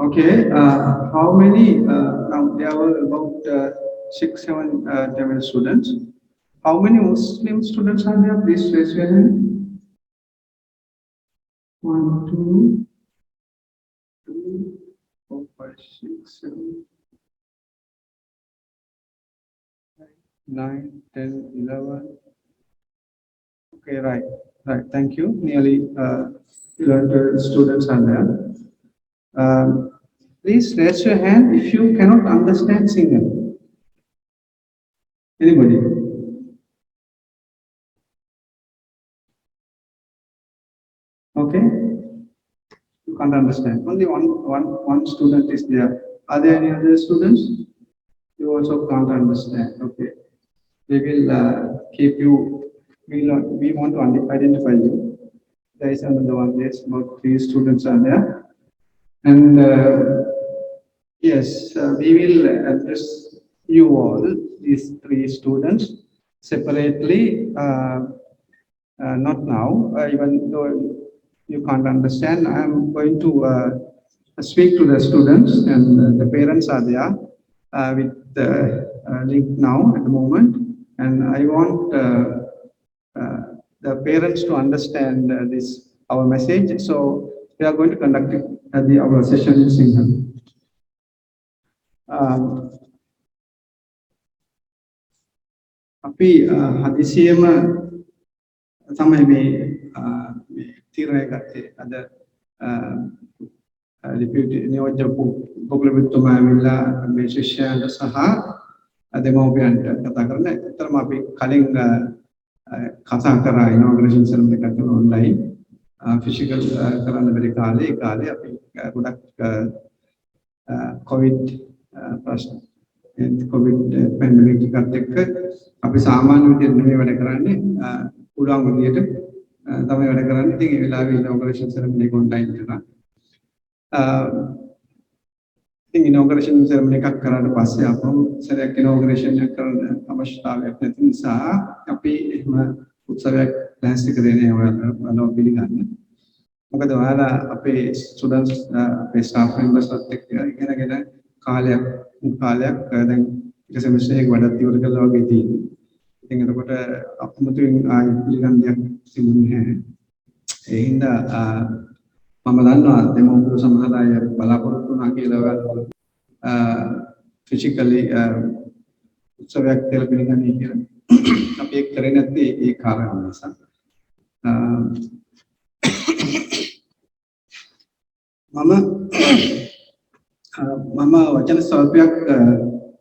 Okay, how many? Now there were about 6, 7 Tamil students. How many Muslim students are there? Please raise your hand. One, two, three, four, five, 6, 7, 8, 9, 10, 11. Okay, right, right. Thank you. Nearly 11 students are there. Please raise your hand if you cannot understand Sinhala. Anybody? Okay, you can't understand. Only one student is there. Are there any other students? You also can't understand. Okay, we will keep you. We want to identify you. There is another one. Yes, about 3 students are there, and yes, we will address you all these 3 students separately. Not now, even though you can't understand. I'm going to speak to the students, and the parents are there with the link now at the moment. And I want the parents to understand this our message. So we are going to conduct it at our session in Sinhala. අපි හදිසියෙම තමයි මේ තීරණය ගත්තේ අද ඩිපියුටි නියෝජ්‍ය පොකුලපතිතුමා ඇවිල්ලා මේ ශිෂ්‍යයන්ට සහ දෙමව්පියන්ට කතා කරන. ඇත්තටම අපි කලින් කතා කරා ඉනෝග්‍රේෂන් සෙරමනි එකක් කරන ඔන්ලයින් ෆිසිකල් කරන්න බැරි කාලේ ඒ කාලේ අපි ගොඩක් කොවිඩ් ප්‍රශ්න කොවිඩ් පැන්ඩමික් එකත් එක්ක අපි සාමාන්‍ය විදිහට නෙමෙයි වැඩ කරන්නේ පුළුවන් විදිහට තමයි වැඩ කරන්නේ. ඉතින් ඒ වෙලාවේ ඉනෝග්‍රේෂන් සෙරමනි එක ඔන්ලයින් කරා. ඉතින් ඉනෝග්‍රේෂන් සෙරමනි එකක් කරාට පස්සේ අපෝ සරයක් ඉනෝග්‍රේෂන් එක කරන්න අවශ්‍යතාවයක් නැති නිසා අපි එහෙම උත්සවයක් ලෑස්ති කරේ නෑ ඔයාලා පිළිගන්න. මොකද ඔයාලා අපේ ස්ටුඩන්ට්ස් අපේ ස්ටාෆ් මෙම්බර්ස්ත් එක්ක ඉගෙනගෙන කාලයක් දැන් එක සෙමිස්ටර් එකක් වැඩක් ඉවර කළා වගේ තියෙනවා. ඉතින් එතකොට අපමුතුන් ආයි පිළිගන්න දෙයක් තිබුණේ නැහැ. ඒ හින්දා මම දන්නවා දෙමව්පියෝ සමහර අය බලාපොරොත්තු වුණා කියලා ෆිසිකලි උත්සවයක් කියලා පිළිගන්නේ කියලා. අපි ඒක කරේ නැත්තේ ඒ කාරණා නිසා. මම වචන ස්වල්පයක්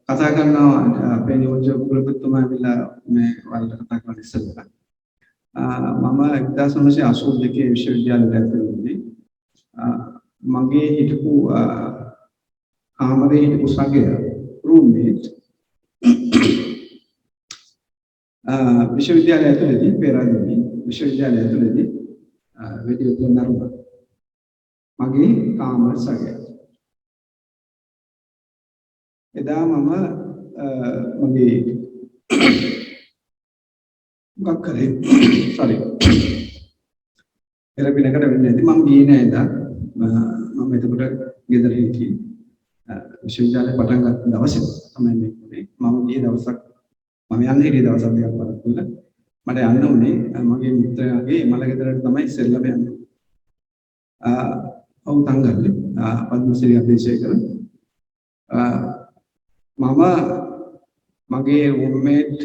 කතා කරනවා අපේ නියෝජ්‍ය කුලපතිතුමා ඇවිල්ලා මේ වලට කතා කරන්න ඉස්සෙල්ලා. මම 1982 විශ්වවිද්‍යාලයට ඇතුළු මගේ හිටපු කාමරේ හිටපු සගය රූම්මේට් විශ්වවිද්‍යාලය ඇතුළේදී පෙරාදෙණි විශ්වවිද්‍යාලය ඇතුළේදී වීඩියෝ දෙන්නා මගේ කාමර සගය. එදා මම මගේ මොකක් කරේ sorry එරපිනකට වෙන්නේ නැති මම ගියේ නෑ එදා. මම එතකොට ගෙදර හිටියේ. විශ්වවිද්‍යාලේ පටන් ගත්ත දවසේ තමයි මේක උනේ. මම ගිය දවසක් මම යන්නේ හිටිය දවසක් දෙකක් වරක් තුල මට යන්න උනේ මගේ මිත්‍රයාගේ මල ගෙදරට තමයි ඉස්සෙල්ලාම යන්නේ. ඔව් තංගල්ලේ පද්මසිරි අධිශේකර මම මගේ රූම්මේට්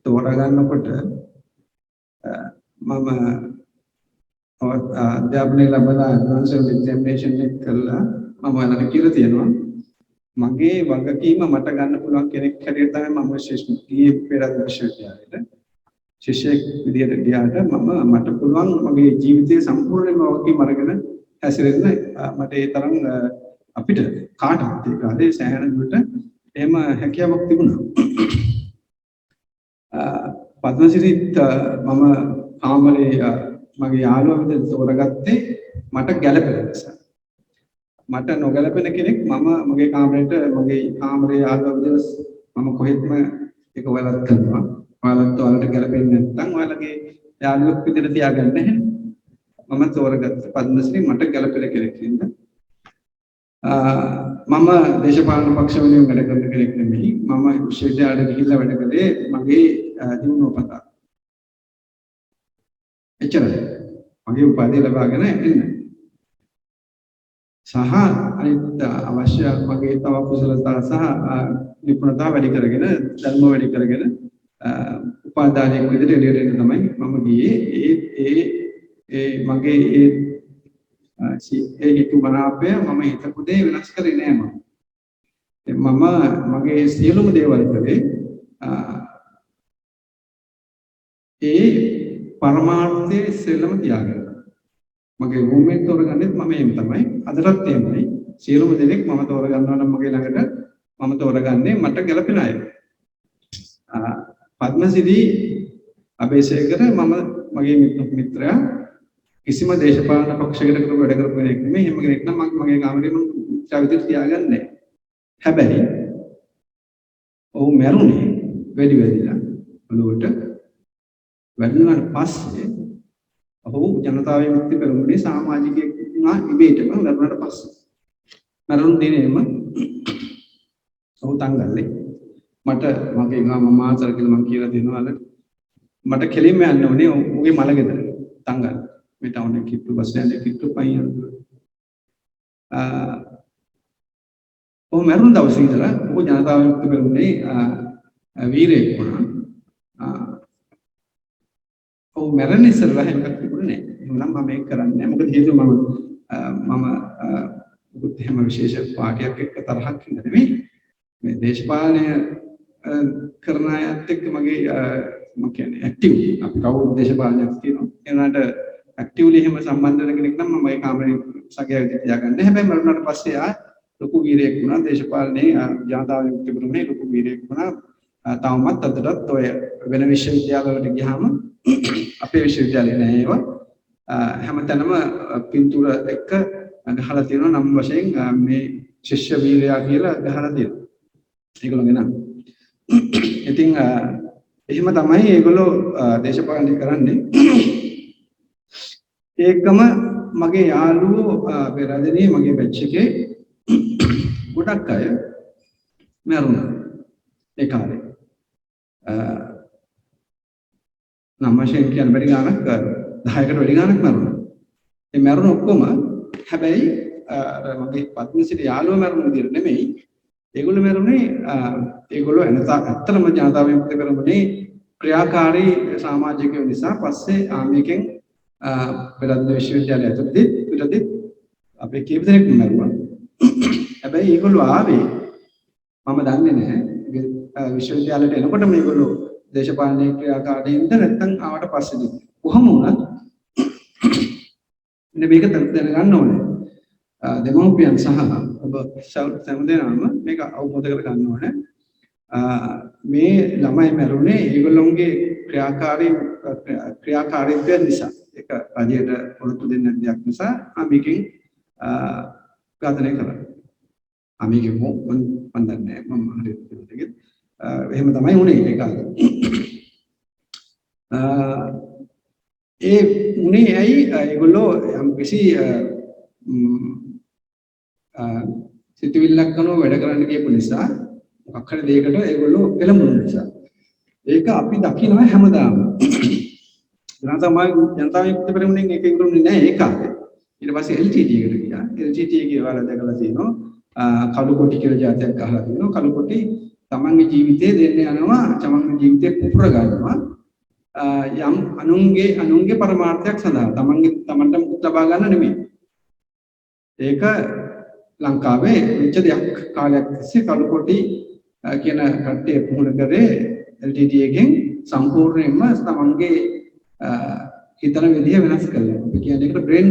තෝරගන්නකොට මම අධ්‍යාපනය ලැබලා ඇඩ්වාන්ස් එක්සාමිනේෂන් එක කළා. මම ඔයාලට කියලා තියෙනවා මගේ වගකීම මට ගන්න පුළුවන් කෙනෙක් හැටියට තමයි මම ගියේ පෙරාදෙණි විශ්වවිද්‍යාලයට. ශිෂ්‍යෙක් විදියට ගියාට මට පුළුවන් මගේ ජීවිතයේ සම්පූර්ණයෙන්ම වගකීම අරගෙන හැසිරෙන්න මට ඒ තරම් අපිට කාටවත් ඒ කාලේ සෑහෙන දුරට එහෙම හැකියාවක් තිබුණා. පද්මසිරිත් මම කාමරේ මගේ යාළුවා විදිහට තෝරගත්තේ මට ගැළපෙන නිසා. මට නොගැලපෙන කෙනෙක් මගේ කාමරේ යාළුවා විදිහට මම කොහෙත්ම ඒක ඔයාලත් කරනවා. ඔයාලට ගැළපෙන්නේ නැත්නම් ඔයාලගේ යාළුවෙක් විදිහට තියාගන්න නැහැ. මම තෝරගත්ත පද්මසිරි මට ගැළපෙන කෙනෙක් ඉන්න. මම දේශපාලන පක්ෂ වෙනුවෙන් වැඩ කරන කෙනෙක් නෙමෙයි. මම විශ්වවිද්‍යාලයට ගිහිල්ලා වැඩ කළේ මගේ දිනුව පතා. එච්චරයි. මගේ උපාධිය ලබාගෙන එන්න. සහ අනිත් අවශ්‍ය මගේ තව කුසලතා සහ නිපුණතා වැඩි කරගෙන ධර්ම වැඩි කරගෙන උපාදානයක් විදිහට එළියට එන්න තමයි මම ගියේ. ඒ මගේ ඒ හිතු මනාපය මම හිතපු දේ වෙනස් කරේ නෑ මම. මගේ සියලුම දේවල් කරේ ඒ පරමාර්ථයේ සෙල්ලම තියාගෙන. මගේ රූම්මේට් තෝරගන්නෙත් මම එහෙම තමයි. අදටත් එහෙමයි. සියලුම දෙනෙක් මම තෝරගන්නවා නම් මගේ ළඟට මම තෝරගන්නේ මට ගැළපෙන අය. පද්මසිරි අබේසේකර මගේ මිත්‍රයා කිසිම දේශපාලන පක්ෂයකට වැඩ කරපු කෙනෙක් නෙමෙයි. එහෙම කෙනෙක් නම් මගේ කාමරේ මම චවිතට තියාගන්නේ නැහැ. හැබැයි ඔහු මැරුණේ වැඩිලා ඔළුවට වැදුනාට පස්සේ ඔහු ජනතා විමුක්ති පෙරමුණේ සමාජිකයෙක් වුණා ඉබේටම මැරුණාට පස්සේ. මැරුණු දිනේම ඔහු තංගල්ලේ මට මගේ මම ආසර කියලා මම කියලා දෙනවා මට කෙලින්ම යන්න ඕනේ ඔහුගේ මල ගෙදර තංගල්. මේ ටවුන් එකේ කිට්ටු බස් ස්ටෑන්ඩ් එකේ කිට්ටු පයින් ඔහු මැරුණ දවසේ ඉඳලා ඔහු ජනතා විමුක්ති පෙරමුණේ වීරයෙක් වුණා. ඔහු මැරෙන්න ඉස්සෙල්ලා එහෙම එකක් තිබුණේ නැහැ. එහෙනම් මම මේක කරන්නේ නැහැ. මොකද හේතුව මම මොකද එහෙම විශේෂ පාටියක් එක්ක තරහක් ඉන්න නෙමෙයි. මේ දේශපාලනය කරන අයත් එක්ක මගේ මම කියන්නේ ඇක්ටිව් අපි කවුරුත් දේශපාලනයක් තියෙනවා. ඒ වුණාට ඇක්ටිව්ලි එහෙම සම්බන්ධ වෙන කෙනෙක් නම් මම මේ කාමරේ සගය විදිහට තියාගන්නේ. හැබැයි මරුණාට පස්සේ ලොකු වීරයෙක් වුණා. දේශපාලනයේ ජනතා විමුක්ති පෙරමුණේ ලොකු වීරයෙක් වුණා. තවමත් අදටත් ඔය වෙන විශ්වවිද්‍යාලවලට ගියාම අපේ විශ්වවිද්‍යාලේ නෑ ඒවා. හැමතැනම පින්තූර එක්ක ගහලා තියෙනවා නම් වශයෙන් මේ ශිෂ්‍ය වීරයා කියලා ගහලා තියෙනවා. ඒගොල්ලෝගේ නම්. ඉතින් එහෙම තමයි ඒගොල්ලෝ දේශපාලනය කරන්නේ. ඒකම මගේ යාළුවෝ රජනී මගේ බැච් එකේ ගොඩක් අය මැරුණා ඒ කාලේ. නම් වශයෙන් කියන්න බැරි ගානක් 10කට වැඩි ගානක් මැරුණා. ඒ මැරුණ ඔක්කොම හැබැයි මගේ පත්නිසිට යාළුවෝ මැරුණ විදිහට නෙමෙයි. ඒගොල්ලෝ මැරුණේ ඒගොල්ලෝ ඇත්තටම ජනතා විමුක්ති පෙරමුණේ ක්‍රියාකාරී සමාජිකයෝ නිසා පස්සේ මේකෙන් පෙරදින විශ්වවිද්‍යාලය ඇතුළතදී පිටදී අපේ කීප දෙනෙක් මැරුණා. හැබැයි ඒගොල්ලෝ ආවේ මම දන්නේ නැහැ. විශ්වවිද්‍යාලයට එනකොට මේගොල්ලෝ දේශපාලන ක්‍රියාකාරීන්ද නැත්නම් ආවට පස්සේද කොහොම වුණත් මේක දැනගන්න ඕනේ. දෙමෝපියන් සහ ඔබ සෑම මේක අවබෝධ කරගන්න ඕනේ. මේ ළමයි මැරුණේ ඒගොල්ලෝගේ ක්‍රියාකාරීත්වය නිසා. ඒක රජයට පොරොත්තු දෙන්න දෙයක් නිසා මේකෙන් ඝාතනය කරා. මේකෙ මම දන්නේ නැහැ මම හරියට කිව්වද එහෙම තමයි උනේ ඒ කාලේ. ඒ උනේ ඇයි ඒගොල්ලෝ යම් කිසි සිතුවිල්ලක් කරනව වැඩ කරන්න කියපු නිසා මොකක් හරි දෙයකට ඒගොල්ලෝ පෙළඹුණු නිසා. ඒක අපි දකිනවා හැමදාම. ජනතා විමුක්ති පෙරමුණෙන් ඒක ඉවරුනේ නැහැ ඒ කාලේ. ඊට පස්සේ LTT එකට ගියා. LTT එකේ වල දැකලා තියෙනවා කළු කොටි කියලා જાතියක් අහලා තියෙනවා. කළු කොටි තමන්ගේ ජීවිතේ දෙන්න යනවා තමන්ගේ ජීවිතේ පුපුර ගන්නවා යම් අනුන්ගේ පරමාර්ථයක් සඳහා තමන්ට මුකුත් ලබා ගන්න නෙමෙයි. ඒක ලංකාවේ වෙච්ච දෙයක් කාලයක් තිස්සේ කළු කොටි කියන කට්ටිය පුහුණු කරේ LTT එකෙන් සම්පූර්ණයෙන්ම තමන්ගේ හිතන විදිය වෙනස් කළා. අපි කියන්නේ ඒකට බ්‍රේන්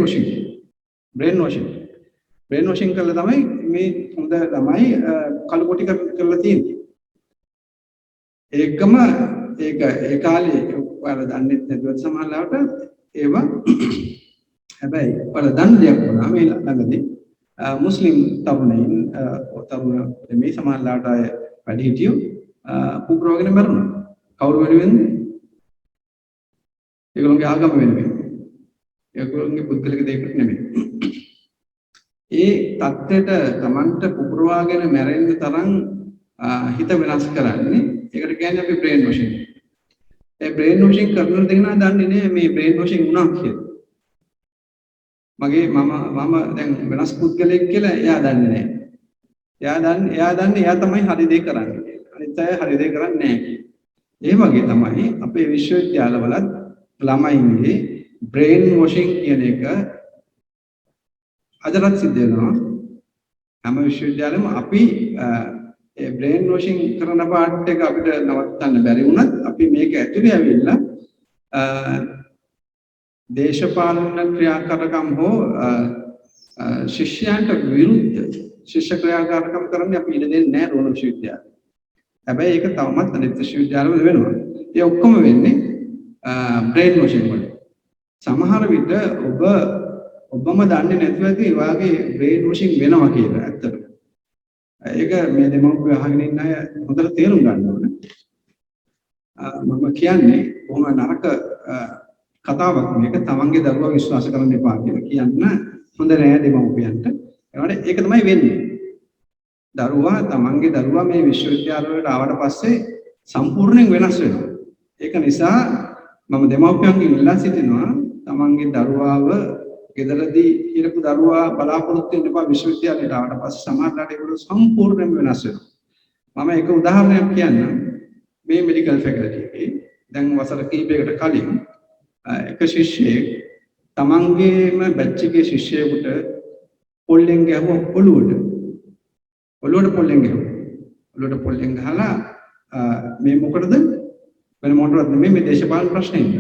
වොෂින් කළා තමයි මේ හොඳ ළමයි කළු කොටි කරලා තියෙන්නේ. ඒකම ඒක ඒ කාලේ ඔයාලා දන්නේ නැතුව සමහරවිට ඒවා හැබැයි ඔයාලා දන්න දෙයක් වුණා මේ ළඟදී මුස්ලිම් තරුණයින් මේ සමහරවිට අය වැඩි හිටියෝ පුපුරවගෙන මරුණා. කවුරු වෙනුවෙන්ද? ඒගොල්ලෝගේ ආගම වෙනුවෙන්. ඒගොල්ලෝගේ පුද්ගලික දෙයක් නෙමෙයි. ඒ தත්ත්වයට Tamanට පුපුරවාගෙන මැරෙන්න තරම් හිත වෙනස් කරන්නේ. ඒකට කියන්නේ අපි බ්‍රේන් වොෂින්. ඒ බ්‍රේන් වොෂින් කරන දෙනා දන්නේ නැහැ මේ බ්‍රේන් වොෂින් වුණා කියලා. මම දැන් වෙනස් පුද්ගලයෙක් කියලා එයා දන්නේ නැහැ. එයා දන්නේ එයා තමයි හරි දේ කරන්නේ. අනිත් අය හරි දේ කරන්නේ නැහැ කියලා. ඒ වගේ තමයි අපේ විශ්වවිද්‍යාලවලත් ළමයින්ගේ බ්‍රේන් වොෂින් කියන එක අදටත් සිද්ධ වෙනවා. හැම විශ්වවිද්‍යාලෙම අපි ඒ බ්‍රේන් වොෂින් කරන පාර්ට් එක අපිට නවත්තන්න බැරි වුණත් අපි මේක ඇතුලේ ඇවිල්ලා දේශපාලන ක්‍රියාකාරකම් හෝ ශිෂ්‍යයන්ට විරුද්ධ ශිෂ්‍ය ක්‍රියාකාරකම් කරන්නේ අපි ඉඩ දෙන්නේ නැහැ රෝණ විශ්වවිද්‍යාලේ. හැබැයි ඒක තවමත් අනිත් විශ්වවිද්‍යාලවල වෙනවා. ඒ ඔක්කොම වෙන්නේ බ්‍රේන් වොෂින් වල. සමහර විට ඔබම දන්නේ නැතුව ඇති ඒ වාගේ බ්‍රේන් වොෂින් වෙනවා කියලා ඇත්තටම. ඒක මේ දෙමව්පියෝ අහගෙන ඉන්න අය හොඳට තේරුම් ගන්න ඕනේ. මම කියන්නේ කොහොම නරක කතාවක් මේක තමන්ගේ දරුවා විශ්වාස කරන්න එපා කියලා කියන්න හොඳ නෑ දෙමව්පියන්ට. ඒකට ඒක තමයි වෙන්නේ. තමන්ගේ දරුවා මේ විශ්වවිද්‍යාල වලට ආවට පස්සේ සම්පූර්ණයෙන් වෙනස් වෙනවා. ඒක නිසා මම දෙමව්පියන්ගෙන් ඉල්ලා සිටිනවා තමන්ගේ දරුවාව ගෙදරදී ඉරපු දරුවා බලාපොරොත්තු වෙන්න එපා විශ්වවිද්‍යාලයට ආවට පස්සේ සමහරවිට ඒගොල්ලෝ සම්පූර්ණයෙන්ම වෙනස් වෙනවා. මම එක උදාහරණයක් කියන්නම්. මේ මෙඩිකල් ෆැකල්ටි එකේ දැන් වසර කිහිපයකට කලින් එක ශිෂ්‍යයෙක් තමන්ගේම බැච් එකේ ශිෂ්‍යයෙකුට පොල්ලෙන් ගැහුවා ඔළුවට පොල්ලෙන් ගහලා මේ මොකටද වෙන මොකටවත් නෙමෙයි මේ දේශපාලන ප්‍රශ්නෙින්ද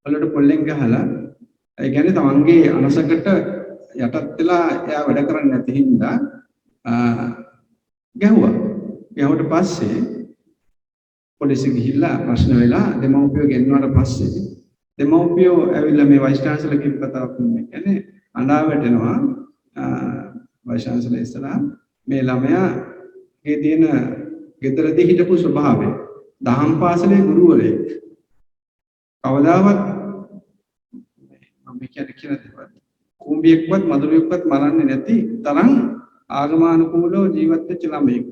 ඔළුවට පොල්ලෙන් ගහලා ඒ කියන්නේ තමන්ගේ අනසකට යටත් වෙලා එයා වැඩ කරන්නේ නැති හින්දා ගැහුවට පස්සේ පොලිසිය ගිහිල්ලා ප්‍රශ්න වෙලා දෙමව්පියෝ ගෙන්නුවාට පස්සේ දෙමව්පියෝ ඇවිල්ලා මේ වයිස් චාන්සලර් කිව්ව කතාවක් කියන්නේ අඬා වැටෙනවා වයිස් චාන්සලර් ඉස්සරහා මේ ළමයාගේ තියෙන ගෙදරදී හිටපු ස්වභාවය දහම් පාසලේ ගුරුවරයෙක් කවදාවත් මම කියන්නේ කියලා දෙනවා කුඹියෙක්වත් මදුරුවෙක්වත් මරන්නේ නැති තරම් ආගමානුකූලව ජීවත් වෙච්ච ළමයෙක්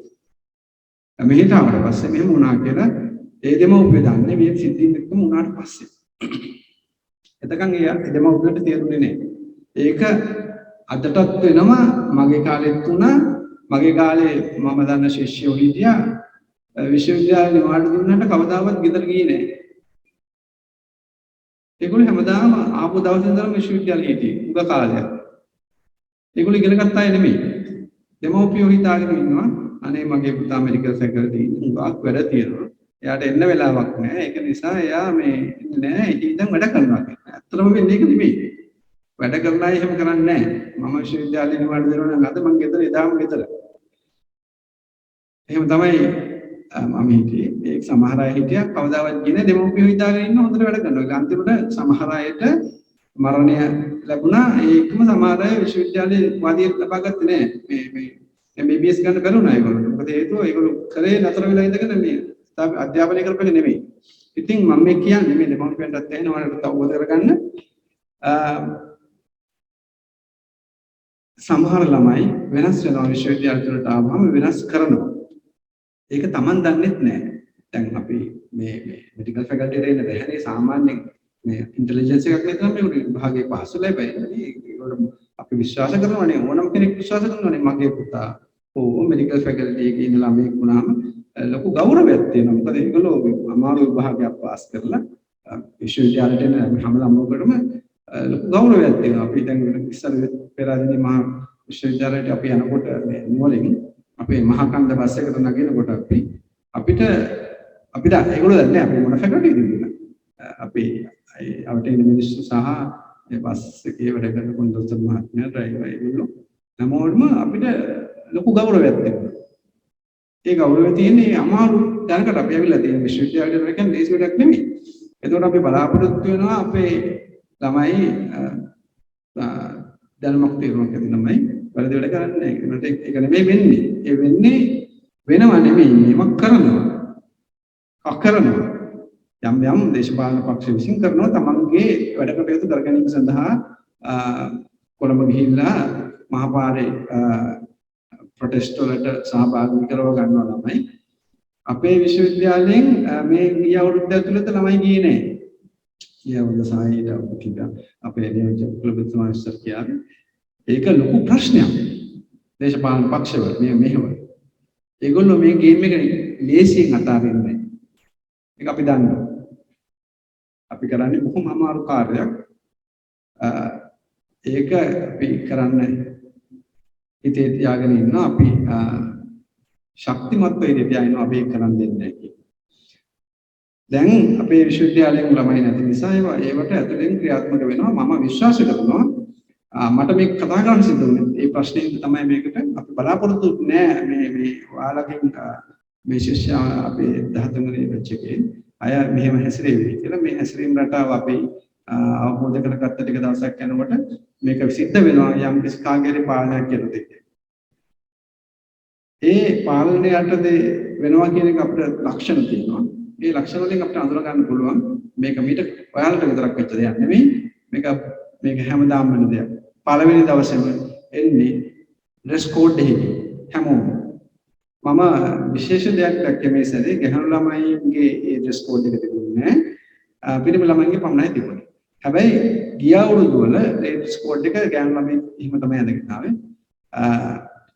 මෙහෙට ආවට පස්සේ මෙහෙම වුණා කියලා ඒ දෙමව්පිය දන්නේ මේ සිද්ධින් එක්කම වුණාට පස්සේ එතකන් ඒ දෙමව්පියට තේරුනේ නැහැ. ඒක අදටත් වෙනවා මගේ කාලෙත් වුණා මගේ කාලේ මම දන්න ශිෂ්‍යයෝ හිටියා විශ්වවිද්‍යාලේ නිවාඩු දුන්නාට කවදාවත් ගෙදර ගියේ නැහැ. ඒගොල්ලෝ හැමදාම ආපු දවසේ ඉඳලා විශ්වවිද්‍යාලේ හිටියේ උග කාලයක්. ඒගොල්ලෝ ඉගෙන ගත්ත අය නෙමෙයි. දෙමව්පියෝ හිතාගෙන ඉන්නවා අනේ මගේ පුතා මෙඩිකල් ෆැකල්ටි උගක් වැඩ තියෙනවා. එයාට එන්න වෙලාවක් නැහැ. ඒක නිසා එයා මේ ඉන්නේ නැහැ. ඉතින් වැඩ කරනවා කියලා. ඇත්තටම වෙන්නේ ඒක නෙමෙයි. වැඩ කරන අය එහෙම කරන්නේ නැහැ. මම විශ්වවිද්‍යාලේ නිවාඩු දෙනවා නම් අද මම ගෙදර එදාම ගෙදර. එහෙම තමයි මම හිටියේ. ඒක සමහර අය හිටියා කවදාවත් ගියේ දෙමව්පියෝ හිතාගෙන ඉන්න හොඳට වැඩ කරනවා. ඒක අන්තිමට සමහර අයට මරණය ලැබුණා. ඒකම සමහර අය විශ්වවිද්‍යාලේ වාදිය ලබා ගත්තේ නැහැ. මේ MBBS ගන්න බැරුණා ඒගොල්ලෝ. මොකද හේතුව ඒගොල්ලෝ කරේ නතර වෙලා ඉඳගෙන මේ අධ්‍යාපනය කරපෙන්නේ නෙමෙයි. ඉතින් මම මේ කියන්නේ මේ දෙමව්පියන්ටත් එහෙනවලට තව කරගන්න. සමහර ළමයි වෙනස් වෙනවා විශ්වවිද්‍යාලවලට ආවම වෙනස් කරනවා. ඒක Taman දන්නෙත් නැහැ. දැන් අපි මේ මෙඩිකල් ෆැකල්ටි එකේ ඉන්න බැහැනේ සාමාන්‍යයෙන් මේ ඉන්ටෙලිජන්ස් එකක් නැත්නම් මේකට විභාගයේ පාස් වෙලා බැහැ. ඒකට අපි විශ්වාස කරනවානේ ඕනම කෙනෙක් විශ්වාස කරනවානේ මගේ පුතා මෙඩිකල් ෆැකල්ටි එකේ ඉන්න ළමයෙක් වුණාම ලොකු ගෞරවයක් තියෙනවා. මොකද ඒගොල්ලෝ අමාරු විභාගයක් පාස් කරලා විශ්වවිද්‍යාලයට එන හැම ළමයෙකුටම ලොකු ගෞරවයක් තියෙනවා. අපි දැන් ඉස්සර පෙරදිනේ මහා විශ්වවිද්‍යාලයට අපි යනකොට මේ නුවරින් අපේ මහා කන්ද බස් එකට නගිනකොට අපිට ඒගොල්ලෝ දන්නේ අපි මොන ෆැකල්ටිද කියලා. අපි අපිට ඉන්න මිනිස්සු සහ ඒ බස් එකේ වැඩ කරන කොන්දොස්තර මහත්මයා ඩ්‍රයිවර් ඒගොල්ලෝ හැමෝටම අපිට ලොකු ගෞරවයක් තිබුණා. ඒ ගෞරවය තියෙන්නේ අමාරු දැනකට අපි ඇවිල්ලා තියෙන විශ්වවිද්‍යාලයට කියන්නේ ලේසි වැඩක් නෙමෙයි. ඒකට අපි බලාපොරොත්තු වෙනවා අපේ ළමයි දැනුමක් තියෙනවා කියන ළමයි වැරදි වැඩ කරන්නේ නැහැ. ඒක නෙමෙයි වෙන්නේ. ඒ වෙන්නේ වෙනව නෙමෙයි මේක කරනවා. කරනවා. යම් දේශපාලන පක්ෂ විසින් කරනවා තමන්ගේ වැඩ කටයුතු කර ගැනීම සඳහා කොළඹ ගිහිල්ලා මහපාරේ ප්‍රොටෙස්ට් වලට සහභාගී කරව ගන්නවා ළමයි. අපේ විශ්වවිද්‍යාලයෙන් මේ ගිය අවුරුද්ද ඇතුළත ළමයි ගියේ නැහැ. ගිය අවුරුද්ද සාහිත්‍ය කිව්වා අපේ නියෝජ්‍ය කුලපතිතුමා ඉස්සර කියාවේ. ඒක ලොකු ප්‍රශ්නයක්. දේශපාලන පක්ෂවල මෙහෙම. ඒගොල්ලෝ මේ ගේම් එක ලේසියෙන් අතාරින්නේ නැහැ. ඒක අපි දන්නවා. අපි කරන්නේ බොහොම අමාරු කාර්යයක්. ඒක අපි කරන්න හිතේ තියාගෙන ඉන්නවා. අපි ශක්තිමත් වෙයි තියාගෙන අපි කරන් දෙන්නේ කියලා. දැන් අපේ විශ්වවිද්‍යාලයෙන් ළමයි නැති නිසා ඒවට ඇතුලෙන් ක්‍රියාත්මක වෙනවා. මම විශ්වාස කරනවා මට මේක කතා කරන්න සිද්ධ වුණේ. ඒ ප්‍රශ්නේ තමයි මේකට අපි බලාපොරොත්තු නෑ මේ ඔයාලගෙන් මේ ශිෂ්‍යයා අපේ 13 වෙනි බැච් එකේ අය මෙහෙම හැසිරෙවි කියලා මේ හැසිරීම රටාව අපි අවබෝධ කරගත්ත ටික දවසක් යනකොට මේක සිද්ධ වෙනවා යම් කිසි කාගේරි පාලනයක් යටතේ. ඒ පාලනය යටතේ වෙනවා කියන එක අපිට ලක්ෂණ තියෙනවා. ඒ ලක්ෂණ වලින් අපිට අඳුර ගන්න පුළුවන් මේක මීට ඔයාලට විතරක් වෙච්ච දෙයක් නෙමෙයි. මේක හැමදාම වෙන දෙයක්. පළවෙනි දවසේම එන්නේ ඩ්‍රෙස් කෝඩ් එකේ හැමෝම මම විශේෂ දෙයක් දැක්කේ මේ සැරේ ගැහණු ළමයින්ගේ ඒ ඩ්‍රෙස් කෝඩ් එක තිබුණේ නැහැ. පිරිමි ළමයින්ගේ පමණයි තිබුණේ. හැබැයි ගිය අවුරුදු වල ඒ ඩ්‍රෙස් කෝඩ් එක ගැහණු ළමයි එහෙම තමයි අඳගෙන ආවේ.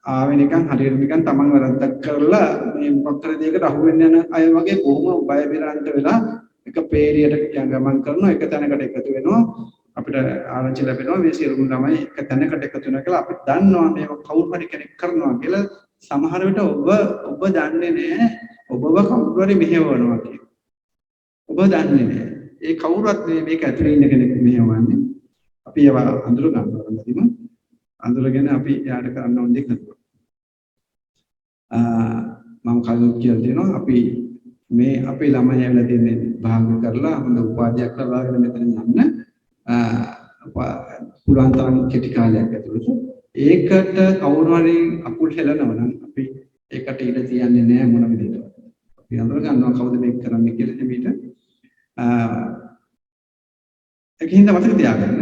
ආවේ නිකන් හරියට නිකන් තමන් වැරද්දක් කරලා මේ මොකක් හරි දෙයකට අහු වෙන්න යන අය වගේ බොහොම බය විරාන්ත වෙලා එක පේරියට ගමන් කරනවා එක තැනකට එකතු වෙනවා. අපිට ආරංචි ලැබෙනවා මේ සියලුම ළමයි එක තැනකට එකතු වෙනවා කියලා අපි දන්නවා මේක කවුරු හරි කෙනෙක් කරනවා කියලා. සමහර විට ඔබ දන්නේ නැහැ ඔබව කවුරු හරි මෙහෙවනවා කියලා. ඔබ දන්නේ නැහැ. ඒ කවුරුත් මේක ඇතුලේ ඉන්න කෙනෙක් මෙහෙවන්නේ. අපි ඒව අඳුර ගන්නවා නේද? අඳුරගෙන අපි යාට කරන්න ඕන දෙයක් කරනවා. මම කලින් කියලා දෙනවා අපි මේ අපේ ළමයි ඇවිල්ලා තින්නේ භාග කරලා හොඳ උපාධියක් ලබාගෙන මෙතන යන්න. පුළුවන් තරම් කෙටි කාලයක් ඇතුළත ඒකට කවුරු හරි අකුල් හෙලනවා නම් අපි ඒකට ඉඩ තියන්නේ නැහැ මොන විදිහටවත්. අපි අඳුර ගන්නවා කවුද මේක කරන්නේ කියලා එමෙිට. ඒකින්ද මතක තියාගන්න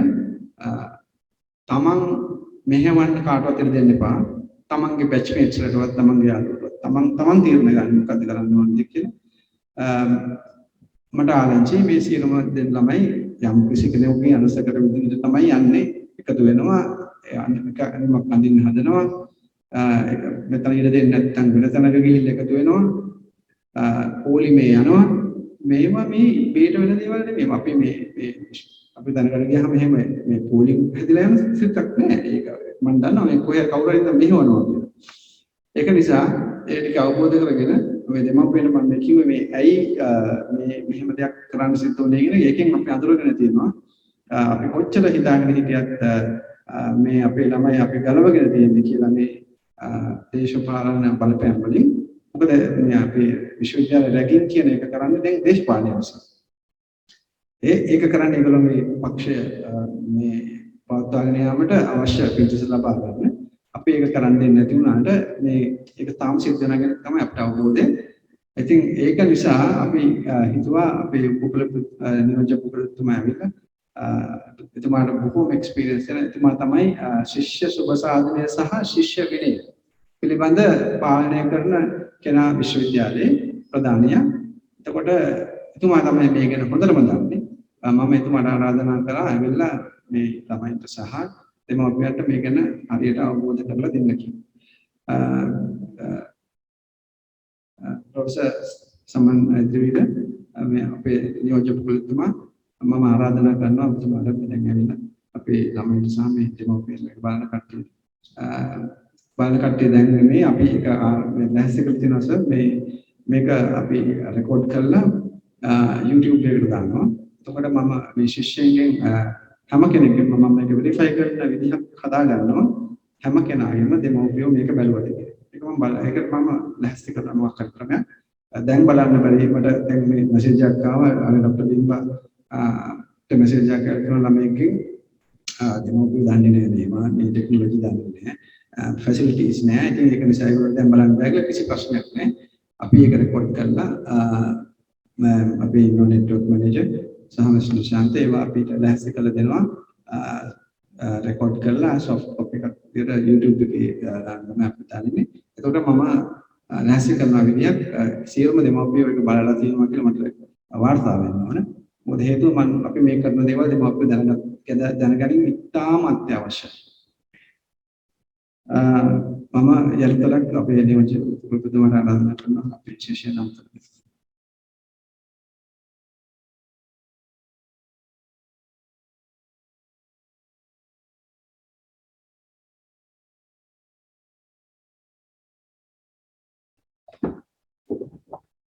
තමන් මෙහෙවන්න කාටවත් ඉඩ දෙන්න එපා. තමන්ගේ බැච්මේට්ස් වලටවත් තමන්ගේ යාළුවෝට තමන් තීරණය ගන්න මොකද්ද කරන්න ඕනද කියලා. මට ආරංචි මේ සියලුම දෙන්න ළමයි යම් කිසි කෙනෙකුගේ අනුසකට විදිහට තමයි යන්නේ එකතු වෙනවා අනික අඳින්න හදනවා මෙතන ඉඳ දෙන්නේ නැත්නම් වෙන තැනක ගිහිල්ලා එකතු වෙනවා පොලිමේ යනවා මේවා මේ බේට වෙන දේවල් නෙමෙයි අපි මේ අපි දැනගන්න ගියාම එහෙම මේ පොලිම් හැදිලා යන සිතක් නෑ ඒක මම දන්නවා මේ කොහේ කවුරු හරි ඉඳන් මෙහෙවනවා කියලා ඒක නිසා ඒ ටික අවබෝධ කරගෙන මේ දෙමාපියන් මම කිව්වේ මේ ඇයි මේ මෙහෙම දෙයක් කරන්න සිද්ධ වුනේ කියන එකෙන් අපි අඳුරගෙන තියෙනවා අපි කොච්චර හිතාගෙන හිටියත් මේ අපේ ළමයි අපි ගලවගෙන තියෙන්නේ කියලා මේ දේශපාලන බලපෑම් වලින් මොකද මේ අපේ විශ්වවිද්‍යාල රැගින් කියන එක කරන්නේ දැන් දේශපාලනය නිසා ඒක කරන්නේ ඒගොල්ලෝ මේ පක්ෂය මේ පවත්වාගෙන යාමට අවශ්‍ය පිටුස ලබා ගන්න අපි ඒක කරන්න දෙන්නේ නැති වුණාට මේ ඒක තාම සිද්ධ වෙනගෙන තමයි අපිට අවබෝධය. ඉතින් ඒක නිසා අපි හිතුවා අපේ නියෝජ්‍ය පුකලතුමා ඇවිල්ලා එතුමාට බොහෝම එක්ස්පීරියන්ස් එක එතුමා තමයි ශිෂ්‍ය සුබ සාධනය සහ ශිෂ්‍ය විනය පිළිබඳ පාලනය කරන කෙනා විශ්වවිද්‍යාලයේ ප්‍රධානියා. එතකොට එතුමා තමයි මේ ගැන හොඳටම දන්නේ. මම එතුමාට ආරාධනා කරා ඇවිල්ලා මේ ළමයින්ට සහ දෙමාපියන්ට මේ ගැන හරියට අවබෝධ කරලා දෙන්න කියලා. ප්‍රොෆෙසර් සමන් ද්විවිධ මේ අපේ නියෝජ්‍ය පුකලතුමා මම ආරාධනා කරනවා ඔබතුමාට දැන් ඇවිල්ලා අපේ ළමයින්ට සහ මේ දෙමාපියන්ට බලන කට්ටිය දැන් මේ අපි එක දැස්ස කරලා තියෙනවා සර් මේක අපි රෙකෝඩ් කරලා YouTube එකට දානවා. එතකොට මම මේ ශිෂ්‍යයන්ගෙන් හැම කෙනෙක්ගේම මම මේක වෙරිෆයි කරන විදිහක් හදා ගන්නවා. හැම කෙනාගේම දෙමව්පියෝ මේක බැලුවද කියලා. ඒක මම ඒකට මම දැස්ස කරනවා මොකක් කරන්නේ. දැන් බලන්න බැරි මට දැන් මේ මැසේජ් එකක් ආවා ડોક્ટર බිම්බා මෙසේජ් එකක් කරන ළමයින්ගෙන් දෙමව්පියෝ දන්නේ නැහැ මේ ටෙක්නොලොජි දන්නේ නැහැ ෆැසිලිටිස් නැහැ. ඉතින් ඒක නිසා ඒගොල්ලෝ දැන් බලන්න බැහැ කිසි ප්‍රශ්නයක් නැහැ. අපි ඒක රෙකෝඩ් කරලා අපේ නෙට්වර්ක් මැනේජර් සහමස්න ශාන්ත ඒවා අපිට දැස්ස කළ දෙනවා. රෙකෝඩ් කරලා soft copy එකක් විදියට YouTube එකේ දාන්න අපි දාන්නේ. එතකොට මම නැහැසි කරන විදියක් සියලුම දෙමාපියෝ ඒක බලලා තියෙනවා කියලා මට වාර්තා වෙන්න ඕන. මොකද හේතුව අපි මේ කරන දේවල් දෙමාපියෝ දැනගැනීම ඉතාම අත්‍යවශ්‍යයි. මම යලිතරක් අපේ නියෝජ්‍ය ප්‍රතිතුමාට ආරාධනා කරනවා අපේ විශේෂ නම් කරන්න.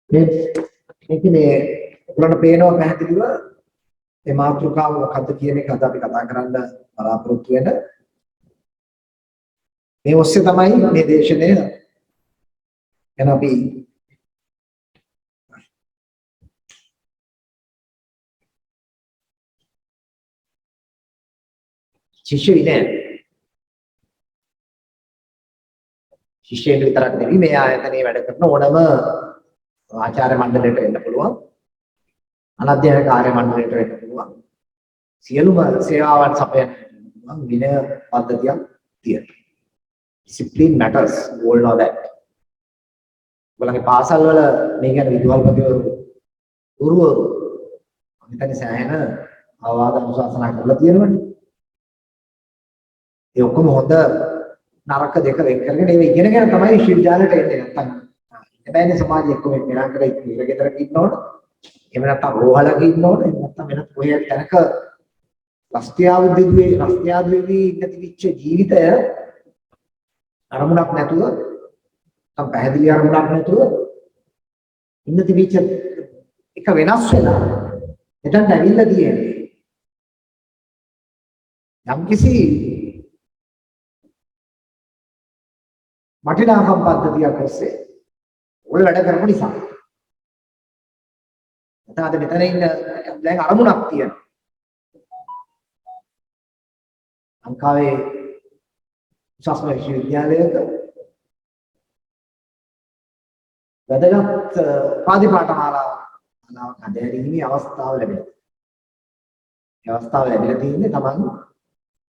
මේ ඔයගොල්ලන්ට පේනවා පැහැදිලිව මේ මාතෘකාව මොකද්ද කියන එක අද අපි කතා කරන්න බලාපොරොත්තු වෙන මේ ඔස්සේ තමයි මේ දේශනය එන අපි ශිෂ්‍යයන් විතරක් නෙවෙයි මේ ආයතනයේ වැඩ කරන ඕනම ආචාර්ය මණ්ඩලයට වෙන්න පුළුවන් අනධ්‍යයන කාර්ය මණ්ඩලයට වෙන්න පුළුවන් සියලුම සේවාවන් සපයන විනය පද්ධතියක් තියෙනවා. Discipline matters, you all know that. ඔයගොල්ලන්ගේ පාසල් වල මේ ගැන විදුහල්පතිවරු ගුරුවරු මම හිතන්නේ සෑහෙන අවවාද අනුශාසනා කරලා තියෙනවනේ. ඒ ඔක්කොම හොඳ නරක දෙක වෙන් කරගෙන ඒව ඉගෙනගෙන තමයි විශ්වවිද්‍යාලයට එන්නේ. නැත්තම් හැබැයි සමාජයේ එක්ක මේ පෙරාංගල ඉරගෙදරක ඉන්නවනේ. එහෙම නැත්තම් රෝහලක ඉන්නවනේ. එහෙම නැත්තම් වෙන කොහේ තැනක රස්තියාවුද්දේදී ඉන්න තිබිච්ච ජීවිතය අරමුණක් නැතුව තම පැහැදිලි අරමුණක් නැතුව ඉන්න තිබිච්ච එක වෙනස් වෙලා එතනට ඇවිල්ලා තියෙන්නේ. යම්කිසි වටිනාකම් පද්ධතියක් ඔස්සේ ඔය වැඩ කරපු නිසා. එතනද මෙතන ඉන්න දැන් අරමුණක් තියෙනවා. ලංකාවේ උසස්ම විශ්වවිද්‍යාලයක වැදගත් උපාධි පාඨමාලාවක් අධ්‍යයනීමේ අවස්ථාව ලැබෙනවා. ඒ අවස්ථාව ලැබිලා තියෙන්නේ තමන්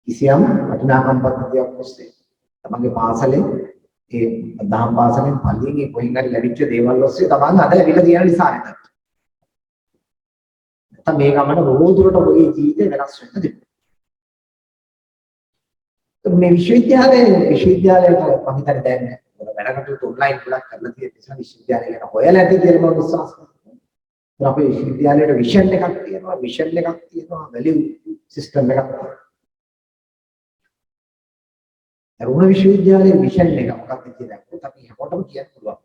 කිසියම් වටිනාකම් පද්ධතියක් ඔස්සේ. තමන්ගේ පාසලේ ඒ දහම් පාසලෙන් පල්ලියේ කොහෙන් හරි ලැබිච්ච දේවල් ඔස්සේ තමන් අද ඇවිල්ලා තියෙන නිසා නේද? නැත්නම් මේ ගමන බොහෝ දුරට ඔයගේ ජීවිතේ වෙනස් වෙන්න දෙන්න. මේ විශ්වවිද්‍යාලයට මම හිතන්නේ දැන් වැඩ කටයුතු ඔන්ලයින් ගොඩක් කරලා තියෙන නිසා විශ්වවිද්‍යාලය ගැන හොයලා ඇති කියලා මම විශ්වාස කරනවා. අපේ විශ්වවිද්‍යාලයට විෂන් එකක් තියෙනවා, මිෂන් එකක් තියෙනවා, වැලියු සිස්ටම් එකක් තියෙනවා. අරුණ විශ්වවිද්‍යාලයේ මිෂන් එක මොකක්ද කියලා දැක්කොත් අපි හැමෝටම කියන්න පුළුවන්.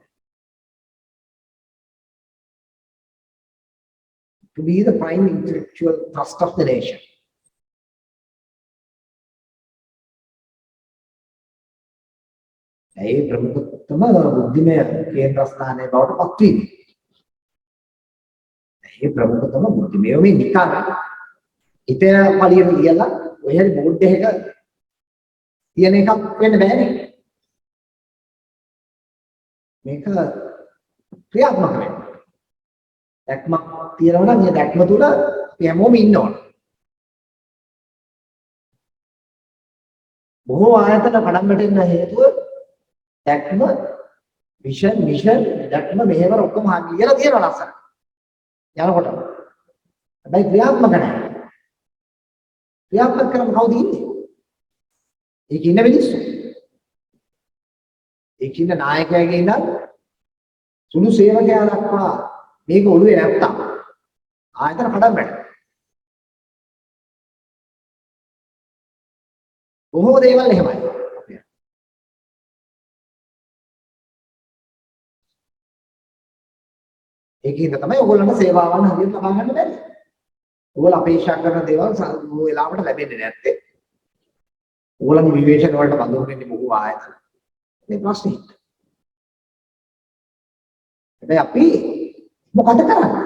To be the prime intellectual thrust of the nation. ඒ ප්‍රමුඛතම බුද්ධිමය කේන්ද්‍රස්ථානයේ බවට පත් වීම. ඒ ප්‍රමුඛතම බුද්ධිමය මේ නිකන් හිතේ පළියට කියලා ඔය හැරි බෝඩ් එකක තියෙන එකක් වෙන්න බෑනේ. මේක ක්‍රියාත්මක වෙන්න. දැක්මක් තියෙනවා නම් ඒ දැක්ම තුල අපි හැමෝම ඉන්න ඕන. බොහෝ ආයතන කඩම් වැටෙන්න හේතුව දැක්ම විෂන් මිෂන් දැක්ම මෙහෙවර ඔක්කොම හරියට තියෙනවා ලස්සන. යනකොට. හැබැයි ක්‍රියාත්මක නැහැ. ක්‍රියාත්මක කරන කවුද ඉන්නේ? ඒක ඉන්න මිනිස්සු. ඒක ඉන්න නායකයාගේ ඉඳන් සුළු සේවකයා දක්වා මේක ඔළුවේ නැත්තම් ආයතන කඩම් වැටෙනවා. බොහෝ දේවල් එහෙමයි. ඒකෙන් තමයි ඔයගොල්ලන්ට සේවාවන් හරියට ලබා ගන්න බැරි. ඔයගොල්ලෝ අපේක්ෂා කරන දේවල් සමහර වෙලාවට ලැබෙන්නේ නැත්තේ. ඔයගොල්ලන්ගේ විවේචන වලට බඳුන් වෙන්නේ බොහෝ ආයතන. මේ ප්‍රශ්නේ. හැබැයි අපි මොකද කරන්නේ?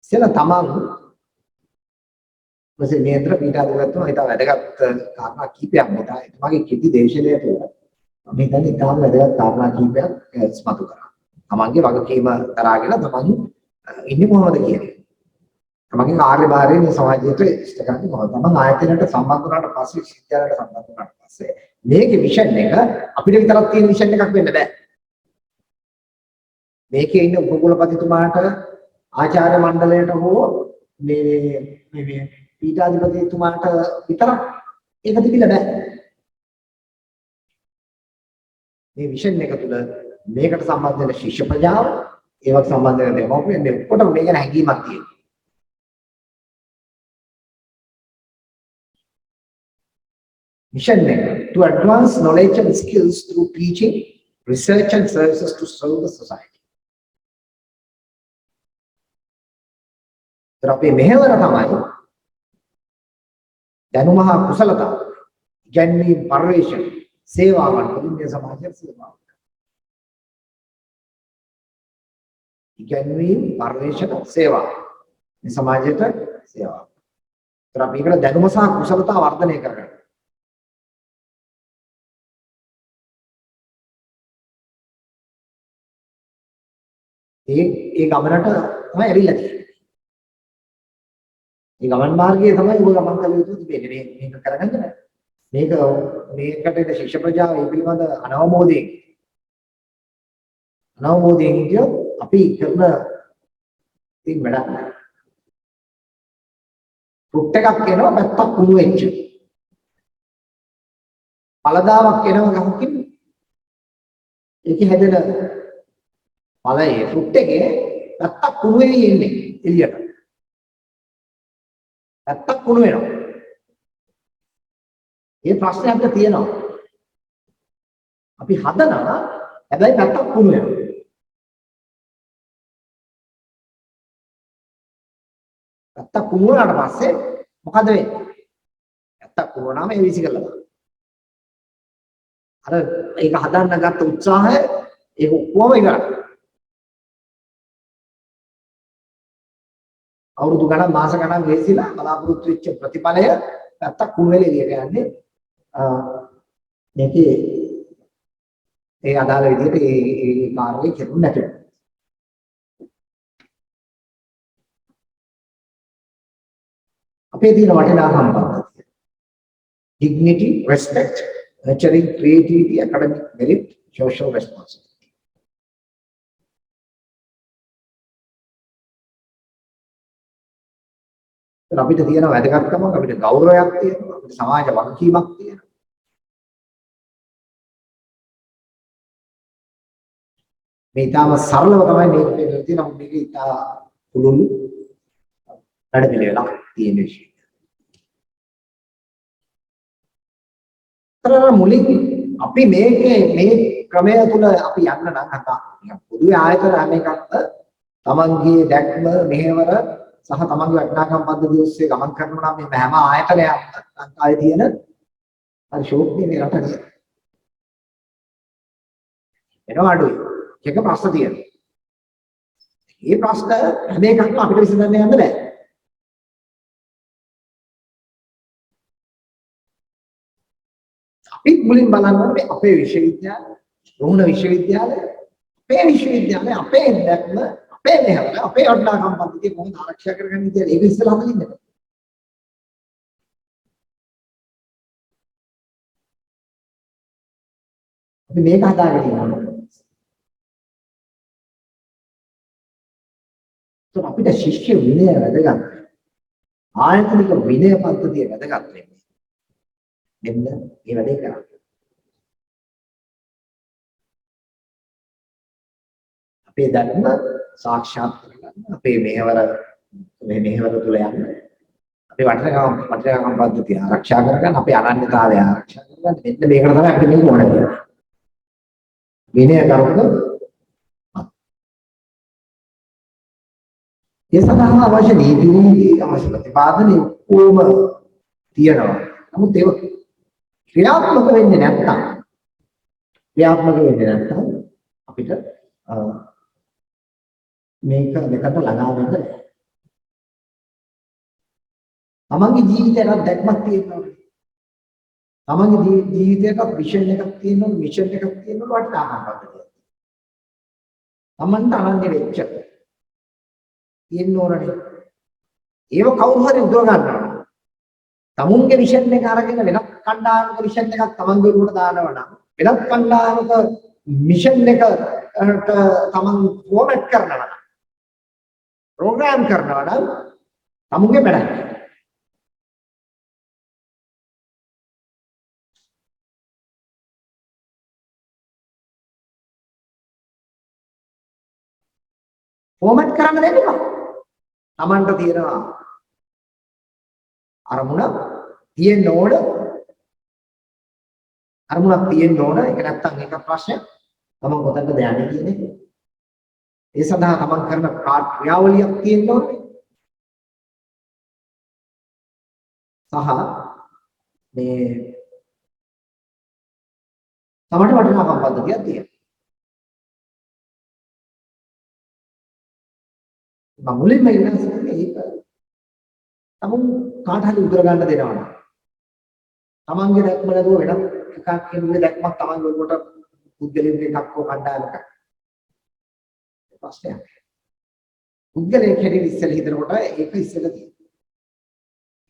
ඉතින් තමන් මෙසේ නේත්‍ර පීඨාධිපතිතුමා හිතා වැඩගත් කාරණා කීපයක් මෙතන එතුමාගේ කිදි දේශනය තුළ මම හිතන්නේ ඉතාම වැදගත් කාරණා කීපයක් ඉස්මතු කරා. තමන්ගේ වගකීම දරාගෙන තමන් ඉන්නේ කොහොමද කියන්නේ. තමන්ගේ කාර්යභාරය මේ සමාජයට ඉෂ්ට කරන්නේ කොහොමද? තමන් ආයතනයට සම්බන්ධ වුණාට පස්සේ විශ්වවිද්‍යාලයට සම්බන්ධ වුණාට පස්සේ මේකේ විෂන් එක අපිට විතරක් තියෙන විෂන් එකක් වෙන්න බෑ. මේකේ ඉන්න උපකුලපතිතුමාට ආචාර්ය මණ්ඩලයට හෝ මේ පීඨාධිපතිතුමාට විතරක් ඒක තිබිලා බෑ. මේ විෂන් එක තුළ මේකට සම්බන්ධ වෙන ශිෂ්‍ය ප්‍රජාව, ඒවත් සම්බන්ධ වෙන දෙමව්පියන් මේ ඔක්කොටම මේ ගැන හැඟීමක් තියෙනවා. Mission to advance knowledge and skills through teaching, research and services to serve the society. Terapi මෙහෙවර තමයි දැනුම හා කුසලතා ඉගැන්වීම් පරිශ්‍රණ සේවාවන් වලින් මේ සමාජයට සේවාවක්. ඉගැන්වීම් පරිශ්‍රණ සේවා මේ සමාජයට සේවාවක්. තerapi එකට දැනුම සහ කුසලතා වර්ධනය කරගන්න. ඒ ගමනට තමයි ඇවිල්ලා තියෙන්නේ. මේ ගමන් මාර්ගයේ තමයි ඔබ ගමන් කළ යුතු තිබෙන්නේ. මේක කරගන්න බෑ. මේකට ශිෂ්‍ය ප්‍රජාව මේ පිළිබඳ අනවබෝධයෙන් කියොත් අපි කරන ඉතින් වැඩක් නෑ. ෆෘට් එකක් එනවා පැත්තක් කුණු වෙච්ච. පළදාවක් එනවා ගහකින් ඒකේ හැදෙන ඵලයේ ෆෘට් එකේ පැත්තක් කුණු වෙවි එන්නේ එළියට. පැත්තක් කුණු වෙනවා. මේ ප්‍රශ්නේ අපිට තියෙනවා. අපි හදනවා හැබැයි පැත්තක් කුණු වෙනවා. පැත්තක් කුණු වුණාට පස්සේ මොකද වෙන්නේ? පැත්තක් කුණු වුණාම ඒ විසි කරලා දානවා. අර ඒක හදන්න ගත්ත උත්සාහය ඒක ඔක්කොම ඉවරයි. අවුරුදු ගණන් මාස ගණන් වෙසිලා බලාපොරොත්තු වෙච්ච ප්‍රතිඵලය නැත්තම් කුණු වෙලේ එළියට යන්නේ මේකේ ඒ අදාළ විදිහට ඒ කාර්යය කෙරුණ නැතුව. අපේ තියෙන වටිනාකම් පද්ධතිය. Dignity, respect, nurturing creativity, academic merit, social responsibility. අපිට තියෙන වැදගත්කමක් අපිට ගෞරවයක් තියෙනවා අපිට සමාජ වගකීමක් තියෙනවා මේ ඊටම සරලව තමයි මේක පෙන්නලා තියෙනවා මේක ඊටා පුළුල් වැඩපිළිවෙලක් තියෙන විශේෂය. මුලින් අපි මේ ක්‍රමය තුල අපි යන්න නම් පොදුවේ ආයතන හැම එකක්ම තමන්ගේ දැක්ම මෙහෙවර සහ තමන්ගේ වටිනාකම් පද්ධතිය ඔස්සේ ගමන් කරනවා නම් මේ හැම ආයතනයක්ම ලංකාවේ තියෙන හරි ෂෝක්නේ මේ රටේ. එනවා අඩුයි. එක ප්‍රශ්න තියෙනවා. මේ ප්‍රශ්න හැම එකක්ම අපිට විසඳන්න යන්න බෑ. අපි මුලින් බලන්න ඕනේ අපේ විශ්වවිද්‍යාල, රුහුණ විශ්වවිද්‍යාලය, අපේ දැක්ම අපේ මෙහෙවර අපේ වටිනාකම් පද්ධතිය කොහොමද ආරක්ෂා කරගන්නේ කියලා ඒක ඉස්සෙල්ලා හදන්න ඉන්න. අපි මේක හදාගෙන ඉන්නවා. તો අපිට ශිෂ්‍ය විනය වැදගත්. ආයතනික විනය පද්ධතිය වැදගත් වෙන්නේ. මෙන්න මේ වැඩේ කරන්නේ. අපේ ධර්ම සාක්ෂාත් කරගන්න අපේ මෙහෙවර තුල යන්න අපේ වටිනාකම් පද්ධතිය ආරක්ෂා කරගන්න අපේ අනන්‍යතාවය ආරක්ෂා කරගන්න මෙන්න මේකට තමයි අපිට මේක ඕන කරන්නේ. විනය කරුක ඒ සඳහා අවශ්‍ය නීති අවශ්‍ය ප්‍රතිපාදන ඔක්කොම තියෙනවා. නමුත් ඒක ක්‍රියාත්මක වෙන්නේ නැත්නම් අපිට මේක දෙකට ළඟා වෙන්න බැහැ. තමන්ගේ ජීවිතයට දැක්මක් තියෙනවා. තමන්ගේ ජීවිතයට විෂන් එකක් තියෙනවා, මිෂන් එකක් තියෙනවා වටිනාකම් පද්ධතියක්. තමන්ට අනන්‍ය වෙච්ච තියෙන්න ඕනනේ. ඒව කවුරු හරි උදව ගන්නවා. තමුන්ගේ විෂන් එක අරගෙන වෙනත් කණ්ඩායමක විෂන් එකක් තමන්ගේ උඩට දානවා නම් වෙනත් කණ්ඩායමක මිෂන් එකට තමන් ෆෝමැට් කරනවා නම් ප්‍රෝග්‍රෑම් කරනවා නම් තමුන්ගේ වැඩක්. ෆෝමැට් කරන්න දෙන්න එපා. තමන්ට තියෙනවා අරමුණ තියෙන්න ඕන. අරමුණක් තියෙන්න ඕන. ඒක නැත්තම් ඒක ප්‍රශ්නයක්. තමන් කොතනද යන්නේ කියන එක. ඒ සඳහා තමන් කරන ක්‍රියාවලියක් තියෙන්න ඕනේ. සහ මේ තමන්ට වටිනාකම් පද්ධතියක් තියෙනවා. මම මුලින්ම ඉගෙන ගන්නේ ඒක. තමුන් කාට හරි උදර ගන්න දෙනවා නම් තමන්ගේ දැක්ම නැතුව වෙනත් එකක් කෙනෙකුගේ දැක්මක් තමන්ගේ ඔළුවට පුද්ගලයෙක් එකක් හෝ කණ්ඩායමක් ප්‍රශ්නයක්. පුද්ගලයෙක් හැටියට ඉස්සෙල්ලා හිතනකොට ඒක ඉස්සෙල්ලා තියෙනවා.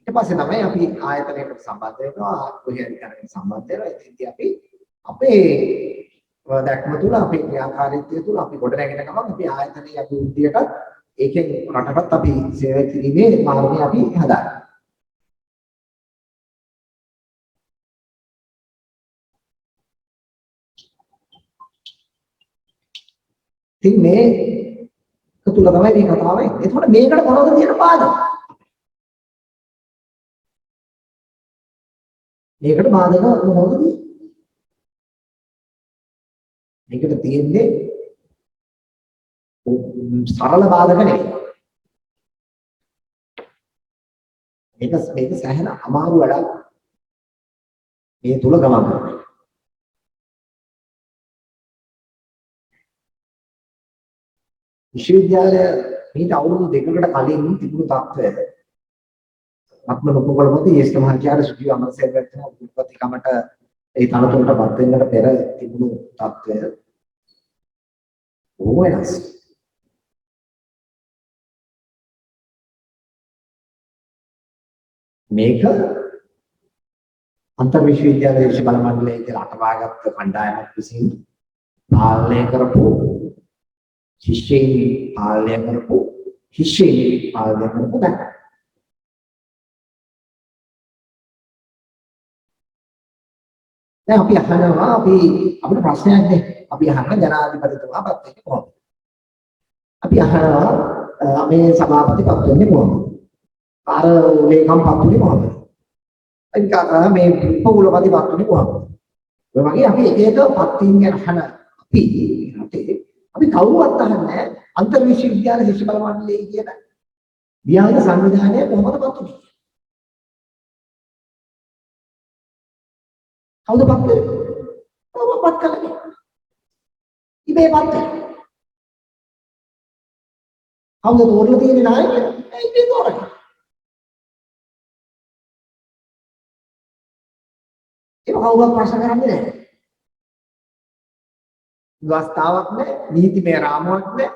ඊට පස්සේ තමයි අපි ආයතනයකට සම්බන්ධ වෙනවා, කොහේ හරි කරගෙන සම්බන්ධ වෙනවා. ඉතින් අපි අපේ දැක්ම තුල අපේ ක්‍රියාකාරීත්වය තුල අපි ගොඩ නැගෙන ගමන් අපි ආයතනයේ අභිවෘද්ධියට ඒකෙන් රටටත් අපි සේවය කිරීමේ මාර්ගය අපි හදාගන්නවා. ඉතින් මේ තුල තමයි මේ කතාව එන්නේ. එතකොට මේකට මොනවද තියෙන බාධා? මේකට බාධක මොනවද තියෙන්නේ? මේකට තියෙන්නේ සරල බාධක නෙවෙයි. මේක සෑහෙන අමාරු වැඩක්. මේ තුල ගමන් කරනවා. විශ්වවිද්‍යාලය මේට අවුරුදු දෙකකට කලින් තිබුණු තත්ත්වය මත්ම නොපොළ මොකද ජේෂ්ඨ මහාචාර්ය සුජීව අමරසේකරට උපතිකමට ඒ තනතුරටපත් වෙන්නට පෙර තිබුණු තත්ත්වය ඕනෑස්. මේක අන්තර් විශ්වවිද්‍යාල දේශ බල මණ්ඩලයේ කියලා අටවාගත්ත කණ්ඩායමක් විසින් පාලනය කරපු ශිෂ්‍යයින් පාලනය කරපු දැක්ක. දැන් අපි අහනවා අපිට ප්‍රශ්නයක් නේ. අපි අහන ජනාධිපතිතුමාපත් වෙන්නේ කොහොමද? අපි අහනවා මේ සභාපතිපත් වෙන්නේ කොහොමද? අර ලේකම්පත් වෙන්නේ කොහොමද? අනික මේ පොගුලපතිපත් වෙන්නේ කොහොමද? ඔය වගේ අපි එක එක පත් වීම ගැන අහන අපි රටේ අපි කවුරුවත් අහන්නේ අන්තර් විශ්වවිද්‍යාල ශිෂ්‍ය බල මණ්ඩලයේ කියන ව්‍යාජ සංවිධානය කොහොමද පත් වුනේ? කවුද පත් වෙන්නේ? කවුද පත් කළේ? ඉබේ පත් වෙන්නේ. කවුද තෝරලා තියෙන්නේ නායකයා? ඉබේ තෝරන්නේ. ඒක කවුරුත් ප්‍රශ්න කරන්නේ නැහැ. විවස්ථාවක් නැහැ, නීතිමය රාමුවක් නැහැ,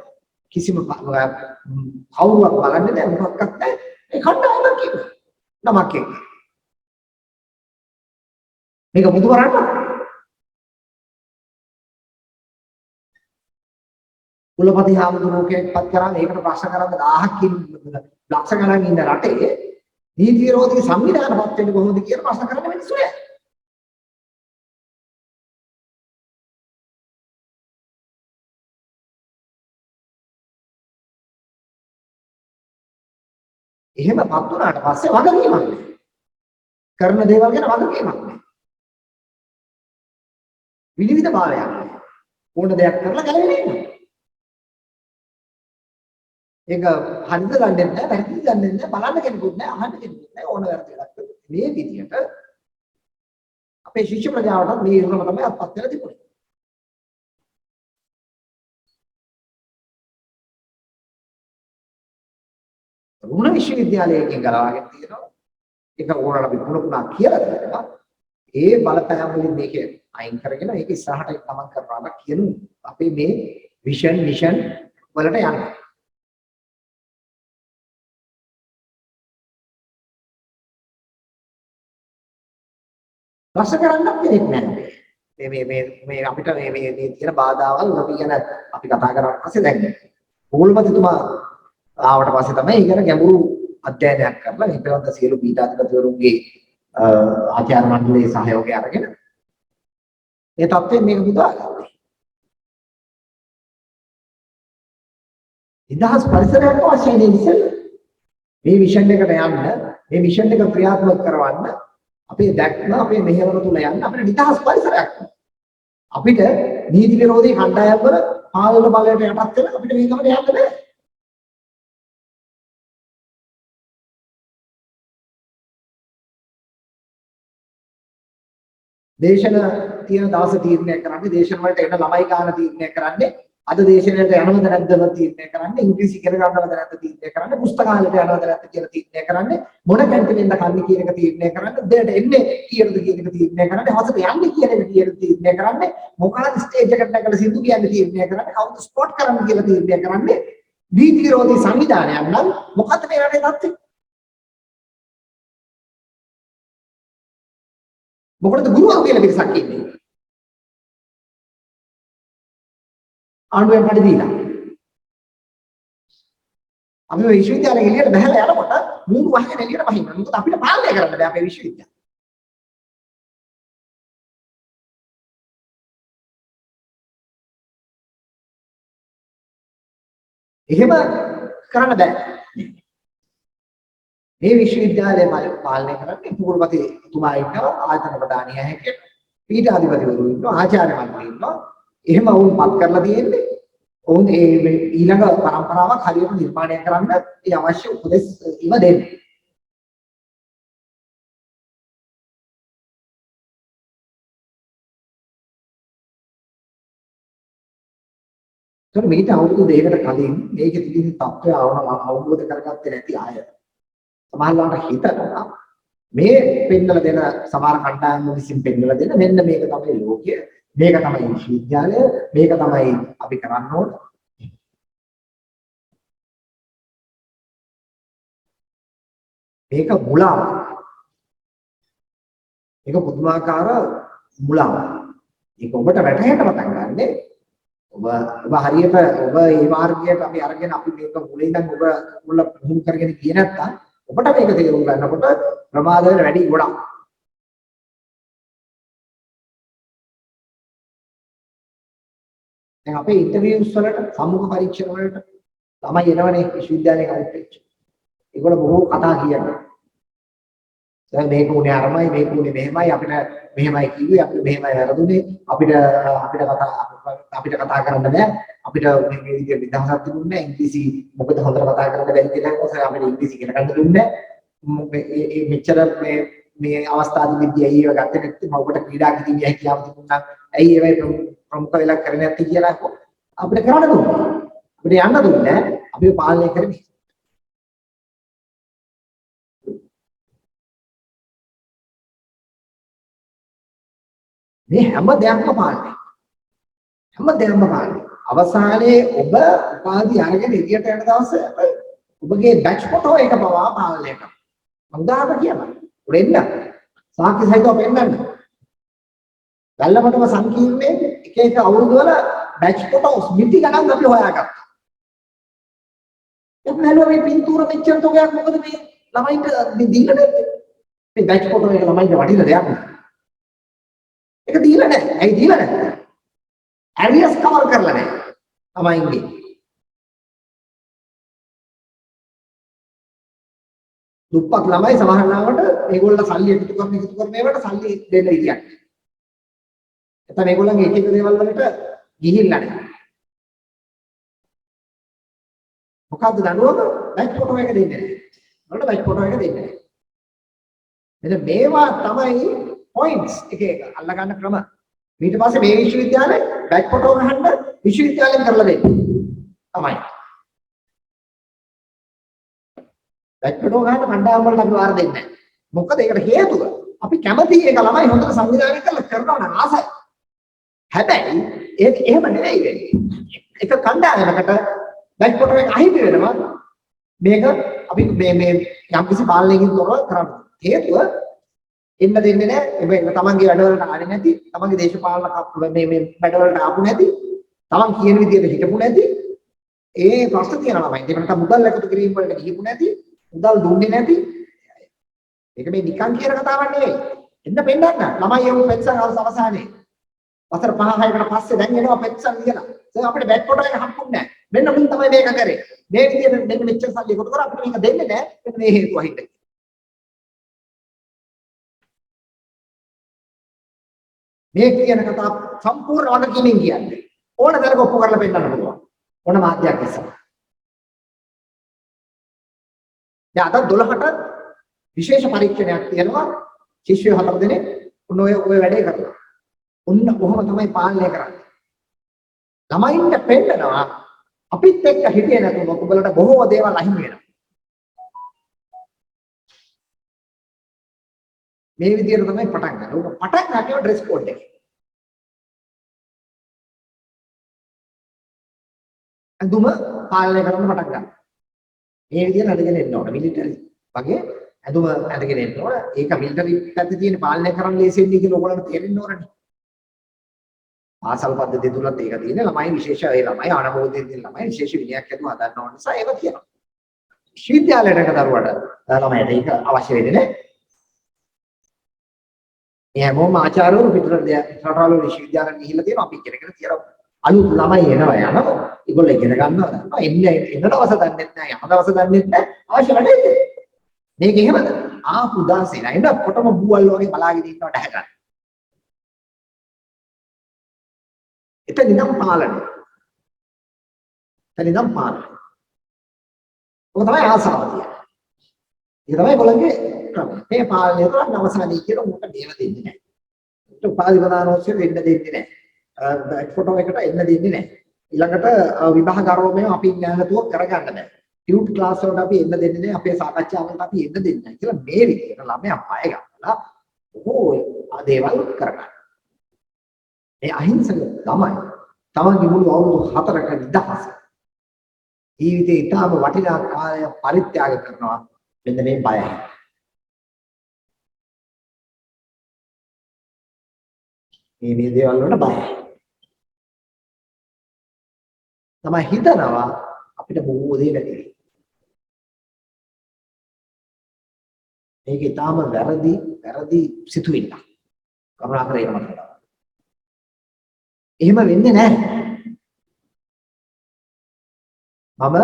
කිසිම කවුරුවත් බලන්නේ නැහැ, මොකක්වත් නැහැ. ඒ කණ්ඩායමක් කියන්නේ. නමක් කියන්නේ. මේක බුදුරණ කුලපති හාමුදුරුවෝකෙක්පත් කරාම ඒකට ප්‍රශ්න කරන්න 1000ක් ලක්ෂ ගණන් ඉන්න රටේ නීති විරෝධී සංවිධානපත් වෙන්නේ කොහොමද කියලා ප්‍රශ්න කරන්න මිනිස්සු නෑ. එහෙමපත් වුණාට පස්සේ වගකීමක් නෑ. කරන දේවල් ගැන වගකීමක් නෑ. විවිධ භාවයක් නෑ. ඕන දෙයක් කරලා ගැලවෙන්නේ නෑ. ඒක හරිද දන්නේ නැහැ, වැරදිද දන්නේ නැහැ, බලන්න කෙනෙකුත් නැහැ, අහන්න කෙනෙකුත් නැහැ, ඕන වැරදි වැඩක් කරනවා. මේ විදිහට අපේ ශිෂ්‍ය ප්‍රජාවටත් මේ ඉරණම තමයි අත්පත් වෙලා තිබුණේ. රුණ විශ්වවිද්‍යාලයකින් ගලවාගෙන තියෙනවා. ඒක ඕනට අපි පුණුපුණා කියලා තියෙනවා. ඒ බලපෑම් වලින් මේක අයින් කරගෙන මේක ඉස්සරහට ගමන් කරනවා කියන අපේ මේ විෂන් මිෂන් වලට යනවා. ප්‍රශ්න කරන්නත් කෙනෙක් නැහැ. මේ අපිට මේ තියෙන බාධාවල් අපි ගැන අපි කතා කරලා පස්සේ දැන් පොල්පතිතුමා ආවට පස්සේ තමයි ඉගෙන ගැඹුරු අධ්‍යයනයක් කරලා මේ පිළිබඳ සියලු පීඨාධිපතිවරුන්ගේ ආචාර්ය මණ්ඩලයේ සහයෝගය අරගෙන මේ තත්ත්වයෙන් මේක බුදාගත්තා. නිදහස් පරිසරයක් අවශ්‍යයි නේද ඉතින්? මේ විෂන් එකට යන්න, මේ විෂන් එක ක්‍රියාත්මක කරවන්න අපේ දැක්ම අපේ මෙහෙවර තුල යන්න අපිට නිදහස් පරිසරයක් අපිට නීති විරෝධී කණ්ඩායම් වල පාලන බලයට යටත් වෙලා අපිට මේ ගමන යන්න බෑ. දේශන තියෙන දවස් තීරණය කරන්නේ දේශන වලට එන ළමයි ගන්න තීරණය කරන්නේ අද දේශනයට යනවද නැද්ද තීරණය කරන්නේ ඉංග්‍රීසි ඉගෙන ගන්නවද නැද්ද තීරණය කරන්නේ පුස්තකාලයට යනවද නැද්ද කියලා තීරණය කරන්නේ මොන කැන්ටිනෙන්ද කන්නේ කියන එක තීරණය කරන්නේ දෙයට එන්නේ කීයද කියන එක තීරණය කරන්නේ හවසට යන්නේ කියන එක තීරණය කරන්නේ මොකක්ද ස්ටේජ් එකට නැගලා සින්දු කියන්නේ තීරණය කරන්නේ කවුද ස්පොට් කරන්න කියලා තීරණය කරන්නේ නීති විරෝධී සංවිධානයක් නම් මොකද්ද මේ රටේ තත්ත්වය මොකටද ගුරුවරු කියලා පිරිසක් ඉන්නේ ආණ්ඩුවෙන් පඩි දීලා අපි මේ විශ්වවිද්‍යාලෙ එළියට බහලා යනකොට මූණු වහගෙන එළියට බහින්න මොකද අපිට පාලනය කරන්න බෑ අපේ විශ්වවිද්‍යාලය එහෙම කරන්න බෑ මේ විශ්වවිද්‍යාලය පාලනය කරන්නේ පූර්වපතිතුමා ඉන්නවා ආයතන ප්‍රධානිය හැටියට පීඨාධිපතිවරු ඉන්නවා ආචාර්ය මණ්ඩලය ඉන්නවා එහෙම වුන් පත් කරලා තියෙන්නේ ඔවුන් ඒ ඊළඟ පරම්පරාවක් හරියට නිර්මාණය කරන්න ඒ අවශ්‍ය උපදෙස් ඉව දෙන්නේ මේක අවුරුදු දෙකකට කලින් මේකේ තිබෙන තත්ත්වය අවබෝධ කරගත්තේ නැති අය සමහරවිට හිතනවා මේ පෙන්නලා දෙන සමහර කණ්ඩායම් විසින් පෙන්නලා දෙන මෙන්න මේක තමයි ලෝකය මේක තමයි විශ්වවිද්‍යාලය මේක තමයි අපි කරන්න ඕන මේක මුලාවක් මේක පුදුමාකාර මුලාවක් ඒක ඔබට වැටහෙන්න පටන් ගන්නනේ ඔබ හරියට ඔබ මේ මාර්ගයට අපි අරගෙන අපි මේක මුලින් ඉඳන් ඔබ මුල පුහුණු කරගෙන ගියේ නැත්නම් ඔබට මේක තේරුම් ගන්නකොට ප්‍රමාද වෙන වැඩි ගොඩක් දැන් අපේ ඉන්ටර්විව්ස් වලට සම්මුඛ පරීක්ෂණ වලට ළමයි එනවනේ විශ්වවිද්‍යාලේ කවුරුත් එක්ක ඒගොල්ලෝ බොහෝ කතා කියනවා දැන් මේක උනේ අරමයි මේක උනේ මෙහෙමයි අපිට මෙහෙමයි කිව්වේ අපිට මෙහෙමයි වැරදුනේ අපිට කතා කරන්න බෑ අපිට මේ විදිහට නිදහසක් තිබුණේ නැහැ ඉංග්‍රීසි මොකද හොඳට කතා කරන්න බැරි කියලා කොහොමද අපිට ඉංග්‍රීසි ඉගෙන ගන්න දුන්නේ මේ මෙච්චර මේ අවස්ථාවේදී ඇයි ඒව ගත්තේ නැත්නම් මම ඔබට ක්‍රීඩා කිව්වේ හැකියාව තිබුණා ඇයි ඒවයි ප්‍රමුඛ වෙලා කරන්නේ නැත්තේ කියලා අපිට කරන්න දුන්නා අපිට යන්න දුන්නේ අපි පාලනය කරන්නේ මේ හැම දෙයක්ම පාලනය අවසානයේ ඔබ උපාධි අරගෙන එළියට යන දවසේ ඔබගේ බැච් ෆොටෝ එක පවා පාලනය කරනවා මම දාන්න කියනවා උරෙන්න සාක්ෂි සහිතව පෙන්නන්න ගල්ලපටම සංකීර්ණයේ එක එක අවුරුදු වල බැච් ෆොටෝස් මිටි ගණන් අපි හොයාගත්තා දැන් මේ පින්තූර මෙච්චර තෝගයක් මොකද මේ ළමයින්ට දීලා නැත්තේ මේ බැච් ෆොටෝ එක ළමයින්ට වටින දෙයක් නේ ඒක දීලා නැහැ. ඇයි දීලා නැත්තේ? ඇරියස් කවර් කරලා නැහැ. ළමයින්ගේ. දුප්පත් ළමයි සමහර ලාවට මේගොල්ලෝ සල්ලි එකතු කරන ඒවට සල්ලි දෙන්න ඉතියක්. නැත්නම් මේගොල්ලන්ගේ එක එක දේවල් වලට ගිහිල්ලා නැහැ. මොකද්ද දඬුවම? බැච් ෆොටෝ එක දෙන්නේ නැහැ. වලට බැච් ෆොටෝ එක දෙන්නේ නැහැ. මෙන්න මේවා තමයි points එක අල්ල ගන්න ක්‍රම ඊට පස්සේ මේ විශ්වවිද්‍යාලේ බැච් ෆොටෝ ගහන්න විශ්වවිද්‍යාලයෙන් කරලා දෙන්න තමයි බැච් ෆොටෝ ගහන්න කණ්ඩායම් වලට අපි වාර දෙන්නේ නැහැ මොකද ඒකට හේතුව අපි කැමති එක ළමයි හොඳට සංවිධානය කරලා කරනවා නම් ආසයි හැබැයි ඒක එහෙම නෙවෙයි වෙන්නේ එක කණ්ඩායමකට බැච් ෆොටෝ එක අහිමි වෙනවා මේක අපි මේ යම්කිසි පාලනයකින් තොරව කරන්නේ හේතුව එන්න දෙන්නේ නැහැ. මේ තමන්ගේ වැඩවලට ආන්නේ නැති, තමන්ගේ දේශපාලන මේ වැඩවලට ආපු නැති, තමන් කියන විදිහට හිටපු නැති ඒ ප්‍රශ්න තියෙන ළමයි. ඒක නැත්නම් මුදල් එකතු කිරීම වලට ගිහිපු නැති, මුදල් දුන්නේ නැති. ඒක මේ නිකන් කියන කතාවක් නෙවෙයි. එන්න පෙන්නන්න. ළමයි යමු පෙන්සන් අවසානයේ. වසර 5-6කට පස්සේ දැන් එනවා පෙන්සන් කියලා. දැන් අපිට බැක් කොට එක හම්බුන්නේ නැහැ. මෙන්න මුන් තමයි මේක කරේ. මේ විදිහට මෙන්න මෙච්චර සල්ලි එකතු කරා අපිට මේක දෙන්නේ නැහැ. මෙන්න මේ හේතුව හින්දා. මේ කියන කතාව සම්පූර්ණ වගකීමෙන් කියන්නේ. ඕන තරක ඔප්පු කරලා පෙන්නන්න පුළුවන්. ඕන මාධ්‍යයක් ඉස්සරහ. දැන් අද 12ට විශේෂ පරීක්ෂණයක් තියෙනවා. ශිෂ්‍යයෝ 4 දෙනෙක් ඔය වැඩේ කරනවා. ඔන්න කොහොම තමයි පාලනය කරන්නේ. ළමයින්ට පෙන්නනවා අපිත් එක්ක හිටියේ නැතුව ඔබලට බොහෝ දේවල් අහිමි වෙනවා. මේ විදිහට තමයි පටන් ගන්න. උඹ පටන් ගන්නවා ඩ්‍රෙස් කෝඩ් එකේ. අඳුම පාලනය කරන්න පටන් ගන්නවා. මේ විදිහට අඳගෙන එන්න ඕන. මිලිටරි වගේ අඳුම අඳගෙන එන්න ඕන. ඒක මිලිටරි පැත්තේ තියෙන පාලනය කරන්න ලේසියෙන්නේ කියලා ඔයගොල්ලන්ට තේරෙන්න ඕනනේ. ආසල් පද්ධතිය තුලත් ඒක තියෙන ළමයි විශේෂ ඒ ළමයි අනුමෝදයෙන් දෙන ළමයි විශේෂ විනයක් ඇතුව හදන්න ඕන නිසා ඒක තියෙනවා. විශ්වවිද්‍යාලයට දරුවට ළමයට ඒක අවශ්‍ය වෙන්නේ නැහැ. මේ හැමෝම ආචාර්යවරු පිටරටවල විශ්වවිද්‍යාලෙට ගිහිල්ලා තියෙනවා අපි ඉගෙන ගන්න තියෙනවා. අලුත් ළමයි එනවා යනවා. ඒගොල්ලෝ ඉගෙන ගන්නවා. එන්න දවස දන්නේ නැහැ. යම දවස දන්නේ නැහැ. අවශ්‍ය නැහැ. මේක එහෙමද? ආපු දාසේ නේද? කොටම බුවල් වගේ බලාගෙන ඉන්නවට හැගන්න. එතනින්නම් පාලනය. එතනින්නම් පාලනය. ඔක තමයි ආසාව කියන්නේ. ඒක තමයි කොළඹේ ක්‍රමය. මේ පාලනය කරන්න අවසානයේ කියන උන්ට දේව දෙන්නේ නැහැ. උන්ට උපාධි ප්‍රදානෝත්සව වෙන්න දෙන්නේ නැහැ. ෆොටෝ එකට එන්න දෙන්නේ නැහැ. ඊළඟට විභාග ආරෝපණය අපි නැතුව කරගන්න බෑ. ටියුට් ක්ලාස් වලට අපි එන්න දෙන්නේ නැහැ. අපේ සාකච්ඡාවලට අපි එන්න දෙන්නේ නැහැ කියලා මේ විදිහට ළමයා පය ගන්නලා බොහෝ දේවල් කරගන්න. මේ අහිංසක ළමයි තමන්ගේ මුළු අවුරුදු 4ක නිදහස ජීවිතේ ඊටම වටිනා කාලය පරිත්‍යාග කරනවා මෙන්න මේ බයයි. මේ දේවල් වලට බයයි. තමයි හිතනවා අපිට බොහෝ දේ නැති. මේක ඊටම වැරදි සිතුවිල්ල. කරුණාකර ඒක මතක තබන්න. එහෙම වෙන්නේ නැහැ. මම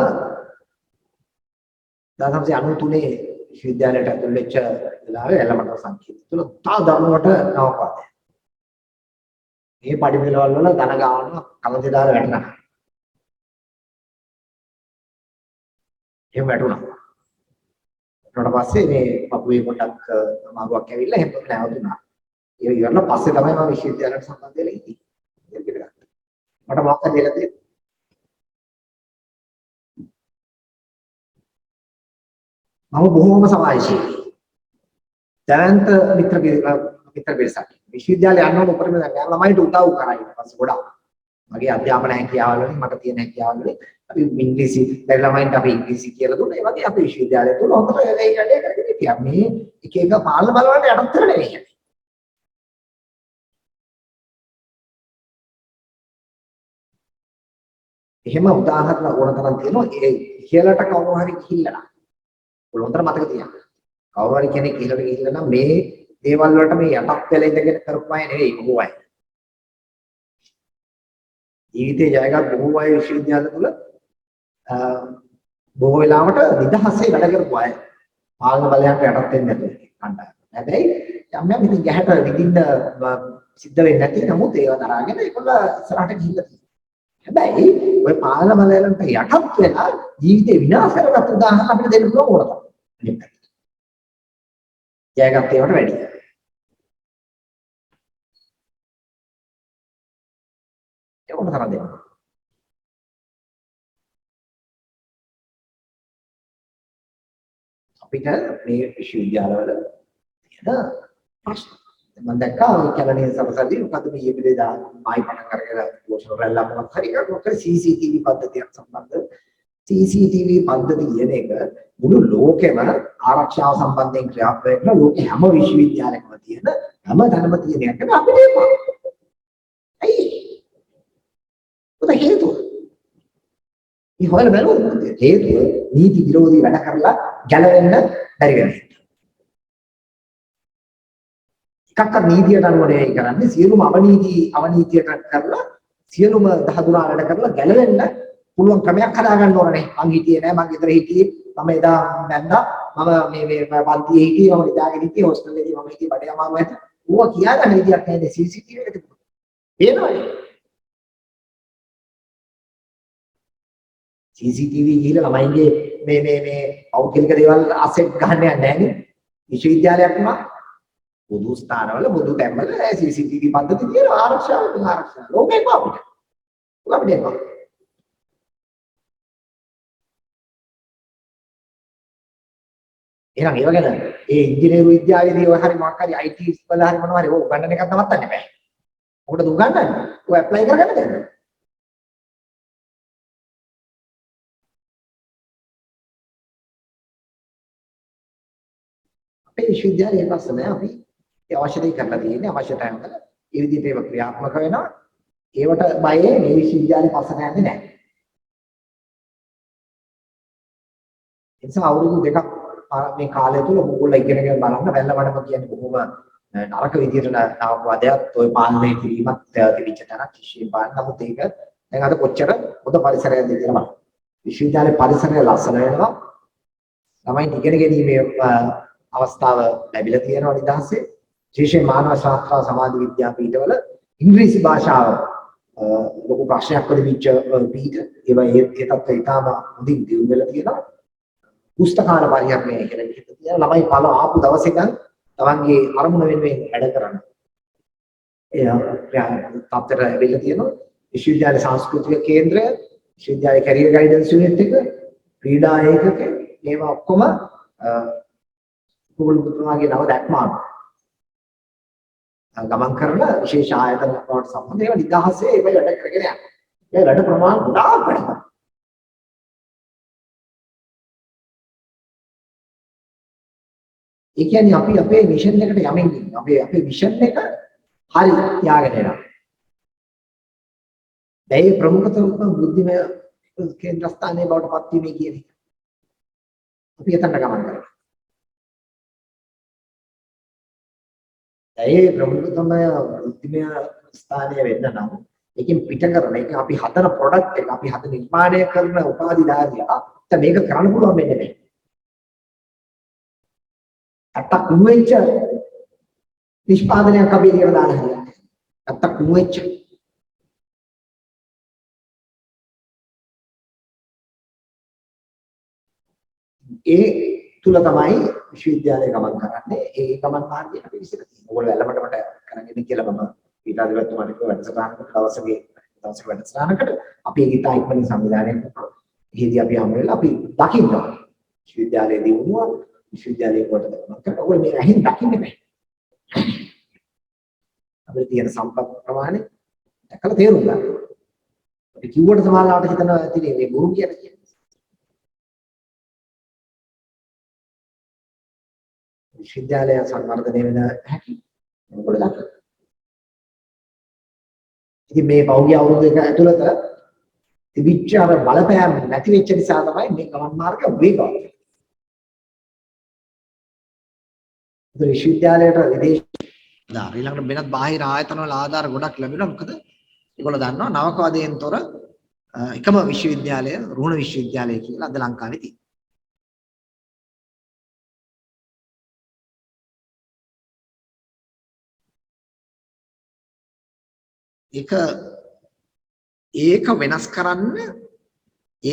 1993 විශ්වවිද්‍යාලයට ඇතුල් වෙච්ච වෙලාවේ එළමඩ සංකීර්ණ තුල තා දරුණුවට නවපාතය. මේ පඩිපෙළවල් වල ධන ගාන කලතේ දාලා වැටෙනවා. එහෙම වැටුණා. ඊට පස්සේ මේ පපුවේ පොඩක් අමාරුවක් ඇවිල්ලා එහෙම නැවතුණා. ඒ ඉවරලා පස්සේ තමයි මම විශ්වවිද්‍යාලයට සම්බන්ධ වෙලා ඉන්නේ. මට මොකක්ද දෙලා තියෙන්නේ? මම බොහෝම සමාජශීලී. දැනන්ත මිත්‍ර පිරිසක්. විශ්වවිද්‍යාලේ යනකොට උපරිම දැන් ළමයින්ට උදව් කරා ඊට පස්සේ ගොඩක්. මගේ අධ්‍යාපන හැකියාවල් වලින් මට තියෙන හැකියාවල් වලින් අපි ඉංග්‍රීසි දැන් ළමයින්ට අපි ඉංග්‍රීසි කියලා දුන්නා. ඒ වගේ අපි විශ්වවිද්‍යාලය තුල හොඳට ඒ වැඩේ කරගෙන හිටියා. මේ එක එක පාලන බලවලට යටත් කරලා නෙවෙයි. එහෙම උදාහරණ ඕන තරම් තියෙනවා. ඒ ඉහළට කවුරු හරි ගිහිල්ලා නම් හොඳට මතක තියාගන්න. කවුරු හරි කෙනෙක් ඉහළට ගිහිල්ලා නම් මේ දේවල් වලට මේ යටත් වෙලා ඉඳගෙන කරපු අය නෙවෙයි බොහෝ අය. ජීවිතේ ජයගත් බොහෝ අය විශ්වවිද්‍යාල තුල බොහෝ වෙලාවට නිදහසේ වැඩ කරපු අය. පාලන බලයන්ට යටත් වෙන්නේ නැතුව කණ්ඩායම. හැබැයි යම් යම් ඉතින් ගැහැට විඳින්න සිද්ධ වෙන්නේ නැති නමුත් ඒව දරාගෙන ඒගොල්ල ඉස්සරහට ගිහිල්ලා හැබැයි ඔය පාලන බලයන්ට යටත් වෙලා ජීවිතේ විනාශ කරගත් උදාහරණ අපිට දෙන්න පුළුවන් ඕනතරම්. ජයගත් ඒවට වැඩි. ඒක ඕනතරම් දෙන්න. අපිට මේ විශ්වවිද්‍යාලවල තියෙන ප්‍රශ්න මම දැක්කා කැලණිය සමසද්දී මොකද මේ ඊපිලේ දා මායි පණ කරගෙන පොෂන රැල්ලා මොකක් හරි කරනකොට CCTV පද්ධතියක් සම්බන්ධ CCTV පද්ධති කියන එක මුළු ලෝකෙම ආරක්ෂාව සම්බන්ධයෙන් ක්‍රියාත්මක කරන ලෝකෙ හැම විශ්වවිද්‍යාලයකම තියෙන හැම තැනම තියෙන එකක් අපිට එපා. ඇයි? මොකද හේතුව? මේ හොයලා බලුවොත් මොකද හේතුව? නීති විරෝධී වැඩ කරලා ගැලවෙන්න බැරි වෙන එක. එකක්වත් නීතියට අනුව නෙවෙයි කරන්නේ සියලුම අවනීතියට කරලා සියලුම දහදුනා වැඩ කරලා ගැලවෙන්න පුළුවන් ක්‍රමයක් හදාගන්න ඕනනේ. මං හිටියේ නෑ මං ගෙදර හිටියේ මම එදා නැන්දා මම මේ පන්තියේ හිටියේ මම නිදාගෙන හිටියේ හොස්ටල් එකේ මම හිටියේ බඩේ අමාරු ඇති. ඌවා කියාගන්න විදියක් නැහැ CCTV එකට තිබුණා. පේනවනේ. CCTV ගිහලා ළමයින්ගේ මේ පෞද්ගලික දේවල් අසෙට් ගන්න යන්නේ නැහැනේ. විශ්වවිද්‍යාලයක්ම පොදු ස්ථානවල පොදු තැන්වල CCTV පද්ධති තියෙන ආරක්ෂාව ලෝකෙක අපිට. අපිට එපා. එහෙනම් ඒව ගැන ඒ ඉංජිනේරු විද්‍යාවේදී ඔය හරි මොකක් හරි IT වල හරි මොනවා හරි ඔය උගන්නන එකක් නවත්තන්න බෑ. මොකටද උගන්නන්නේ? ඔය ඇප්ලයි කරගන්න දෙන්න. අපේ විශ්වවිද්‍යාලයේ ප්‍රශ්න අපි ඒ අවශ්‍ය දේ කරලා තියෙන්නේ අවශ්‍ය තැන්වල ඒ විදිහට ඒව ක්‍රියාත්මක වෙනවා. ඒවට බයේ මේ විශ්වවිද්‍යාලේ පස්සට යන්නේ නැහැ. ඒ නිසා අවුරුදු දෙකක් මේ කාලය තුල මොකෝලා ඉගෙනගෙන බලන්න වැල්ලවඩම කියන්නේ බොහොම නරක විදියට නවවාදයක් ඔය පාලනය කිරීමත් තිබිච්ච තැනක් කිසිම පාන නමුත් ඒක දැන් අද කොච්චර හොඳ පරිසරයක්ද කියලා බලන්න. විශ්වවිද්‍යාලේ පරිසරය ලස්සන වෙනවා. ළමයින් ඉගෙන ගැනීමේ අවස්ථාව ලැබිලා තියෙනවා නිදහසේ. විශේෂයෙන් මානව ශාස්ත්‍ර සමාජ විද්‍යාපීඨවල ඉංග්‍රීසි භාෂාව ලොකු ප්‍රශ්නයක් වෙදිච්ච පීඨ ඒවා ඒ තත්ත්වය ඉතාම හොඳින් දියුණු වෙලා තියෙනවා. පුස්තකාල පරිහරණය කියලා විදිහට තියෙනවා. ළමයි පළ ආපු දවසේ ඉඳන් තමන්ගේ අරමුණ වෙනුවෙන් වැඩ කරන්න. ඒ තත්ත්වයට ලැබිලා තියෙනවා. විශ්වවිද්‍යාල සංස්කෘතික කේන්ද්‍රය, විශ්වවිද්‍යාල කැරියර් ගයිඩන්ස් යුනිට් එක, ක්‍රීඩා ඒකක මේවා ඔක්කොම කුරුළු පුතුමාගේ නව දැක්මාන ගමන් කරන විශේෂ ආයතන වලට සම්බන්ධ ඒවා නිදහසේ ඒවා වැඩ කරගෙන යනවා. ඒ වැඩ ප්‍රමාණ ගොඩාක් වැඩි. ඒ කියන්නේ අපි අපේ මිෂන් එකට යමින් ඉන්නේ. අපේ මිෂන් එක හරි යාගෙන යනවා. දැන් ප්‍රමුඛතම බුද්ධිමය කේන්ද්‍රස්ථානයේ බවට පත් වීමේ කියන එක. අපි එතනට ගමන් කරනවා. ඒ ප්‍රමුඛතම බුද්ධිමය ස්ථානය වෙන්න නම් ඒකෙන් පිට කරන එක අපි හදන ප්‍රොඩක්ට් එක අපි හද නිර්මාණය කරන උපාධිධාරියා මේක කරන්න පුළුවන් වෙන්නේ නැහැ. අත්තක් කුවෙච්ච නිෂ්පාදනයක් අපි එළියට දාන්න හදන්නේ. අත්තක් කුවෙච්ච ඒ තුල තමයි විශ්වවිද්‍යාලය ගමන් කරන්නේ. ඒ ගමන් මාර්ගය අපි විසිර තියෙනවා. ඕගොල්ලෝ ඇලමටමට කරගෙන කියලා මම පීඨාධිපතිතුමාට කිව්ව වැඩසටහනකට දවසක වැඩසටහනකට අපි ඒක ඉතා ඉක්මනින් සංවිධානය කරනවා. එහෙදී අපි හමු වෙලා අපි දකින්නවා. විශ්වවිද්‍යාලයේදී වුණා විශ්වවිද්‍යාලයේ කොට ගමන් කරනවා. ඔය මේ ඇහින් දකින්නේ නැහැ. අපිට තියෙන සම්පත් ප්‍රමාණය දැකලා තේරුම් ගන්න. අපි කිව්වට සමාජලාට හිතනවා ඇති මේ ගුරු කියන්නේ. විශ්වවිද්‍යාලය සංවර්ධනය වෙන හැටි මොකද දක්වන්නේ. ඉතින් මේ පෞද්ගලික අවුරුදු දෙක ඇතුළත තිබිච්ච අර බලපෑම් නැති වෙච්ච නිසා තමයි මේ ගමන් මාර්ග වේගවත්. ඒ විශ්වවිද්‍යාලයට විදේශ ඊළඟට වෙනත් බාහිර ආයතන වල ආධාර ගොඩක් ලැබෙනවා. මොකද ඒගොල්ලෝ දන්නවා නවකවාදයෙන් තොර එකම විශ්වවිද්‍යාලය රුහුණ විශ්වවිද්‍යාලය කියලා අද ලංකාවේ තියෙනවා.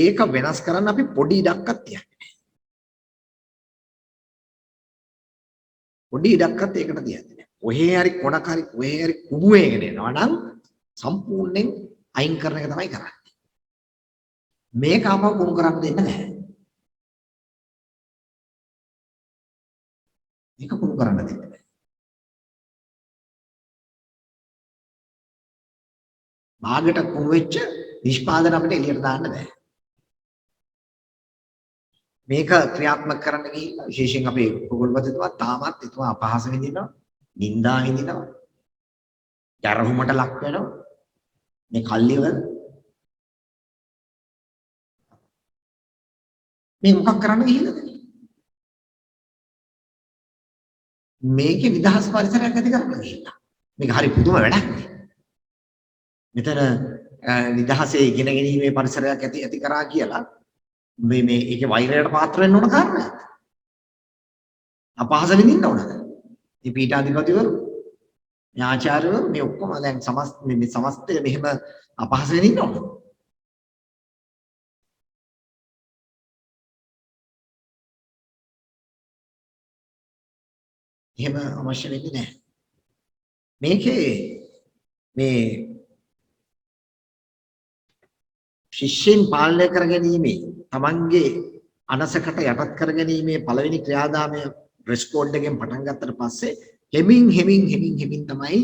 ඒක වෙනස් කරන්න අපි පොඩි ඉඩක්වත් තියන්නේ. පොඩි ඉඩක්වත් ඒකට තියන්නේ නැහැ. ඔහේ හරි කොනක් හරි ඔහේ හරි කුඩු වේගෙන එනවා නම් සම්පූර්ණයෙන් අයින් කරන එක තමයි කරන්නේ. මේක අපව කුණු කරන්න දෙන්න බෑ. මේක කුණු කරන්න දෙන්න බෑ. මාගට කුණු වෙච්ච නිෂ්පාදන අපිට එළියට දාන්න බෑ. මේක ක්‍රියාත්මක කරන්න ගිහිල්ලා විශේෂයෙන් අපේ පොගොල්පතිතුමා තාමත් එතුමා අපහාස විඳිනවා, නිඳා විඳිනවා, ජරහුමට ලක් වෙනවා. මේ කල්ලිවල මේ මොකක් කරන්න ගිහිල්ලාද? මේකේ නිදහස් පරිසරයක් ඇති කරන්න ගිහිල්ලා. මේක හරි පුදුම වැඩක් නේ. මෙතන නිදහසේ ඉගෙන ගැනීමේ පරිසරයක් ඇති කරා කියලා මේ ඒකේ වෛරයට පාත්‍ර වෙන්න ඕන කාරණයක්. අපහාස විඳින්න ඕනද? මේ පීඨාධිපතිවරු, මේ ආචාර්යවරු මේ ඔක්කොම දැන් මේ සමස්තය මෙහෙම අපහාස විඳින්න ඕනද? එහෙම අවශ්‍ය වෙන්නේ නැහැ. මේකේ මේ ශිෂ්‍යයන් පාලනය කර ගැනීමේ තමන්ගේ අනසකට යටත් කර ගැනීමේ පළවෙනි ක්‍රියාදාමය රෙස්කෝඩ් එකෙන් පටන් ගත්තට පස්සේ හෙමින් තමයි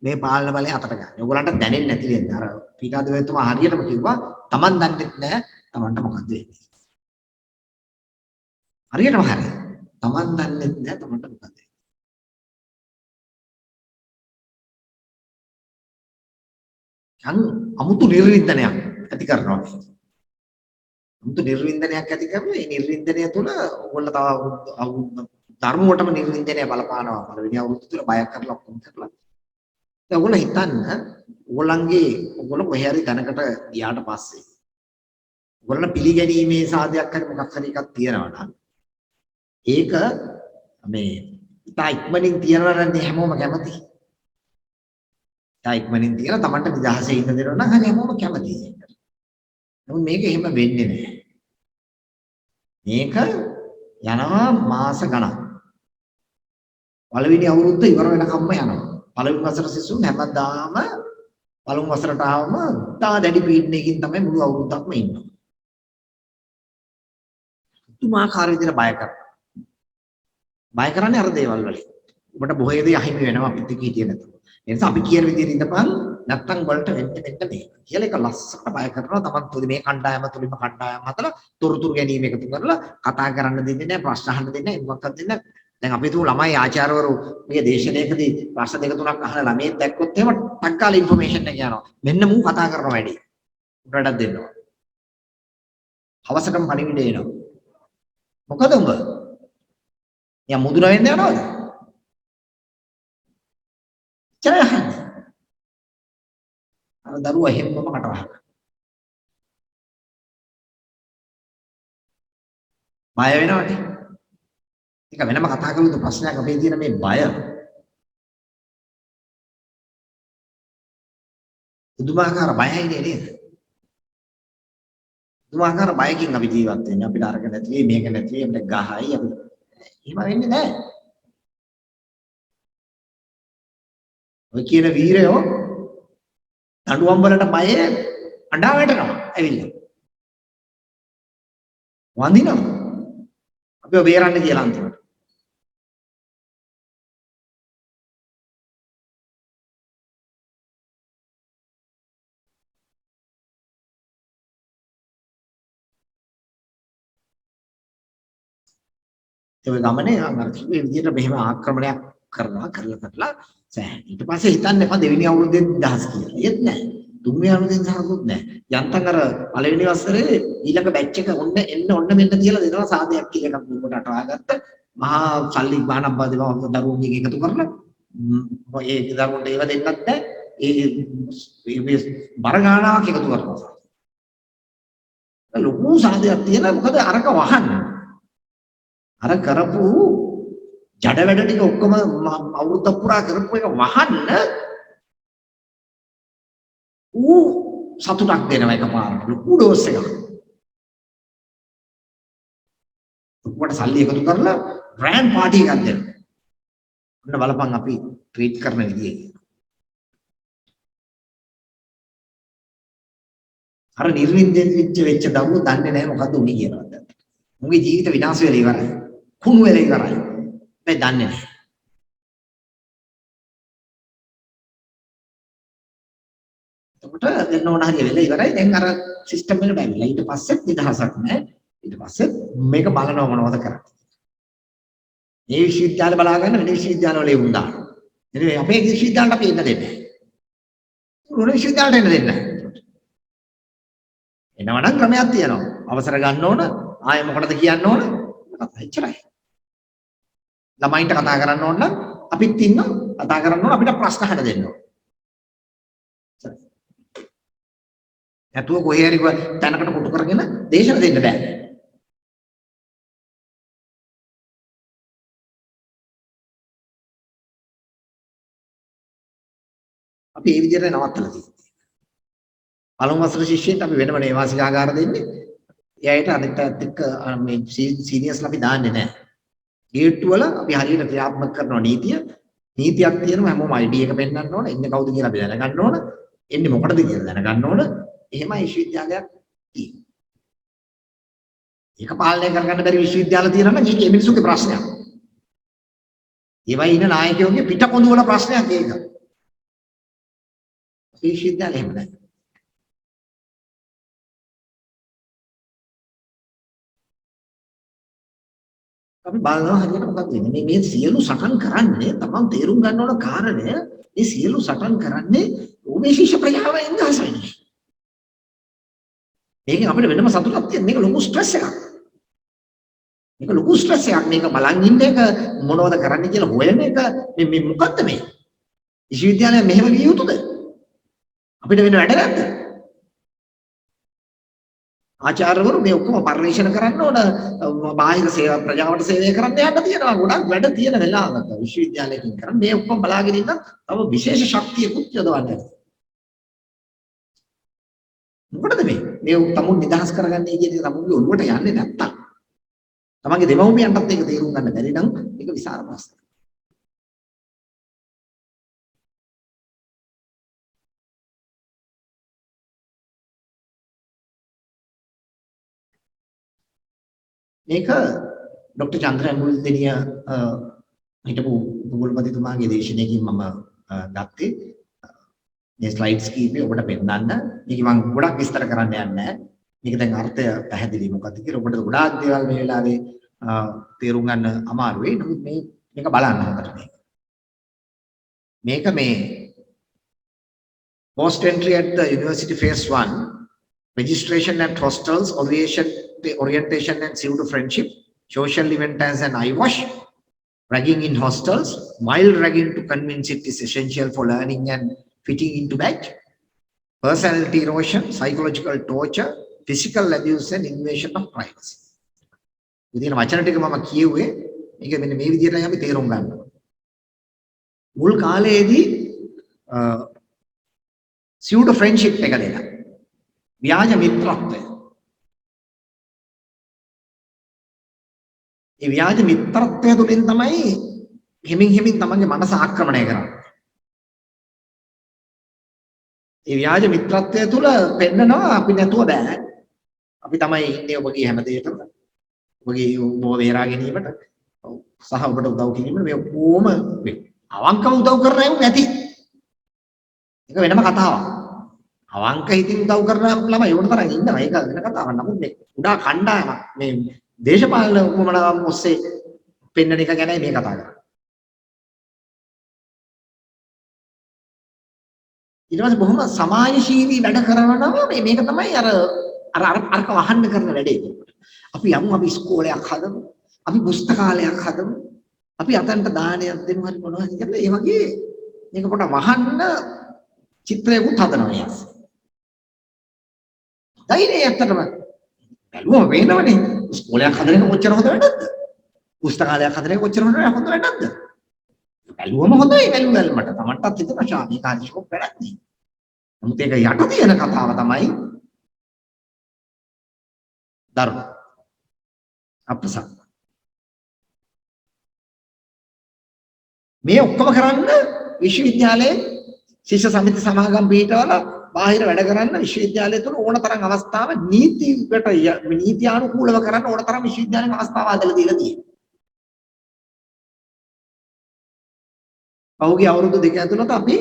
මේ පාලන බලය අතට ගන්න. ඔයගොල්ලන්ට දැනෙන්නේ නැති වෙන්නේ. අර පීඨාධිපතිතුමා හරියටම කිව්වා තමන් දන්නෙත් නැහැ තමන්ට මොකද්ද වෙන්නේ. හරියටම හරි. තමන් දන්නෙත් නැහැ තමන්ට මොකද්ද වෙන්නේ. අමුතු නිර්වින්දනයක් ඇති කරනවා. අමුතු නිර්වින්දනයක් ඇති කරනවා. මේ නිර්වින්දනය තුළ ඕගොල්ලෝ තව ධර්මවලටම නිර්වින්දනය බලපානවා. පළවෙනි අවුරුද්ද තුළ බයක් කරලා ඔක්කොම කරලා. දැන් ඕගොල්ලෝ හිතන්න ඕගොල්ලෝ කොහේ හරි තැනකට ගියාට පස්සේ ඕගොල්ලෝ පිළිගැනීමේ සාධයක් හරි මොකක් හරි එකක් තියෙනවා නම් ඒක මේ ඉතා ඉක්මනින් තියනවා නම් හැමෝම කැමතියි. ඉක්මනින් තියලා Tamanට නිදහසේ ඉන්න දෙනවා නම් හරි හැමෝම කැමතියි. නමුත් මේක එහෙම වෙන්නේ නැහැ. මේක යනවා මාස ගණන්. පළවෙනි අවුරුද්ද ඉවර වෙනකම්ම යනවා. පළවෙනි වසර සිසුන් හැමදාම පළමු වසරට ආවම තා දැඩි පීඩනයකින් තමයි මුළු අවුරුද්දක්ම ඉන්නවා. තුමාකාර විදිහට බය කරනවා. බය කරන්නේ අර දේවල් වලින්. ඔබට බොහෝ දේ අහිමි වෙනවා අපිට කීතිය නැතුව. ඒ නිසා අපි කියන විදිහට ඉඳපන් නැත්තම් වලට වෙන්න මේ කියලා එක ලස්සනට බය කරනවා තමන් තුල මේ කණ්ඩායම තුලින්ම කණ්ඩායම් හතලා තොරතුරු ගැනීම එකතු කරලා කතා කරන්න දෙන්නේ නැහැ ප්‍රශ්න අහන්න දෙන්නේ නැහැ මොකක්වත් දෙන්නේ නැහැ. දැන් අපි තුමු ළමයි ආචාර්යවරු මේ දේශනාවකදී ප්‍රශ්න දෙක තුනක් අහලා ළමයෙක් දැක්කොත් එහෙම ටක් ගාලා ඉන්ෆර්මේෂන් එක යනවා. මෙන්න මූ කතා කරනවා වැඩි. උඩටත් දෙන්නවා. හවසටම පණිවිඩය එනවා. මොකද උඹ? යා මුදුන වෙන්න යනවද? චරහන්. අර දරුවා හැමෝම කටවහන. බය වෙනවනේ. ඒක වෙනම කතා කරමු ප්‍රශ්නයක් අපේ තියෙන මේ බය. පුදුමාකාර බයයි නේද? පුදුමාකාර බයකින් අපි ජීවත් වෙන්නේ. අපිට අරක නැති වෙයි මේක නැති වෙයි අපිට ගහයි අපි. එහෙම වෙන්නේ නැහැ. ඔය කියන වීරයෝ දඬුවම් වලට බය අඬා වැටෙනවා ඇවිල්ලා. වඳිනවා. අපිව බේරන්න කියලා අන්තිමට. ඒ ගමනේ අර මේ විදිහට මෙහෙම ආක්‍රමණයක් කරලා ඊට පස්සේ හිතන්න එපා දෙවෙනි අවුරුද්දේ 1000 කියලා. ඒත් නෑ. තුන්වෙනි අවුරුද්දෙන් සහකුත් නෑ. යන්තම් අර පළවෙනි වසරේ ඊළඟ බැච් එක ඔන්න මෙන්න කියලා දෙනවා සාදයක් කියලා එකක් උඹට අටවාගත්ත. මහා සල්ලි බානක් බදේවා දරුවෝගෙන් එකතු කරලා ඒ දරුවන්ට ඒව දෙන්නත් නෑ. ඒ බර ගානාවක් එකතු කරනවා. ලොකු සාදයක් තියෙනවා මොකද අරක වහන්න. අර කරපු ජඩ වැඩ ටික ඔක්කොම අවුරුද්ද පුරා කරපු එක වහන්න ඌ සතුටක් දෙනවා එකපාරට ලොකු ඩෝස් එකක්. ඔක්කොට සල්ලි එකතු කරලා ග්‍රෑන්ඩ් පාටි එකක් දෙනවා. ඔන්න බලපන් අපි ට්‍රීට් කරන විදිය. අර නිර්වින්දෙච්ච වෙච්ච දරුවෝ දන්නේ නැහැ මොකද්ද උනේ කියලාද. මුගේ ජීවිත විනාශ වෙලා ඉවරයි. කුණු වෙලා ඉවරයි. මේ දන්නේ නැහැ. එතකොට වෙන ඕන හරිය වෙලා ඉවරයි. දැන් අර සිස්ටම් එකට බැවිලා ඊට පස්සෙත් නිදහසක් නැහැ. ඊට පස්සේ මේක බලනවා මොනවද කරන්නේ. මේ විශ්වවිද්‍යාල බලා ගන්න වෙන විශ්වවිද්‍යාලවල එවුන් දානවා. එනේ අපේ විශ්වවිද්‍යාලට අපි එන්න දෙන්නේ නැහැ. උන විශ්වවිද්‍යාලට එන්න දෙන්නේ නැහැ. එනවනම් ක්‍රමයක් තියෙනවා. අවසර ගන්න ඕන, ආයෙ මොකටද කියන්න ඕන? එච්චරයි. ළමයින්ට කතා කරන්න ඕන නම් අපිත් ඉන්නවා කතා කරන්න ඕන අපිට ප්‍රශ්න අහන්න දෙන්න ඕන. නැතුව කොහේ හරි තැනකට කොටු කරගෙන දේශන දෙන්න බෑ. අපි මේ විදිහට නවත්තලා තියෙනවා. පළමු වසර ශිෂ්‍යයින්ට අපි වෙනම නේවාසිකාගාර දෙන්නේ. එයාට අනිත් පැත්තට එක්ක මේ සීනියර්ස්ලා අපි දාන්නේ නැහැ. ගේට්ටු වල අපි හරියට ක්‍රියාත්මක කරන නීතිය නීතියක් තියෙනවා හැමෝම ID එක පෙන්නන්න ඕන. එන්නේ කවුද කියලා අපි දැනගන්න ඕන. එන්නේ මොකටද කියලා දැනගන්න ඕන. එහෙමයි විශ්වවිද්‍යාලයක් තියෙන්නේ. ඒක පාලනය කරගන්න බැරි විශ්වවිද්‍යාල තියෙනවා නම් ඒක මිනිසුන්ගේ ප්‍රශ්නයක්. ඒවයි ඉන්න නායකයෝගේ පිටකොඳු වල ප්‍රශ්නයක් ඒක. විශ්වවිද්‍යාල එහෙම නැහැ. අපි බලනවා හරියට මොකක්ද වෙන්නේ මේ සියලු සටන් කරන්නේ තමන් තේරුම් ගන්න ඕන කාරණය මේ සියලු සටන් කරන්නේ ඕමේ ශිෂ්‍ය ප්‍රජාවෙන් ගහසයි. මේකෙන් අපිට වෙනම සතුටක් තියෙන මේක ලොකු ස්ට්‍රෙස් එකක්. මේක ලොකු ස්ට්‍රෙස් එකක් මේක බලන් ඉන්න එක මොනවද කරන්න කියලා හොයන එක මේ මොකද්ද මේ? විශ්වවිද්‍යාලය මෙහෙම ගිය යුතුද? අපිට වෙන වැඩ නැද්ද? ආචාර්යවරු මේ ඔක්කොම පරිශන කරන්න ඕන බාහිර සේවා ප්‍රජාවට සේවය කරන්න යන්න තියෙනවා ගොඩක් වැඩ තියෙන වෙලාවක විශ්වවිද්‍යාලයකින් කරන්නේ මේ ඔක්කොම බලාගෙන ඉන්න තව විශේෂ ශක්තියකුත් යොදවන්න. මොකටද මේ තමුන් නිදහස් කරගන්නේ කියන තමුන්ගේ ඔළුවට යන්නේ නැත්තම් තමන්ගේ දෙමව්පියන්ටත් ඒක තේරුම් ගන්න බැරි නම් ඒක විසාර ප්‍රශ්නයක්. මේක ડોક્ટર චන්ද්‍ර ඇඹුල්දෙනිය හිටපු උපකුලපතිතුමාගේ දේශනාවකින් මම ගත්තේ මේ ස්ලයිඩ්ස් කීපේ ඔබට පෙන්නන්න. මේක මම ගොඩක් විස්තර කරන්න යන්නේ නැහැ. මේක දැන් අර්ථය පැහැදිලි මොකක්ද කියලා ඔබට ගොඩාක් දේවල් මේ වෙලාවේ තේරුම් ගන්න අමාරු වෙයි. නමුත් මේක බලන්න හොඳට මේක මේ post entry at the university phase 1 registration at hostels orientation and pseudo friendship social event as an eyewash ragging in hostels mild ragging to convince it is essential for learning and fitting into batch personality erosion psychological torture physical abuse and invasion of privacy. ඉතින් වචන ටික මම කියුවේ මේක මෙන්න මේ විදිහටයි අපි තේරුම් ගන්න ඕනේ. මුල් කාලයේදී pseudo friendship එක දෙනවා. ව්‍යාජ මිත්‍රත්වය. ඒ ව්‍යාජ මිත්‍රත්වය තුළින් තමයි හිමින් තමන්ගේ මනස ආක්‍රමණය කරන්නේ. ඒ ව්‍යාජ මිත්‍රත්වය තුළ පෙන්නනවා අපි නැතුව බෑ. අපි තමයි ඉන්නේ ඔබගේ හැම දෙයකම. ඔබගේ ඔබ වේරා ගැනීමට සහ ඔබට උදව් කිරීමට මේ කොහොම අවංකව උදව් කරන්නේ නැති. ඒක වෙනම කතාවක්. අවංක හිතින් උදව් කරන ළමයි ඒකට තරම් ඉන්නවා. ඒක වෙන කතාවක්. නමුත් මේ උඩා කණ්ඩායමක් මේ දේශපාලන උපමනාවන් ඔස්සේ පෙන්වන එක ගැනයි මේ කතා කරන්නේ. ඊට පස්සේ බොහොම සමාජශීලී වැඩ කරනවා මේක තමයි අරක වහන්න කරන වැඩේ. අපි යමු අපි ඉස්කෝලයක් හදමු. අපි පුස්තකාලයක් හදමු. අපි අතන්ට දානයක් දෙමු හරි මොනවා හරි කියලා ඒ වගේ මේක පොඩ වහන්න චිත්‍රයකුත් හදනවා යස්. ධෛර්යය ඇත්තටම බැලුවම වෙනවනේ. ඉස්කෝලයක් හදන එක කොච්චර හොඳ වැඩක්ද? පුස්තකාලයක් හදන එක කොච්චර හොඳ වැඩක්ද? බැලුවම හොඳයි බැලුවල්මට. තමන්ටත් හිතෙනවා ෂා මේක හරිෂෝක් වැඩක් නේ. නමුත් ඒක යට තියෙන කතාව තමයි දරුණු. අප්‍රසන්න. මේ ඔක්කොම කරන්න විශ්වවිද්‍යාලයේ ශිෂ්‍ය සමිති සමාගම් පිටවල බාහිර වැඩ කරන්න විශ්වවිද්‍යාලය තුළ ඕන තරම් අවස්ථාව නීතියානුකූලව කරන්න ඕන තරම් විශ්වවිද්‍යාලයක අවස්ථාව ආදලා දීලා තියෙනවා. පහුගිය අවුරුදු දෙක ඇතුළත අපි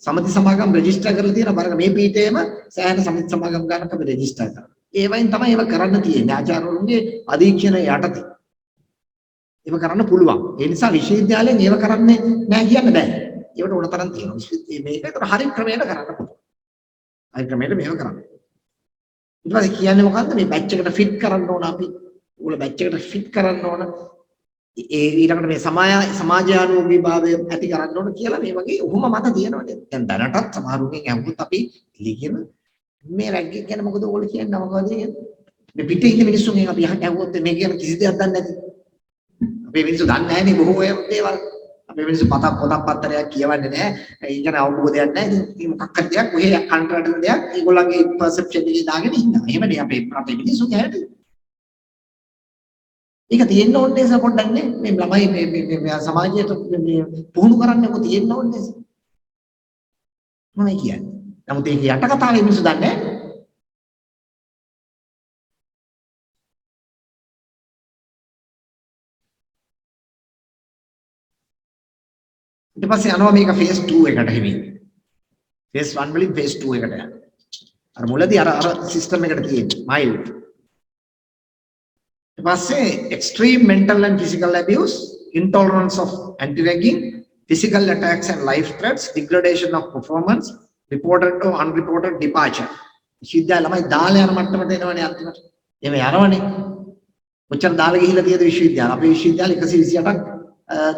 සමිති සමාගම් රෙජිස්ටර් කරලා තියෙන බරක මේ පීඨයේම සෑහෙන සමිති සමාගම් ගන්නක අපි රෙජිස්ටර් කරා. ඒ වයින් තමයි ඒව කරන්න තියෙන්නේ. ආචාර්යවරුන්ගේ අධීක්ෂණය යටතේ. ඒව කරන්න පුළුවන්. ඒ නිසා විශ්වවිද්‍යාලයෙන් ඒව කරන්නේ නැහැ කියන්න බෑ. ඒවට ඕන තරම් තියෙනවා. මේක හරි ක්‍රමයකට කරන්න පුළුවන්. හරි ක්‍රමයකට මේව කරන්න. ඊට පස්සේ කියන්නේ මොකද්ද? මේ බැච් එකට ෆිට කරන්න ඕන අපි. උගල බැච් එකට ෆිට කරන්න ඕන. ඒ ඊළඟට මේ සමාජානුභවීභාවය ඇති කරන්න ඕන කියලා මේ වගේ උහුම මත තියෙනවනේ. දැන් දැනටත් සමහරුන්ගෙන් අහුවොත් අපි ඉලිගෙන මේ රැග්ගින් ගැන මොකද ඕගොල්ලෝ කියන්නේ මොකද කියන්නේ? මේ පිටේ ඉන්න මිනිස්සුන්ගෙන් අපි අහුවොත් මේ කියන කිසි දෙයක් දන්නේ නැති. අපේ මිනිස්සු දන්නේ නැහැ නේ බොහෝ දේවල්. අපේ මිනිස්සු පොතක් පත්තරයක් කියවන්නේ නැහැ. ඉගෙන අවබෝධයක් නැහැ. ඉතින් මොකක් හරි දෙයක් ඔය කන්ට්‍රාක්ට් දෙයක් ඒගොල්ලන්ගේ පර්සෙප්ෂන් එකේ දාගෙන ඉන්නවා. එහෙමනේ අපේ රටේ මිනිස්සු කැලේ. ඒක තියෙන්න ඕනේ නේද පොඩ්ඩක් නේ මේ ළමයි මේ සමාජයට මේ පුහුණු කරන්න ඕක තියෙන්න ඕනේ නේද මම කියන්නේ. නමුත් ඒක යට කතාවේ මිනිස්සු දන්නේ නැහැ. ඊට පස්සේ යනවා මේක ෆේස් 2 එකට හිමින්. ෆේස් 1 වලින් ෆේස් 2 එකට යනවා. අර මුලදී අර සිස්ටම් එකට තියෙන්නේ මයිල්ඩ්. ඊට පස්සේ extreme mental and physical abuse, intolerance of anti-ragging, physical attacks and life threats, degradation of performance, reported or unreported departure. විශ්වවිද්‍යාල ළමයි දාලා යන මට්ටමට එනවනේ අන්තිමට. එහෙම යනවනේ. කොච්චර දාලා ගිහිල්ලා තියෙද විශ්වවිද්‍යාල. අපේ විශ්වවිද්‍යාල 128ක්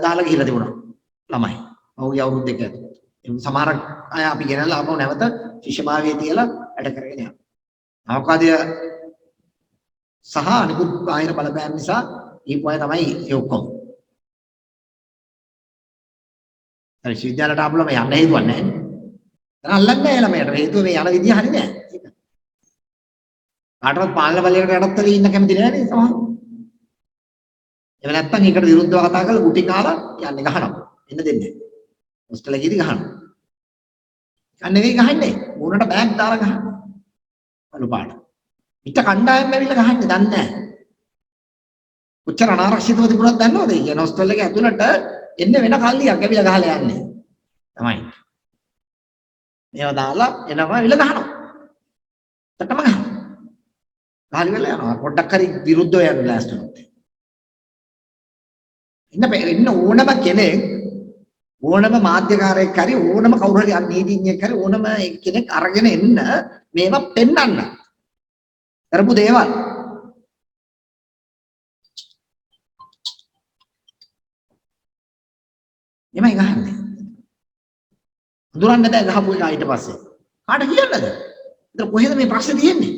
දාලා ගිහිල්ලා තිබුණා. ළමයි. ඔහුගේ අවුරුදු දෙක ඇතුළත. සමහර අය අපි ගෙනල්ලා ආපහු නැවත ශිෂ්‍යභාවයේ තියලා වැඩ කරගෙන යනවා. අවකාශය සහ අනිකුත් බාහිර බලපෑම් නිසා ඊපුවය තමයි ඒ ඔක්කොම. හරි විශ්වවිද්‍යාලයට ආපු ළමයි යන්න හේතුවක් නැහැ නේ. දැන් අල්ලන්නේ නැහැ ළමයට. හේතුව මේ යන විදිය හරි නෑ. ඒක. කාටවත් පාලන බලයකට යටත් වෙලා ඉන්න කැමති නෑ නේ සමහර. එහෙම නැත්නම් ඒකට විරුද්ධව කතා කරලා ගුටි කාලා යන්නේ ගහනවා. එන්න දෙන්නේ නැහැ. හොස්ටල් එකේදී ගහනවා. අන්න නෙවෙයි ගහන්නේ. මූණට බෑග් දාලා ගහනවා. අලු පාට. පිට කණ්ඩායම් ඇවිල්ලා ගහන්නේ දන්නේ නැහැ. කොච්චර අනාරක්ෂිතව තිබුණාද දන්නවද? කියන හොස්ටල් එකේ ඇතුළට එන්න වෙන කල්ලියක් ඇවිල්ලා ගහලා යන්නේ. තමයි. මේව දාලා එනවා විල ගහනවා. තටම ගහනවා. ගහලි වෙලා යනවා. පොඩ්ඩක් හරි විරුද්ධව යන බ්ලාස්ට් වුණොත්. ඉන්න ඕනම කෙනෙක් ඕනම මාධ්‍යකාරයෙක් හරි ඕනම කවුරු හරි නීතිඥයෙක් හරි ඕනම කෙනෙක් අරගෙන එන්න මේවා පෙන්වන්න. කරපු දේවල්. එමයි ගහන්නේ. දුරන්න බෑ ගහපු එක ඊට පස්සේ. කාට කියන්නද? ඒතර කොහෙද මේ ප්‍රශ්නේ තියෙන්නේ?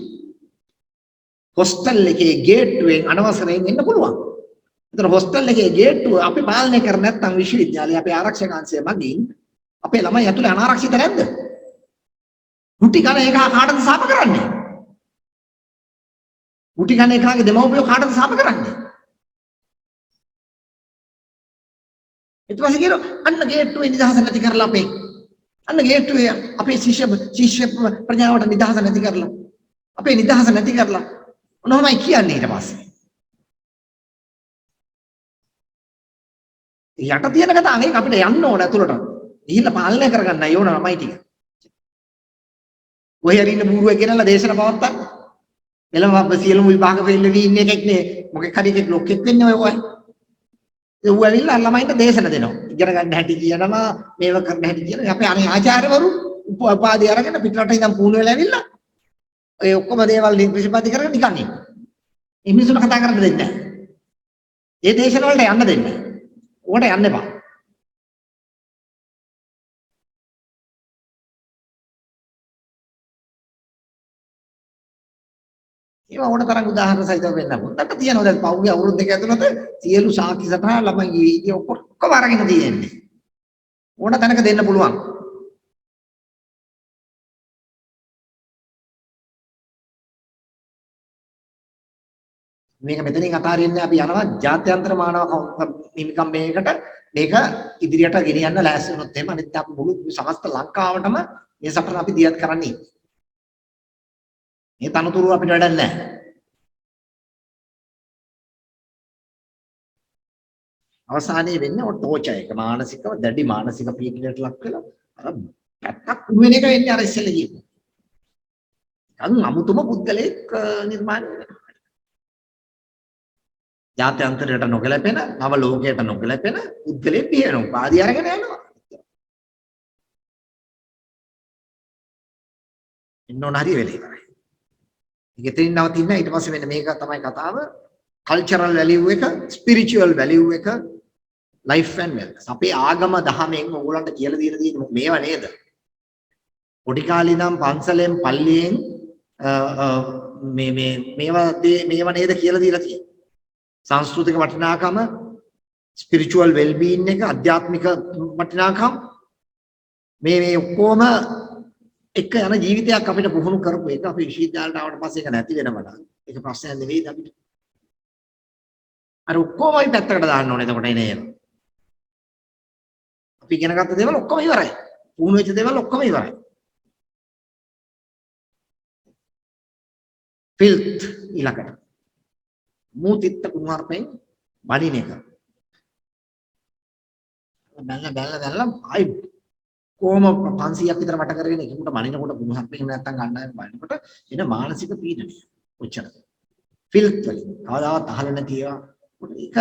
හොස්ටල් එකේ ගේට්ටුවෙන් අනවසරයෙන් එන්න පුළුවන්. ඒතර හොස්ටල් එකේ ගේට්ටුව අපි පාලනය කර නැත්නම් විශ්වවිද්‍යාලයේ අපේ ආරක්ෂක අංශය මගින් අපේ ළමයි ඇතුලේ අනාරක්ෂිත නැද්ද? කුටි කන එක කාටද සාප කරන්නේ? කුටි කන එකගේ දෙමව්පියෝ කාටද සාප කරන්නේ? ඊට පස්සේ කියනවා අන්න ගේට්ටුවේ නිදහස නැති කරලා අපේ අන්න ගේට්ටුවේ අපේ ශිෂ්‍ය ප්‍රඥාවට නිදහස නැති කරලා අපේ නිදහස නැති කරලා මොනවමයි කියන්නේ ඊට පස්සේ යට තියෙන කතාව මේක අපිට යන්න ඕන ඇතුළට ගිහිල්ලා පාලනය කරගන්නයි ඕන ළමයි ටික ඔය හරි ඉන්න බූරුවෙක් ගෙනල්ලා දේශන පවත්තන්න එළම සියලුම විභාග ෆේල් වෙවි ඉන්න එකෙක් නේ මොකෙක් හරි එකෙක් ලොක්ෙක් වෙන්නේ ඔය ඌ ඇවිල්ලා ළමයින්ට දේශන දෙනවා. ඉගෙන ගන්න හැටි කියනවා, මේව කරන්න හැටි කියනවා. අපේ අනේ ආචාර්යවරු උපාධිය අරගෙන පිටරට ඉඳන් පුහුණු වෙලා ඇවිල්ලා ඔය ඔක්කොම දේවල් ප්‍රතිපත්ති කරගෙන නිකන් ඉන්නේ. මේ මිනිස්සුන්ට කතා කරන්න දෙන්නේ නැහැ. ඒ දේශන වලට යන්න දෙන්නේ නැහැ. ඕකට යන්න එපා. ඒවා ඕන තරම් උදාහරණ සහිතව වෙන්න පුළුවන්. තියෙනවා දැන් පහුගිය අවුරුදු දෙක ඇතුළත සියලු සාක්ෂි සටහන් ළමයි වීඩියෝ ඔක්කොම අරගෙන තියෙන්නේ. ඕන තැනක දෙන්න පුළුවන්. මේක මෙතනින් අතාරින්නේ අපි යනවා ජාත්‍යන්තර මානව හිමිකම් මේකට මේක ඉදිරියට ගෙනියන්න ලෑස්ති වුණොත් එහෙම අනිත් අපි මුළු සමස්ත ලංකාවටම මේ සටන අපි දියත් කරන්නේ. මේ තනතුරු අපිට වැඩක් නැහැ. අවසානයේ වෙන්නේ ඔය ටෝචර් එක මානසිකව දැඩි මානසික පීඩනයට ලක් වෙලා අර පැත්තක් වෙන එක වෙන්නේ අර ඉස්සෙල්ලා කියපු. අමුතුම පුද්ගලෙක් නිර්මාණය වෙනවා. ජාත්‍යන්තරයට නොගැලපෙන, නව ලෝකයට නොගැලපෙන පුද්ගලෙක් පියනවා. උපාධිය අරගෙන යනවා. ඉන්න ඕන හරිය වෙලේ ඉවරයි. ඒක එතනින් නවතින්න ඊට පස්සේ වෙන මේක තමයි කතාව. කල්චරල් වැලියු එක, ස්පිරිචුවල් වැලියු එක, ලයිෆ් ඇන්ඩ් වෙල්නස්. අපේ ආගම දහමෙන් ඕගොල්ලන්ට කියලා දීලා තියෙන්නේ මේවා නේද? පොඩි කාලේ ඉඳන් පන්සලෙන් පල්ලියෙන් මේවා නේද කියලා දීලා තියෙන්නේ. සංස්කෘතික වටිනාකම, ස්පිරිචුවල් වෙල් බීන් එක, ආධ්‍යාත්මික වටිනාකම් මේ ඔක්කොම එක යන ජීවිතයක් අපිට පුහුණු කරපු එක අපි විශ්වවිද්‍යාලයට ආවට පස්සේ ඒක නැති වෙනව නම් ඒක ප්‍රශ්නයක් නෙවෙයිද අපිට. අර ඔක්කොම අපි පැත්තකට දාන්න ඕනේ එතකොට එනේ. අපි ඉගෙන ගත්ත දේවල් ඔක්කොම ඉවරයි. පුහුණු වෙච්ච දේවල් ඔක්කොම ඉවරයි. ෆිල්ත් ඊළඟට. මූතිත්ත කුමාරපෙන් බණින එක. බැලලා ආයි කොහොම 500ක් විතර වට කරගෙන එකකට බණිනකොට කුමාරපෙන් නැත්තම් ගන්නයි බණිනකොට එන මානසික පීඩනය. ඔච්චරද. ෆිල්ත් වලින් කවදාවත් අහලා නැති ඒවා. ඒක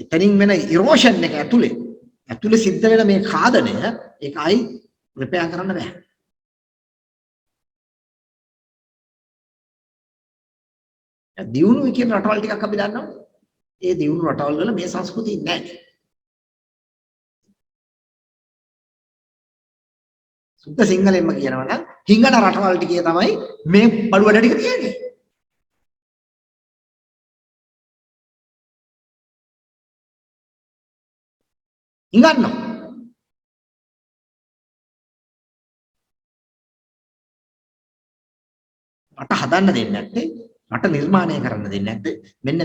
එතනින් වෙන ඉරෝෂන් එක ඇතුලේ සිද්ධ වෙන මේ කාදනය ඒක ආයි රිපෙයාර් කරන්න බෑ. දියුණු කියන රටවල් ටිකක් අපි දන්නවා. ඒ දියුණු රටවල් වල මේ සංස්කෘතිය නැහැ. සුද්ධ සිංහලෙන්ම කියනවා නම් හිඟන රටවල් ටිකේ තමයි මේ බඩු වැඩ ටික තියෙන්නේ. හිඟන්නවා. රට හදන්න දෙන්නේ නැත්තේ රට නිර්මාණය කරන්න දෙන්නේ නැත්තේ මෙන්න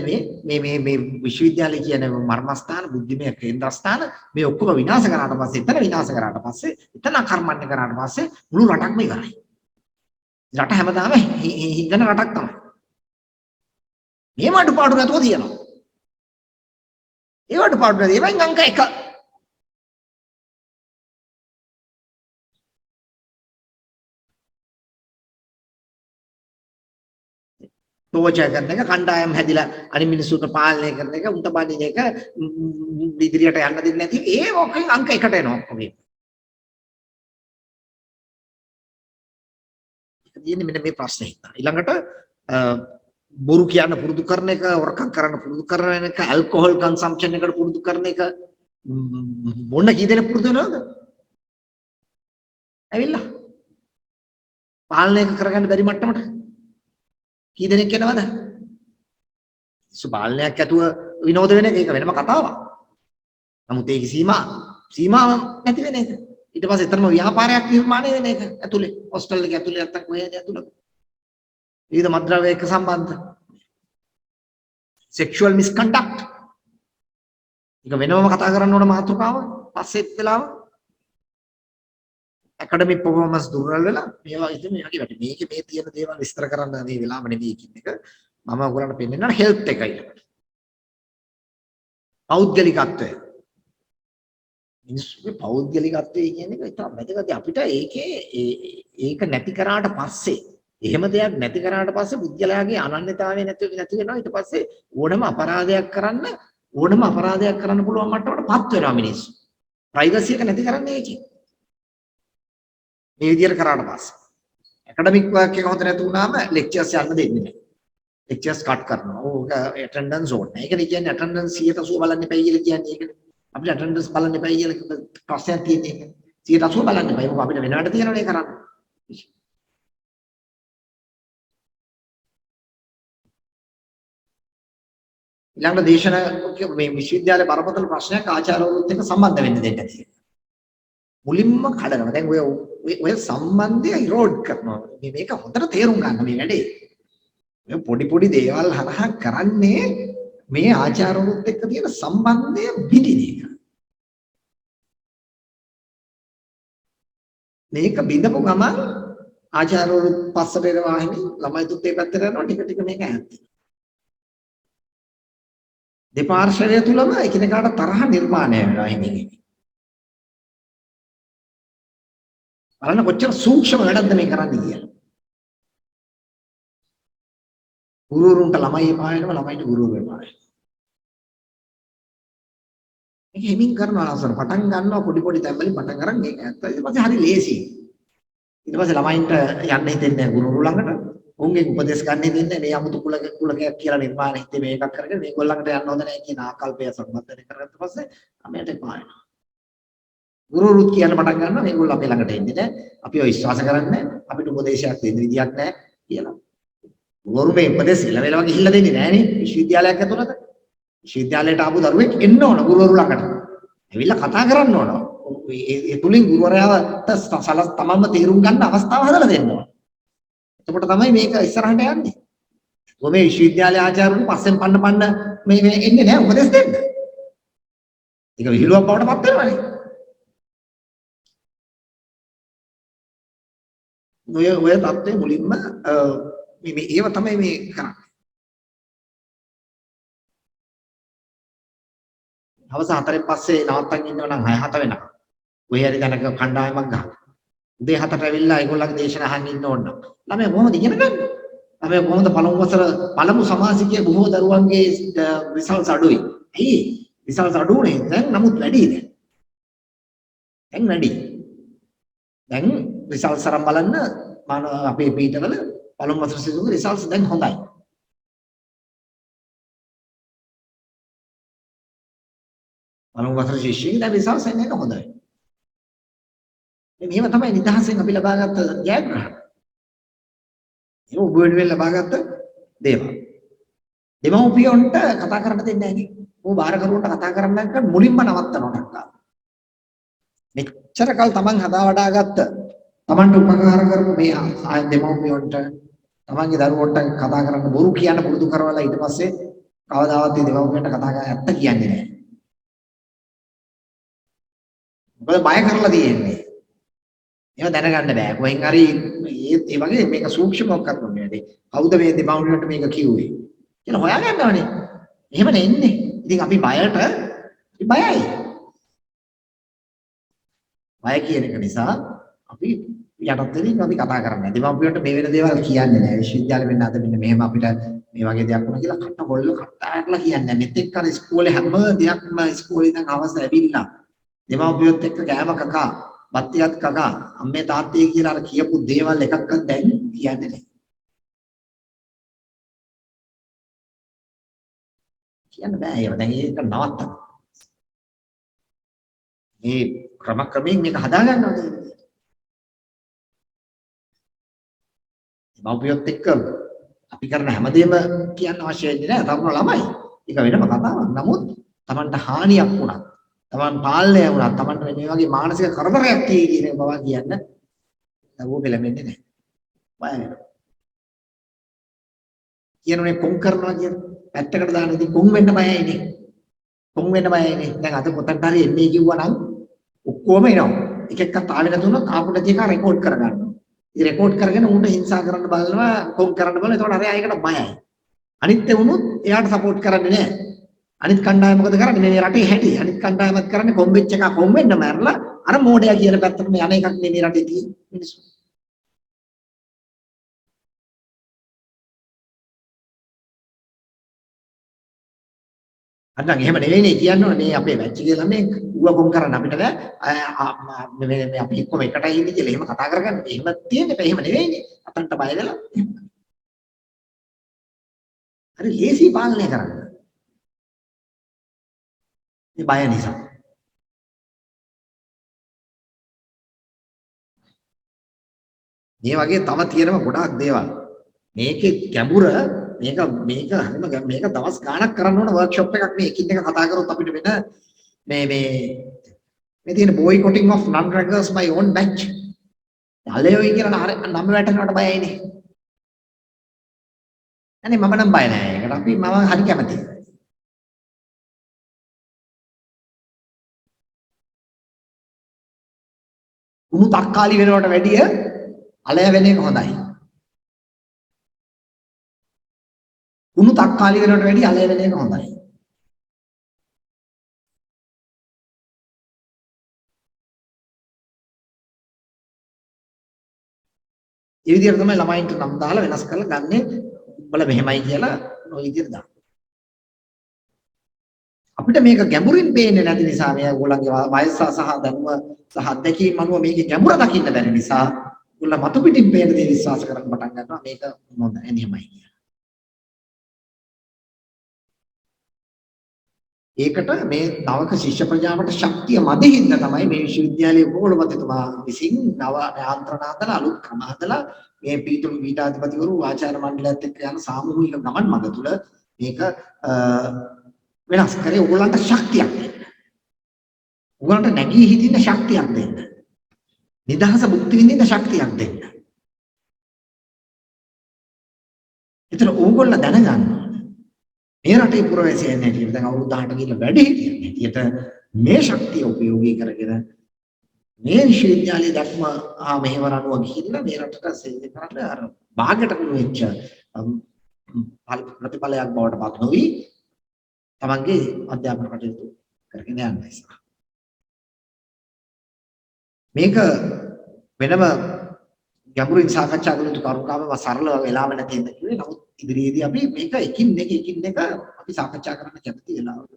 මේ විශ්වවිද්‍යාලය කියන මර්මස්ථාන බුද්ධිමය කේන්ද්‍රස්ථාන මේ ඔක්කොම විනාශ කරාට පස්සේ එතන විනාශ කරාට පස්සේ එතන කර්මන්නේ කරාට පස්සේ මුළු රටක්ම ඉවරයි. රට හැමදාම හිඟන රටක් තමයි. මේව අඩුපාඩු නැතුව තියෙනවා. ඒවට පාඩු නැති ඒවෙන් අංක 1. තෝචා කරන එක කණ්ඩායම් හැදිලා අනිත් මිනිස්සුන්ට පාලනය කරන එක උන්ට බඳින එක ඉදිරියට යන්න දෙන්නේ නැති ඒ ඔකෙන් අංක 1ට එනවා ඔක්කොම. ඉතින් මෙන්න මේ ප්‍රශ්නේ හිතා. ඊළඟට බොරු කියන්න පුරුදු කරන එක, වරකම් කරන්න පුරුදු කරන එක, ඇල්කොහොල් කන්සම්ප්ෂන් එකට පුරුදු කරන එක මොන කී දෙනෙක් පුරුදු වෙනවද? ඇවිල්ලා පාලනය කරගන්න බැරි මට්ටමට කී දෙනෙක් යනවද? සුබාලනයක් ඇතුව විනෝද වෙන එක ඒක වෙනම කතාවක්. නමුත් ඒක සීමාව නැති වෙන එක. ඊට පස්සේ එතරම් ව්‍යාපාරයක් නිර්මාණය වෙන එක ඇතුලේ. හොස්ටල් එක ඇතුලේ නැත්තම් කොහෙද ඇතුලේ. විවිධ මත්ද්‍රව්‍ය එක්ක සම්බන්ධ. sexual misconduct. ඒක වෙනම කතා කරන්න ඕන මාතෘකාව. පස්සෙත් වෙලාව. academic performance දුර්වල වෙලා මේවා ඉතින් මේ වගේ වැඩි. මේකේ මේ තියෙන දේවල් විස්තර කරන්න මේ වෙලාව නෙවෙයි කියන එක මම ඔයගොල්ලන්ට පෙන්නනවා හෙල්ත් එකයි. පෞද්ගලිකත්වය. මිනිස්සුගේ පෞද්ගලිකත්වය කියන එක ඉතාම වැදගත්. අපිට ඒක නැති කරාට පස්සේ එහෙම දෙයක් නැති කරාට පස්සේ බුද්ධයාගේ අනන්‍යතාවය නැති වෙනවා. ඊට පස්සේ ඕනම අපරාධයක් කරන්න පුළුවන් මට්ටමටපත් වෙනවා මිනිස්සු. ප්‍රයිවසි එක නැති කරන්නේ ඒකයි. මේ විදියට කරාට පස්සේ ඇකඩමික් වර්ක් එක හොඳ නැති වුණාම ලෙක්චර්ස් යන්න දෙන්නේ නැහැ. ලෙක්චර්ස් කට් කරනවා. ඕක ඇටෙන්ඩන්ස් ඕන. ඒකනේ කියන්නේ ඇටෙන්ඩන්ස් 180 බලන්න එපා කියලා කියන්නේ ඒකනේ. අපිට ඇටෙන්ඩන්ස් බලන්න එපා කියලා ප්‍රශ්නයක් තියෙන්නේ ඒක. 180 බලන්න එපා. ඒක අපිට වෙනවට තියනවනේ කරන්න. ඊළඟ දේශන මේ විශ්වවිද්‍යාලේ බරපතල ප්‍රශ්නයක් ආචාර්යවරුත් එක්ක සම්බන්ධ වෙන්න දෙන්නේ නැති. මුලින්ම කඩනවා. දැන් ඔය සම්බන්ධය ඉරෝඩ් කරනවා. මේක හොඳට තේරුම් ගන්න මේ වැඩේ. මේ පොඩි දේවල් හරහා කරන්නේ මේ ආචාර්යවරුත් එක්ක තියෙන සම්බන්ධය බිඳින එක. මේක බිඳපු ගමන් ආචාර්යවරු පස්සට එන වාහිනි ළමයි තුත් ඒ පැත්තට යනවා ටික මේක ඈත්. දෙපාර්ශ්වය තුලම එකිනෙකාට තරහ නිර්මාණය වෙනවා හිමින්. බලන්න කොච්චර සූක්ෂම වැඩක්ද මේ කරන්නේ කියලා. ගුරුවරුන්ට ළමයි එපා වෙනවා ළමයිට ගුරුවරු එපා වෙනවා. මේක හිමින් කරනවා අවසර පටන් ගන්නවා පොඩි පොඩි තැන් වලින් පටන් අරන් මේක ඇත්ත ඊට පස්සේ හරි ලේසි. ඊට පස්සේ ළමයින්ට යන්න හිතෙන්නේ නැහැ ගුරුවරු ළඟට. උන්ගේ උපදේශ ගන්න හිතෙන්නේ මේ 아무තු කුලකයක් කියලා නිර්මාණ හිතේ මේකක් කරගෙන මේගොල්ලන්ට යන්න හොඳ නැහැ කියන ආකල්පය සම්බන්ධ කරගත්ත පස්සේ ළමයට එපා වෙනවා. ගුරුවරුත් කියන්න පටන් ගන්නවා මේගොල්ලෝ අපේ ළඟට එන්නේ නැහැ. අපි ඔය විශ්වාස කරන්නේ අපිට උපදේශයක් දෙන්න විදියක් නැහැ කියලා. ගුරුවරු මේ උපදේශ ඉලවෙලව ගිහිල්ලා දෙන්නේ නැහැ නේ විශ්වවිද්‍යාලයක් ඇතුළත. විශ්වවිද්‍යාලයට ආපු දරුවෙක් එන්න ඕන ගුරුවරු ළඟට. ඇවිල්ලා කතා කරන්න ඕන. ඒ තුලින් ගුරුවරයාට තමන්ම තේරුම් ගන්න අවස්ථාව හදලා දෙන්න ඕන. එතකොට තමයි මේක ඉස්සරහට යන්නේ. ඔබේ විශ්වවිද්‍යාලය ආචාර්යවරු පස්සෙන් පන්න මේ එන්නේ නැහැ උපදෙස් දෙන්න. ඒක විහිළුවක් බවට පත් වෙනවනේ. ඔය தත්ත්වයේ මුලින්ම මේ ඒව තමයි මේ කරන්නේ. හවස 4න් පස්සේ නවත්තන් ඉන්නව නම් 6-7 වෙනකම්. ඔය හරි දැනක කණ්ඩායමක් ගන්න. උදේ 7ට ඇවිල්ලා ඒගොල්ලන්ගේ දේශන අහන්න ඉන්න ඕන නම්. ළමයා කොහොමද ඉගෙන ගන්නේ? ළමයා කොහොමද පළමු වසර පළමු සමාසිකයේ බොහෝ දරුවන්ගේ රිසල්ට්ස් අඩුයි. ඇයි? රිසල්ට්ස් අඩු උනේ දැන් නමුත් වැඩි දැන්. දැන් වැඩි. දැන් රිසල්ට්ස් අරන් බලන්න අපේ පීඨවල පළමු වසර සිසුන්ගේ රිසල්ට්ස් දැන් හොඳයි. පළමු වසර ශිෂ්‍යයින් දැන් රිසල්ට්ස් එන්නේ හොඳයි. මෙහෙම තමයි නිදහසෙන් අපි ලබාගත් ජයග්‍රහණ. ඒක ඔබ වෙනුවෙන් ලබාගත් දේවල්. දෙමව්පියන්ට කතා කරන්න දෙන්නේ නැහැ නේ. ਉਹ බාරකරුවන්ට කතා කරන්න නැත්නම් මුලින්ම නවත්තනවා ටක්කා. මෙච්චර කල් තමන් හදා වඩාගත්ත තමන්ට උපකාර කරපු මේ දෙමව්පියන්ට තමන්ගේ දරුවන්ට කතා කරන්න බොරු කියන්න පුරුදු කරවලා ඊට පස්සේ කවදාවත් මේ දෙමව්පියන්ට කතා කරන්න ඇත්ත කියන්නේ නැහැ. මොකද බය කරලා තියෙන්නේ. ඒව දැනගන්න බෑ. කොහෙන් හරි ඒ වගේ මේක සූක්ෂමව කරන්නේ නේද? කවුද මේ දෙමව්පියන්ට මේක කිව්වේ? කියලා හොයාගන්නවනේ. එහෙම නෙන්නේ. ඉතින් අපි බයයි. බය කියන එක නිසා අපි යටත් වෙමින් අපි කතා කරන්නේ. දෙමව්පියන්ට මේ වෙන දේවල් කියන්නේ නැහැ. විශ්වවිද්‍යාලෙ වෙන්න අද මෙන්න මෙහෙම අපිට මේ වගේ දෙයක් වුණා කියලා කට බොල්ල කට්ටාටලා කියන්නේ. මෙතෙක් කර ඉස්කෝලේ හැම දෙයක්ම ඉස්කෝලේ ඉඳන් අවශ්‍ය ලැබිලා. දෙමව්පියොත් එක්ක කෑම කකා, බත්තියත් කකා, අම්මේ තාත්තේ කියලා අර කියපු දේවල් එකක්වත් දැන් කියන්නේ නැහැ. කියන්න බෑ ඒව දැන් ඒක නවත්තන්න. මේ ක්‍රමයෙන් මේක හදා ගන්නවා කියන්නේ. මව්පියොත් එක්ක අපි කරන හැමදේම කියන්න අවශ්‍ය වෙන්නේ නැහැ තරුණ ළමයි. ඒක වෙනම කතාවක්. නමුත් Tamanට හානියක් වුණා. Taman පාලනය වුණා. Tamanට මේ වගේ මානසික කරදරයක් තියෙයි කියන බව කියන්න ඌ පෙළඹෙන්නේ නැහැ. බය වෙනවා. කියනෝනේ කොන් කරනවා කියන පැත්තකට දාන ඉතින් කොන් වෙන්න බයයිනේ. කොන් වෙන්න බයයිනේ. දැන් අද පොතක් හරි එන්නේ කිව්වා නම් ඔක්කොම එනවා. එක එකක් තාලෙට දුන්නොත් ආපු නැති එක රෙකෝඩ් කරගන්නවා. ඉතින් රෙකෝඩ් කරගෙන උන්ට හිංසා කරන්න බලනවා, කොම් කරන්න බලනවා. ඒතකොට අර අයකට බයයි. අනිත් වුණොත් එයාට සපෝට් කරන්නේ නැහැ. අනිත් කණ්ඩායම මොකද කරන්නේ? මේ රටේ හැටි. අනිත් කණ්ඩායමත් කරන්නේ කොම් වෙච්ච එක කොම් වෙන්න මැරලා අර මෝඩයා කියන පැත්තට මේ අනේකක් මේ රටේ තියෙන මිනිස්සු. අන්න එහෙම නෙවෙයිනේ කියන්න ඕනේ මේ අපේ වැච්ච කියලා මේ ඌව කොම් කරන්න අපිට බෑ මේ අපි එක්කම එකටයි ඉන්නේ කියලා එහෙම කතා කරගන්න. එහෙම තියෙන්නේ එහෙම නෙවෙයිනේ. අතන්ට බය වෙලා. හරි ලේසි පාලනය කරන්න. මේ බය නිසා. මේ වගේ තව තියෙනවා ගොඩාක් දේවල්. මේකේ ගැඹුර මේක දවස් ගාණක් කරන්න ඕන වර්ක්ෂොප් එකක් මේ එකින් එක කතා කරොත් අපිට වෙන මේ තියෙන boycotting of non-rankers by own batch. අලෙවි කියලා නම වැටෙනවට බයයිනේ. අනේ මම නම් බය නෑ. ඒකට අපි මම හරි කැමතියි. උණු තක්කාලි වෙනවට වැඩිය අලය වෙන එක හොඳයි. උණු තක්කාලි වෙනවට වැඩිය අලය වෙන එක හොඳයි. ඒ විදිහට තමයි ළමයින්ට නම් දාලා වෙනස් කරලා ගන්නෙ උඹලා මෙහෙමයි කියලා ඔය විදිහට දාන්න. අපිට මේක ගැඹුරින් පේන්නේ නැති නිසා මේ ඕගොල්ලන්ගේ වයස සහ දැනුම සහ අත්දැකීම් අනුව මේකේ ගැඹුර දකින්න බැරි නිසා ඕගොල්ලෝ මතු පිටින් පේන දේ විශ්වාස කරන්න පටන් ගන්නවා මේක මොනවද එහෙමයි කියලා. ඒකට මේ නවක ශිෂ්‍ය ප්‍රජාවට ශක්තිය මදි හින්දා තමයි මේ විශ්වවිද්‍යාලයේ පොළොමතිතුමා විසින් නව යාන්ත්‍රණ හදලා අලුත් ක්‍රම හදලා මේ පීඨාධිපතිවරු ආචාර්ය මණ්ඩලයත් එක්ක යන සාමූහික ගමන් මඟ තුල මේක වෙනස් කරේ ඕගොල්ලන්ට ශක්තියක් දෙන්න. ඕගොල්ලන්ට නැගී හිටින්න ශක්තියක් දෙන්න. නිදහස භුක්ති විඳින්න ශක්තියක් දෙන්න. ඒතර ඕගොල්ලෝ දැනගන්න මේ රටේ පුරවැසියන් හැටියට දැන් අවුරුදු 10කට ගිහිල්ලා වැඩි හිටියන් හැටියට මේ ශක්තිය උපයෝගී කරගෙන මේ විශ්වවිද්‍යාලයේ දක්ම මෙහෙවර අනුව ගිහිල්ලා මේ රටට සේවය කරන්න අර භාගයට කුණු වෙච්ච ප්‍රතිඵලයක් බවට පත් නොවි තමන්ගේ අධ්‍යාපන කටයුතු කරගෙන යන්න ඉස්සරහ. මේක වෙනම ගැඹුරින් සාකච්ඡා කරන කරුණාව සරලව වෙලාව නැති ඉඳ කිව්වේ. නමුත් ඉදිරියේදී අපි මේක එකින් එක අපි සාකච්ඡා කරන්න කැමති වෙලාවක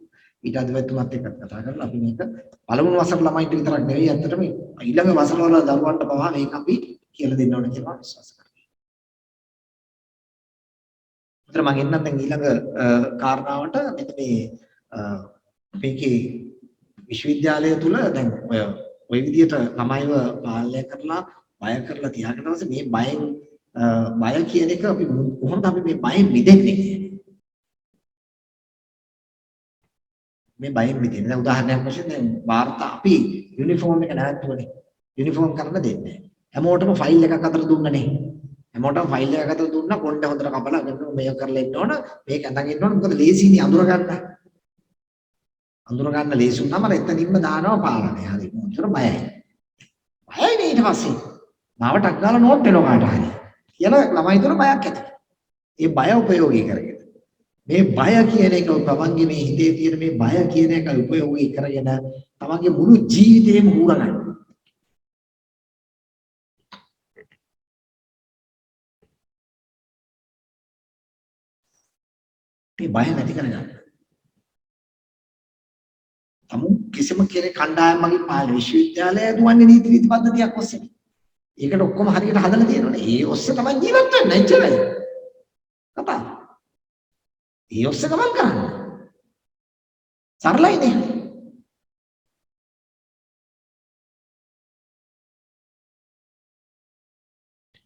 ඊට අදවැතුමත් එක්ක කතා කරලා අපි මේක පළමුව වසර ළමයින්ට විතරක් නෙවෙයි අත්තටම ඊළඟ වසර වල දරුවන්ට පවා මේක අපි කියලා දෙන්න ඕනේ කියලා විශ්වාස කරනවා. උතර මම එන්නම් දැන් ඊළඟ කාරණාවට මෙන්න මේ මේකේ විශ්වවිද්‍යාලය තුල දැන් ඔය විදිහට ළමයිව පාලනය කරලා බය කරලා තියාගෙන ඊපස්සේ මේ බය කියන එක අපි කොහොමද අපි මේ බයෙන් මිදෙන්නේ මේ බයෙන් මිදෙන්නේ දැන් උදාහරණයක් වශයෙන් දැන් වාර්තා අපි යුනිෆෝම් එක නැවතුනේ යුනිෆෝම් කරන්න දෙන්නේ නැහැ හැමෝටම ෆයිල් එකක් අතර දුන්නනේ හැමෝටම ෆයිල් එකක් අතර දුන්නා කොණ්ඩ හොඳට කපලා ගන්න මේක කරලා ඉන්න ඕන මේක ඇඳගෙන ඉන්න ඕන මොකද ලේසිනේ අඳුර ගන්න ලේසි වුණාම එතනින්ම දානවා පාලනය හරි මොකද බයයි ඊට පස්සේ මාවටක් ගාලා නෝට් වෙනවා කාට හරි කියලා ළමයි තුන බයක් ඇති. ඒ බය උපයෝගී කරගෙන මේ බය කියන එක තමන්ගේ මේ හිතේ තියෙන මේ බය කියන එක උපයෝගී කරගෙන තමන්ගේ මුළු ජීවිතේම හූරගන්න. මේ බය නැති කරගන්න. තමු කිසිම කෙනෙක් කණ්ඩායමකින් පාලන විශ්වවිද්‍යාලය දුවන්නේ නීති රීති පද්ධතියක් ඔස්සේ. ඒකට ඔක්කොම හරියට හදලා තියෙනවනේ. ඒ ඔස්සේ තමයි ජීවත් වෙන්නේ එච්චරයි. කතා. ඒ ඔස්සේ ගමන් කරන්න. සරලයිනේ.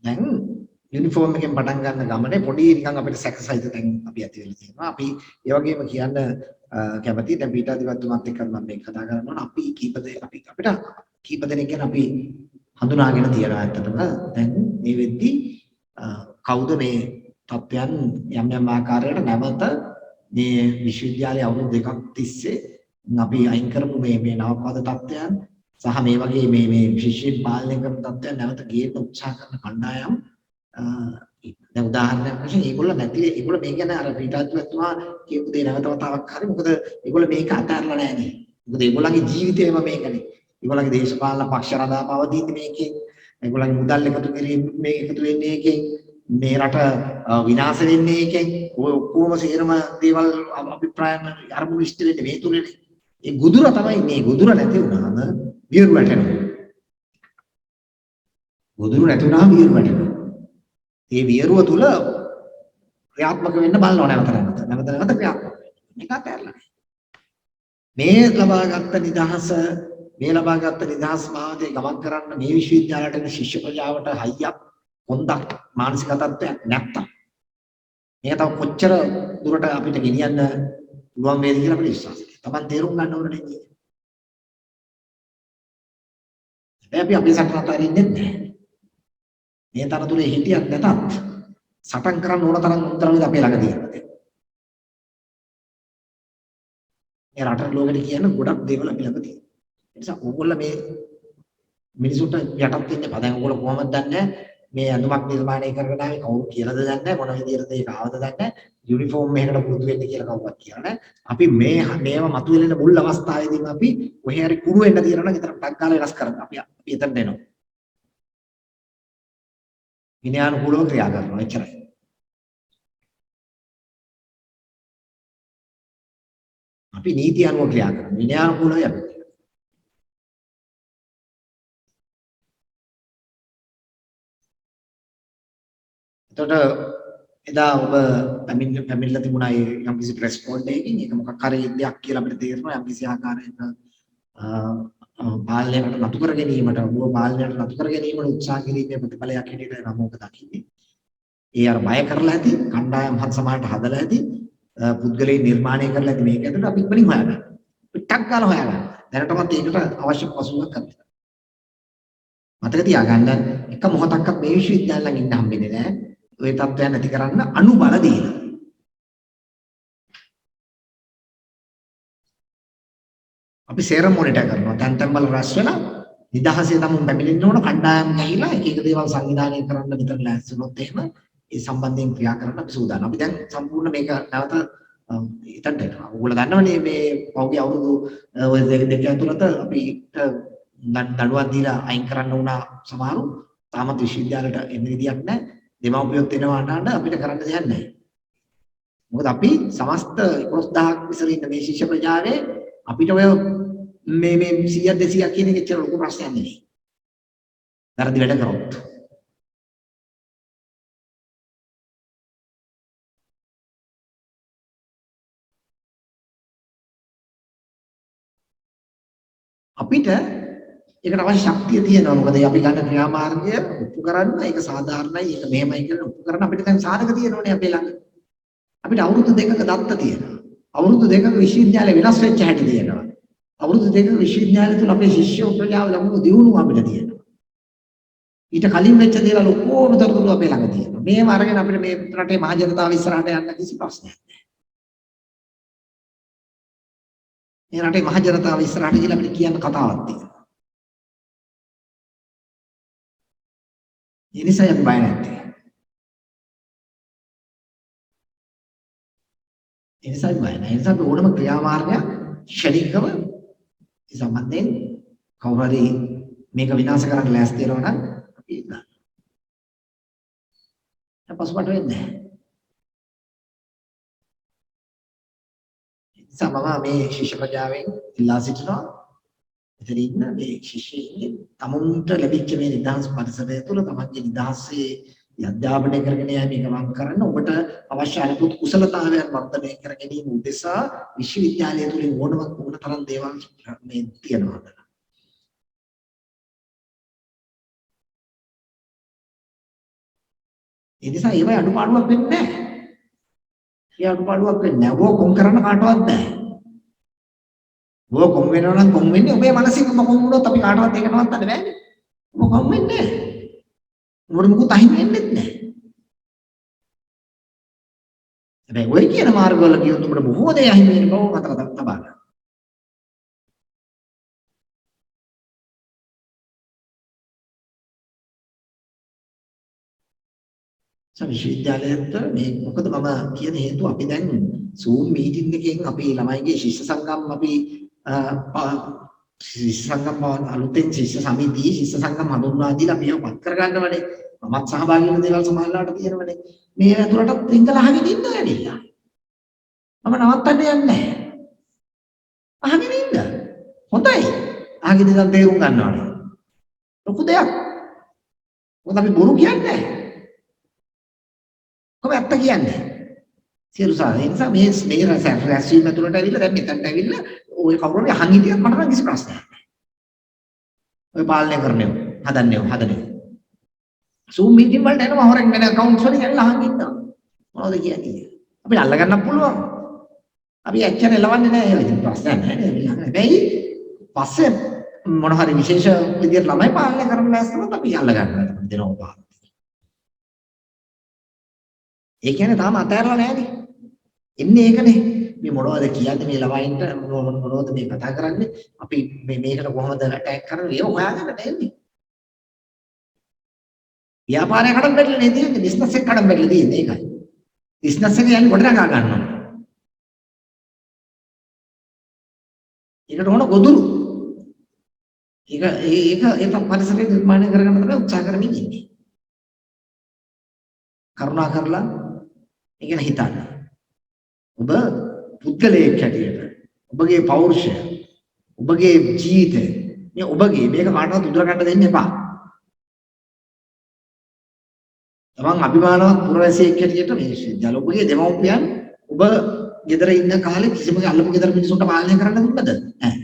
දැන් යුනිෆෝම් එකෙන් පටන් ගන්න ගමනේ පොඩි නිකන් අපිට සැකසහිත දැන් අපි ඇති වෙලා තියෙනවා. අපි ඒ වගේම කියන්න කැමති දැන් පීඨාධිපතිතුමාත් එක්ක මම මේක කතා කරනවා. අපි අපිට කීප දෙනෙක් ගැන අපි හඳුනාගෙන තියෙනවා ඇත්තටම දැන් මේ වෙද්දි කවුද මේ තත්ත්වයන් යම් ආකාරයකට නැවත මේ විශ්වවිද්‍යාලයේ අවුරුදු දෙකක් තිස්සේ අපි අයින් කරපු මේ නවපාද තත්ත්වයන් සහ මේ වගේ මේ විශේෂයෙන් පාලනය කරන තත්ත්වයන් නැවත ගේන්න උත්සාහ කරන කණ්ඩායම් දැන් උදාහරණයක් වශයෙන් ඒගොල්ලෝ මේ ගැන අර පීඨාධිපතිතුමා කියපු දේ නැවත වතාවක් හරි මොකද ඒගොල්ලෝ මේක අතහැරලා නැහැ නේ මොකද ඒගොල්ලන්ගේ ජීවිතේම මේකනේ ඒගොල්ලන්ගේ දේශපාලන පක්ෂ රඳා පවතින්නේ මේකෙන් ඒගොල්ලන්ගේ මුදල් එකතු කිරීම මේ එකතු වෙන්නේ ඒකෙන් මේ රට විනාශ වෙන්නේ ඒකෙන් ඔක්කොම සේරම දේවල් අභිප්‍රායන් අරමුණු ඉෂ්ට වෙන්නේ මේ තුලනේ ඒ ගුදුර තමයි මේ ගුදුර නැති වුණාම වියරු වැටෙනවා ගුදුර නැති වුණාම වියරු වැටෙනවා ඒ වියරුව තුල ක්‍රියාත්මක වෙන්න බලනවා නැවත ක්‍රියාත්මක මේක අතහැරලා මේ ලබාගත් නිදහස මේ ලබාගත් නිදහස් මාවතේ ගමන් කරන්න මේ විශ්වවිද්‍යාලයට එන ශිෂ්‍ය ප්‍රජාවට හයියක් හොඳක් මානසික තත්ත්වයක් නැත්තම් මේක තව කොච්චර දුරට අපිට ගෙනියන්න පුළුවන් වේද කියලා අපිට විශ්වාසයි. Taman තේරුම් ගන්න ඕනේ නේ. අපි අපේ සටනට අරින්නේ නැහැ. මේ තරතුරේ හිටියක් නැතත් සටන් කරන්න ඕන තරම් උත්තරවල අපේ ළඟ තියෙනවා. මේ රට ලෝකෙට කියන ගොඩක් දේවල් අපි ළඟ තියෙනවා. ඒ නිසා ඕගොල්ලෝ මේ මිනිසුන්ට යටත් වෙන්න පදන් ඕගොල්ලෝ කොහොමද දන්නේ මේ අඳුමක් නිර්මාණය කරගෙන ආවේ කවුරු කියලාද දන්නේ නැහැ මොන විදියටද ඒක ආවද දන්නේ නැහැ යුනිෆෝම් එකකට පුරුදු වෙන්න කියලා කවුරුත් කියලා නැහැ අපි මේව මතුවෙලෙන මුල් අවස්ථාවේදීම අපි කොහේ හරි කුඩු වෙන්න තියෙනවා නම් ඒතර ටක් ගාලා වෙනස් කරනවා අපි එතනට එනවා විනයානුකූලව ක්‍රියා කරනවා එච්චරයි. අපි නීති අනුව ක්‍රියා කරනවා. විනයානුකූලව අපි. එතකොට එදා ඔබ පැමිණලා තිබුණා යම් කිසි රෙස්පොන්ඩ් එකකින් ඒක මොකක් හරි දෙයක් කියලා අපිට තේරෙනවා යම් කිසි ආකාරයක පාලනයකට නතු කර ගැනීමට ඔබ පාලනයට නතු කර ගැනීමට උත්සාහ කිරීමේ ප්‍රතිඵලයක් හැටියට නම් ඕක දකින්නේ. ඒ අර බය කරලා ඇති කණ්ඩායම් හත් සමාජයට හදලා ඇති පුද්ගලයන් නිර්මාණය කරලා ඇති මේක ඇතුළට අපි ඉක්මනින් හොයාගන්න. පිටක් ගාලා හොයාගන්න. දැනටමත් ඒකට අවශ්‍ය පසුබිමක් කරලා. මතක තියාගන්න එක මොහොතක්වත් මේ විශ්වවිද්‍යාලයෙන් ඉන්න හම්බෙන්නේ නැහැ. ওই තත්ත්වයන් නැති කරන්න අනුබල දීලා. අපි සේරම මොනිටර් කරනවා. තැන් වල රැස් වෙලා නිදහසේ තමුන් පැමිණෙන්න ඕන කණ්ඩායම් ගිහිලා එක එක දේවල් සංවිධානය කරන්න විතර ලෑස්ති වුණොත් එහෙම ඒ සම්බන්ධයෙන් ක්‍රියා කරන්න අපි සූදානම්. අපි දැන් සම්පූර්ණ මේක නැවත ඉතින්ට එනවා. ඔයගොල්ලෝ දන්නවනේ මේ පෞගේ අවුරුදු ඔය දෙක ඇතුළත අපි දඩුවක් දීලා අයින් කරන්න වුණා සමහරු. තාමත් විශ්වවිද්‍යාලයට එන්න විදියක් නැහැ. දෙමව්පියොත් එනවා අඬ අපිට කරන්න දෙයක් නැහැ. මොකද අපි සමස්ත 11000ක් විතර ඉන්න මේ ශිෂ්‍ය ප්‍රජාවේ අපිට ඔය මේ 100 200 කියන එක ඇත්තට ලොකු ප්‍රශ්නයක් නෙවෙයි. වැරදි වැඩ කරොත්. අපිට ඒකට අවශ්‍ය ශක්තිය තියෙනවා. මොකද අපි ගන්න ක්‍රියාමාර්ගය ඔප්පු කරන්න ඒක සාධාරණයි. ඒක මෙහෙමයි කියලා ඔප්පු කරන්න අපිට දැන් සාධක තියෙනවනේ අපේ ළඟ. අපිට අවුරුදු දෙකක දත්ත තියෙනවා. අවුරුදු දෙකක විශ්වවිද්‍යාලය වෙනස් වෙච්ච හැටි තියෙනවා. අවුරුදු දෙකක විශ්වවිද්‍යාලය තුල අපේ ශිෂ්‍ය ප්‍රජාව ලැබුණු දියුණුව අපිට තියෙනවා. ඊට කලින් වෙච්ච දේවල් ඔක්කොම තොරතුරු අපේ ළඟ තියෙනවා. මේව අරගෙන අපිට මේ රටේ මහ ජනතාව ඉස්සරහට යන්න කිසි ප්‍රශ්නයක් නැහැ. මේ රටේ මහ ජනතාව ඉස්සරහට ගිහලා අපිට කියන්න කතාවක් තියෙනවා. ඒ නිසා අපි බය නැත්තේ. ඒ නිසා බය නැහැ. ඒ නිසා අපි ඕනම ක්‍රියාමාර්ගයක් ශරීරකව ඒ සම්බන්ධයෙන් කවුරු හරි මේක විනාශ කරන්න ලෑස්ති වෙනවා නම් අපි ඉන්න. පසුබට වෙන්නේ නැහැ. ඒ නිසා මම මේ ශිෂ්‍ය ප්‍රජාවෙන් ඉල්ලා සිටිනවා එතන ඉන්න මේ ශිෂ්‍යයින් තමුන්ට ලැබිච්ච මේ නිදහස් පරිසරය තුළ තමන්ගේ නිදහසේ අධ්‍යාපනය කරගෙන යෑමේ ගමන් කරන්න ඔබට අවශ්‍ය අනිකුත් කුසලතාවයන් වර්ධනය කර ගැනීම උදෙසා විශ්වවිද්‍යාලය තුළින් ඕන තරම් දේවල් මේ තියෙනවා. ඒ නිසා ඒවයි අඩුපාඩුවක් වෙන්නේ නැහැ. ඒ අඩුපාඩුවක් වෙන්නේ නැහැ. ඕක කොම් කරන්න කාටවත් බෑ. ඕක කොම් වෙනවා නම් කොම් වෙන්නේ ඔබේ මනසින් ඔබ කොම් වුණොත් අපි කාටවත් ඒක නවත්තන්න බෑනේ. ඔබ කොම් වෙන්නේ නැහැ. උඹට මොකුත් අහිමි වෙන්නේ නැහැ. හැබැයි ඔය කියන මාර්ගවල කියොත් උඹට බොහෝ දේ අහිමි වෙන බව මතක තබා ගන්න. විශ්වවිද්‍යාලයට මේ මොකද මම කියන හේතුව අපි දැන් Zoom meeting එකෙන් අපි ළමයිගේ ශිෂ්‍ය සංගම් අපි ශිෂ්‍ය සංගම් අලුතෙන් ශිෂ්‍ය සමිතිය ශිෂ්‍ය සංගම් හඳුන්වා දීලා අපි ඒව පත් කරගන්නවනේ. මමත් සහභාගී වෙන දේවල් සමහරවිට තියෙනවනේ. මේ ඇතුළට ත්‍රිංගල අහගෙන ඉන්න ඇවිල්ලා. මම නවත්තන්න යන්නේ නැහැ. අහගෙන ඉන්න. හොඳයි. අහගෙන ඉඳන් තේරුම් ගන්නවනේ. ලොකු දෙයක්. මොකද අපි බොරු කියන්නේ නැහැ. කොහොම ඇත්ත කියන්නේ? සියලු ඒ නිසා මේ රැස්වීම ඇතුළට ඇවිල්ලා දැන් මෙතනට ඇවිල්ලා ඔය කවුරුන් අහන් හිටියත් මට නම් කිසි ප්‍රශ්නයක් නැහැ. ඔය පාලනය කරන්නේ හදන්නේ. Zoom meeting වලට එනවා හොරෙන් වෙන accounts වලින් ඇවිල්ලා අහන් ඉන්නවා. මොනවද කියන්නේ? අපිට අල්ල ගන්න පුළුවන්. අපි ඇච්චර එලවන්නේ නැහැ ඒක ඉතින් ප්‍රශ්නයක් නැහැ නේද? හැබැයි පස්සේ මොන හරි විශේෂ විදියට ළමයි පාලනය කරන්න ලෑස්තිවත් අපි අල්ල ගන්නවා දෙනවා. ඒ කියන්නේ තාම අතහැරලා නැහැනේ. එන්නේ ඒකනේ. මේ මොනවද කියන්නේ මේ ළමයින්ට මොනවද මේ කතා කරන්නේ? අපි මේකට කොහොමද ඇටැක් කරන්නේ? ඒක හොයාගන්න බැන්නේ. ව්‍යාපාරය කඩන් බැලලා නේ තියෙන්නේ. බිස්නස් එක කඩන් බැලලා තියෙන්නේ ඒකයි. බිස්නස් එක යන්නේ කොට නගා ගන්නවා. ඒකට ඕන ගොදුරු. ඒක පරිසරය නිර්මාණය කරගන්න තමයි උත්සාහ කරමින් ඉන්නේ. කරුණා කරලා ඉගෙන හිතන්න. ඔබ පුද්ගලයෙක් හැටියට ඔබගේ පෞරුෂය ඔබගේ ජීවිතය මේ ඔබගේ මේක කාටවත් උදුර ගන්න දෙන්න එපා. තමන් අභිමානවත් පුරවැසියෙක් හැටියට මේ විශ්වවිද්‍යාල ඔබගේ දෙමව්පියන් ඔබ ගෙදර ඉන්න කාලේ කිසිම අල්ලපු ගෙදර මිනිසුන්ට පාලනය කරන්න දුන්නද? නැහැ.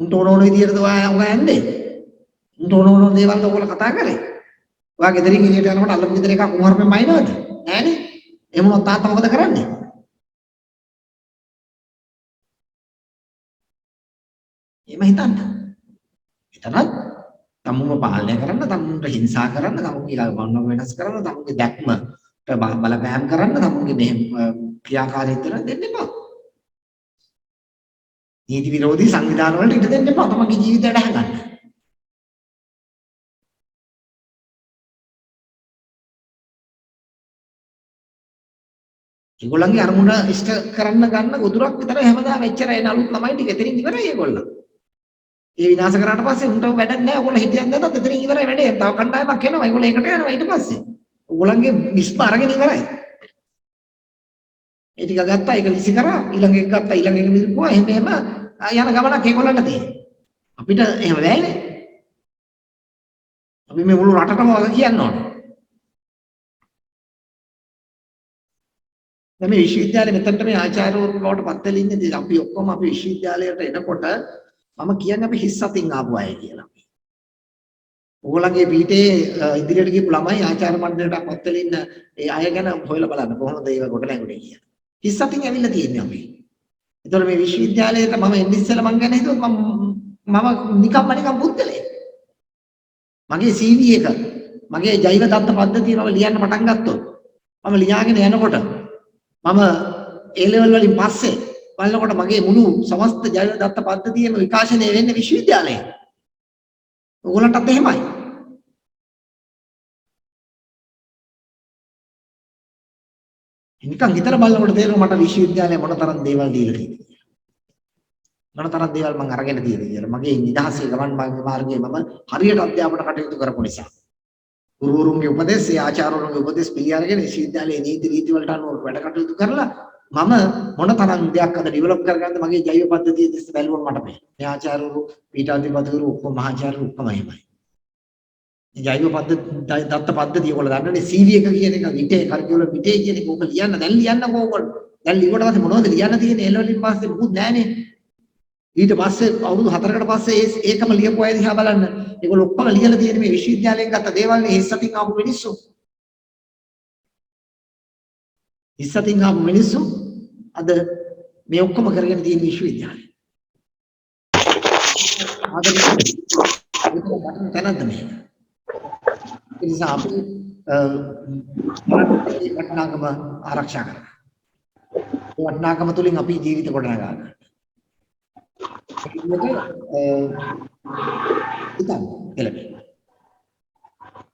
උන්ට ඕන විදියට ඔයා යන්නේ. උන්ට ඕන දේවල් ඔයගොල්ලෝ කතා කරේ. ඔයා ගෙදරින් එළියට යනකොට අල්ලපු ගෙදර එකක් කුමාරපෙන් මයින්නවද? නෑනේ. එහෙම වුණොත් තාත්තා මොකද කරන්නේ? එහෙම හිතන්න. හිතනත් තමුන්ව පාලනය කරන්න, තමුන්ට හිංසා කරන්න, තමුන්ගේ ඊළඟ වෙනස් කරන්න, තමුන්ගේ දැක්මට බලපෑම් කරන්න, තමුන්ගේ මේ ක්‍රියාකාරීත්වය දෙන්න එපා. නීති විරෝධී සංවිධාන වලට ඉඩ දෙන්න එපා. තමන්ගේ ජීවිතයට හදන්න. ඒගොල්ලන්ගේ අරමුණ ඉෂ්ට කරන්න ගන්න ගොදුරක් විතර හැමදාම එච්චරයි නලුත් ළමයි ටික එතනින් ඉවරයි ඒගොල්ලෝ. ඒ විනාශ කරාට පස්සේ උන්ට වැඩක් නැහැ. ඔයගොල්ලෝ හිටියන් නැතත් එතනින් ඉවරයි වැඩේ. තව කණ්ඩායමක් එනවා. ඒගොල්ලෝ ඒකට යනවා ඊට පස්සේ. ඔයගොල්ලන්ගේ විශ්ම අරගෙන ඉවරයි. ඒ ටික ගත්තා ඒක විසි කරා ඊළඟ එක ගත්තා ඊළඟ එක විසිරුවා එහෙම යන ගමනක් ඒගොල්ලන්ට තියෙනවා. අපිට එහෙම බෑනේ. අපි මේ මුළු රටටම වග කියන්න ඕනේ. දැන් මේ විශ්වවිද්‍යාලේ මෙතනට මේ ආචාර්යවරු බවට පත් වෙලා ඉන්නේ අපි ඔක්කොම අපි විශ්වවිද්‍යාලයට එනකොට මම කියන්නේ අපි හිස් අතින් ආපු අය කියලා. ඕගොල්ලන්ගේ පීඨේ ඉදිරියට ගිහපු ළමයි ආචාර්ය මණ්ඩලයට පත් වෙලා ඉන්න ඒ අය ගැන හොයලා බලන්න කොහොමද ඒව කොට නැගුණේ කියලා. හිස් අතින් ඇවිල්ලා තියෙන්නේ අපි. ඒතකොට මේ විශ්වවිද්‍යාලයට මම එන්නේ ඉස්සෙල්ලා මං ගැන හිතුවොත් මම නිකන් පුද්ගලයෙක්. මගේ CV එක මගේ ජෛව දත්ත පද්ධතිය මම ලියන්න පටන් ගත්තොත් මම ලියාගෙන යනකොට මම A level වලින් පස්සේ බලනකොට මගේ මුළු සමස්ත ජෛව දත්ත පද්ධතියම විකාශනය වෙන්නේ විශ්වවිද්‍යාලයේ. ඕගොල්ලන්ටත් එහෙමයි. නිකන් හිතලා බලනකොට තේරෙනවා මට විශ්වවිද්‍යාලයේ මොනතරම් දේවල් දීලා තියෙනවද කියලා. මොනතරම් දේවල් මම අරගෙන තියෙනවද කියලා. මගේ නිදහසේ ගමන් මාර්ගයේ මම හරියට අධ්‍යාපන කටයුතු කරපු නිසා. ගුරුවරුන්ගේ උපදෙස්, ආචාර්යවරුන්ගේ උපදෙස් පිළි අරගෙන විශ්වවිද්‍යාලයේ නීති රීති වලට අනුව වැඩ කටයුතු කරලා මම මොනතරම් දෙයක් අද ඩෙවලොප් කරගන්නද මගේ ජෛව පද්ධතිය දිස්ස බැලුවම මට පේනවා. මේ ආචාර්යවරු, පීඨාධිපතිවරු ඔක්කොම මහාචාර්යවරු ඔක්කොම එහෙමයි. මේ ජෛව දත්ත පද්ධතිය ඔයගොල්ලෝ දන්නනේ CV එක කියන එක විටේ කරිකියුලර් විටේ කියන එක ඔක ලියන්න දැන් ලියන්නකෝ ඔයගොල්ලෝ. දැන් ලියුවට පස්සේ මොනවද ලියන්න තියෙන්නේ? එළවලින් පස්සේ මුකුත් නැහනේ. ඊට පස්සේ අවුරුදු 4කට පස්සේ ඒකම ලියපු අය දිහා බලන්න. ඒගොල්ලෝ ඔක්කොම ලියලා තියෙන මේ විශ්වවිද්‍යාලයෙන් ගත්ත දේවල් නේ හිස් අතින් ආපු මිනිස්සු. හිස් අතින් ආපු මිනිස්සු අද මේ ඔක්කොම කරගෙන තියෙන විශ්වවිද්‍යාලය. ආදරේ තනද මේ. ඒ නිසා අපි වටිනාකම ආරක්ෂා කරනවා. ඒ වටිනාකම තුලින් අපි ජීවිත ගොඩනගා ගන්නවා. ඉතින් එළඹ.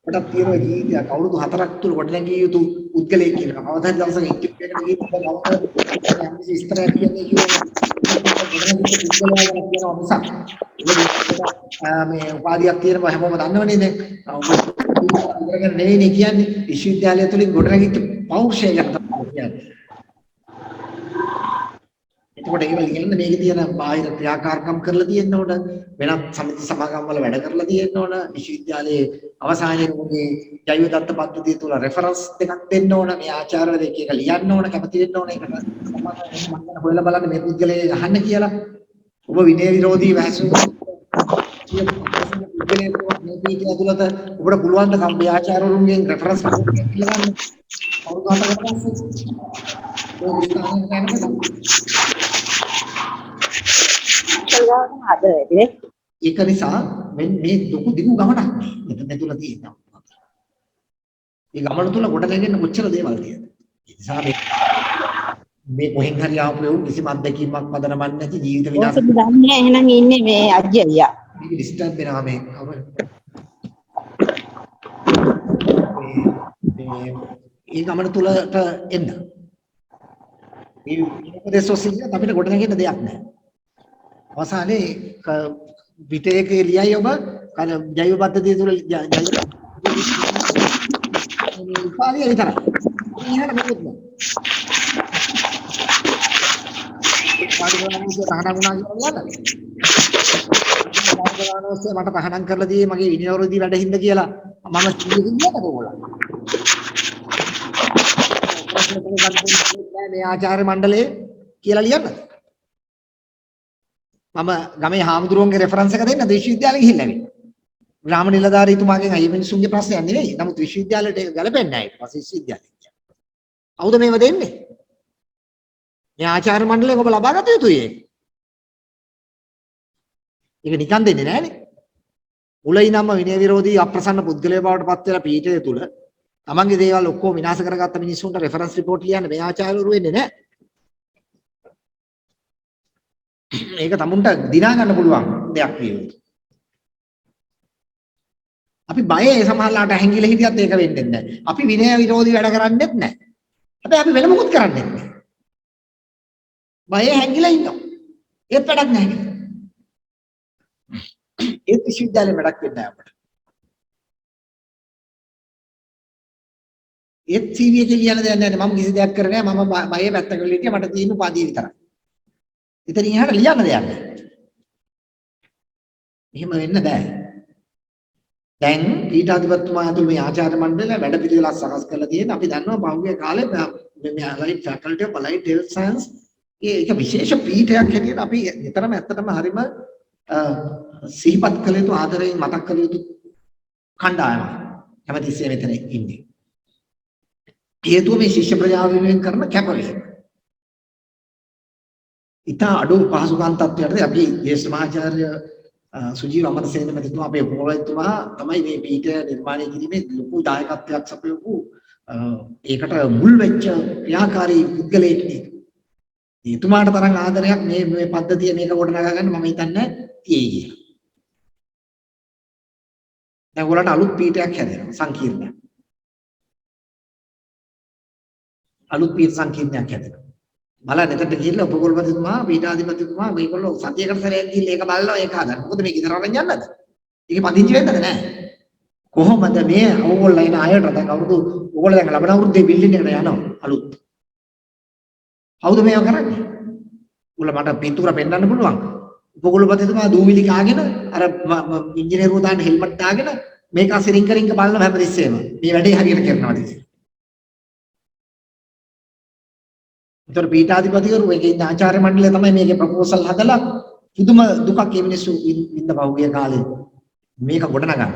අපට තියෙන ජීවිතය අවුරුදු 4ක් තුල ගොඩනැගිය යුතු උද්ගලයෙක් කියලා. අවදාන දවසක ඉන්ටර්විව් එකකට ගිහින් ඉස්තරයක් කියන්නේ මේ උපාධියක් තියෙනවා හැමෝම දන්නවනේ දැන්. ඉගෙන නෙවෙයි කියන්නේ විශ්වවිද්‍යාලය තුලින් ගොඩනැගිච්ච පෞරුෂය ගැන තමයි කියන්නේ. එතකොට ඒක ලියන්න මේකේ තියෙන බාහිර ක්‍රියාකාරකම් කරලා තියෙන්න ඕන වෙනත් සමිති සමාගම් වල වැඩ කරලා තියෙන්න ඕන විශ්වවිද්‍යාලයේ අවසානයේ මොකේ ජෛව දත්ත පද්ධතිය තුල රෙෆරන්ස් දෙකක් දෙන්න ඕන මේ ආචාර්යවරු දෙක එක ලියන්න ඕන කැමති වෙන්න ඕන ඒකට සමාන හොයලා බලන්න මේ පුද්ගලයා අහන්න කියලා ඔබ විනය විරෝධී වැසු මේ පීඨය ඇතුළත ඔබට පුළුවන් ද කම්පේ ආචාර්යවරුන්ගෙන් රෙෆරන්ස් කියලා ගන්න අවුරුදු 4කට පස්සේ ඒක නිසා මේ දුක දිගු ගමනක් මෙතන තුල තියෙනවා. මේ ගමන තුල කොට නැගෙන්න කොච්චර දේවල් තියෙනවද? ඒ නිසා මේ කොහෙන් හරි ආපු කිසිම අත්දැකීමක් පදනමක් නැති ජීවිත විනාශ. ඔක දන්නේ එහෙනම් ඉන්නේ මේ අජ්ජයියා. මේක ඩිස්ටර්බ් වෙනවා මේ ඒ ගමන තුලට එන්න. මේ උපදේශ ඔස්සේ අපිට කොට නැගෙන්න දෙයක් නැහැ. අවසානයේ පිටේකේ ලියයි ඔබ ජෛව පද්ධතිය තුළ මේ උපාධිය විතරයි. ඊහට මොකුත් නෑ. පාඩු ගානෝස්සේ තහනම් වුණා කියලා නේද? පාඩු ගානෝස්සේ මට තහනම් කරලා දීයේ මගේ විනෝරදී වැඩ හින්දා කියලා මම කිව්වේ නේද කොහොමද? මේ ආචාර්ය මණ්ඩලයේ කියලා ලියන්නද? මම ගමේ හාමුදුරුවන්ගේ රෙෆරන්ස් එක දෙන්න විශ්වවිද්‍යාලෙ ගිහිල්ලා ආවේ. ග්‍රාම නිලධාරීතුමාගෙන් අය මිනිසුන්ගේ ප්‍රශ්නයක් නෙවෙයි. නමුත් විශ්වවිද්‍යාලයට ඒක ගැලපෙන්නේ නැහැ. ඊට පස්සේ විශ්වවිද්‍යාලෙ ගියා. කවුද මේව දෙන්නේ? මේ ආචාර්ය මණ්ඩලයෙන් ඔබ ලබා ගත යුතුයි ඒක. ඒක නිකන් දෙන්නේ නැහනේ. මුලින්ම විනය විරෝධී අප්‍රසන්න පුද්ගලයා බවට පත් වෙලා පීඨය තුල තමන්ගේ දේවල් ඔක්කොම විනාශ කරගත්ත මිනිස්සුන්ට රෙෆරන්ස් රිපෝට් ලියන්න මේ ආචාර්යවරු වෙන්නේ නැහැ. ඒක තමුන්ට දිනා ගන්න පුළුවන් දෙයක් නෙවෙයි. අපි බයේ සමහරලාට හැංගිලා හිටියත් ඒක වෙන්නේ නැහැ. අපි විනය විරෝධී වැඩ කරන්නේත් නැහැ. හැබැයි අපි වෙන මොකුත් කරන්නේත් නැහැ. බයේ හැංගිලා ඉන්නවා. ඒත් වැඩක් නැහැ. ඒත් විශ්වවිද්‍යාලේ වැඩක් වෙන්නේ නැහැ අපිට. ඒත් CV එකේ ලියන්න දෙයක් නැහැ. මම කිසි දෙයක් කරන්නේ නැහැ. මම බයේ පැත්තකට හිටියා මට තියෙන උපාධිය විතරයි. ඉතින් එහාට ලියන්න දෙයක් නැහැ. එහෙම වෙන්න බෑ. දැන් පීඨාධිපතිතුමා ඇතුළු මේ ආචාර්ය මණ්ඩලය වැඩ පිළිවෙලක් සකස් කරලා තියෙන අපි දන්නවා පහුගිය කාලේ මේ allied faculty of allied health science ඒක විශේෂ පීඨයක් හැටියට අපි නිතරම ඇත්තටම හරිම සිහිපත් කළ යුතු ආදරයෙන් මතක් කළ යුතු කණ්ඩායමක් හැමතිස්සෙම මෙතන ඉන්නේ. හේතුව මේ ශිෂ්‍ය ප්‍රජාව වෙනුවෙන් කරන කැපවීම. ඉතා අඩු පහසුකම් තත්ත්වයකදී අපි ජේෂ්ඨ මහාචාර්ය සුජීව අමරසේන මැතිතුමා අපේ පොළොවේතුමා තමයි මේ පීඨය නිර්මාණය කිරීමේ ලොකු දායකත්වයක් සපයපු ඒකට මුල් වෙච්ච ක්‍රියාකාරී පුද්ගලයෙක් නේ. එතුමාට තරම් ආදරයක් මේ පද්ධතිය මේක ගොඩනගා ගන්න මම හිතන්නේ තියෙයි කියලා. දැන් ඔයාලට අලුත් පීඨයක් හැදෙනවා සංකීර්ණයක්. අලුත් පීඨ සංකීර්ණයක් හැදෙනවා. බලන්න එතනට ගිහිල්ලා උපකුලපතිතුමා පීඨාධිපතිතුමා මේගොල්ලෝ සතියකට සැරයක් ගිහිල්ලා ඒක බලනවා ඒක හදන්න. මොකද මේක ඉතර අරන් යන්නද? ඒක පදිංචි වෙන්නද නැහැ. කොහොමද මේ ඕගොල්ලෝ එන අයට දැන් අවුරුදු ඕගොල්ලෝ දැන් ලබන අවුරුද්දේ බිල්ඩින් එකට යනවා අලුත්. කවුද මේව කරන්නේ? උගල මට පින්තූර පෙන්වන්න පුළුවන්. උපකුලපතිතුමා දූවිලි කාගෙන අර ඉංජිනේරුවෝ දාන්න හෙල්මට් දාගෙන මේක අසිරින් කරින්ක බලන හැමතිස්සෙම මේ වැඩේ හරියට කරනවා ඉතින්. ඒතර පීඨාධිපතිවරු ඒකේ ඉන්න ආචාර්ය මණ්ඩලය තමයි මේකේ ප්‍රොපෝසල් හදලා පුදුම දුකක් මේ මිනිස්සු ඉන්න පහුගිය කාලේ මේක ගොඩනගන්න.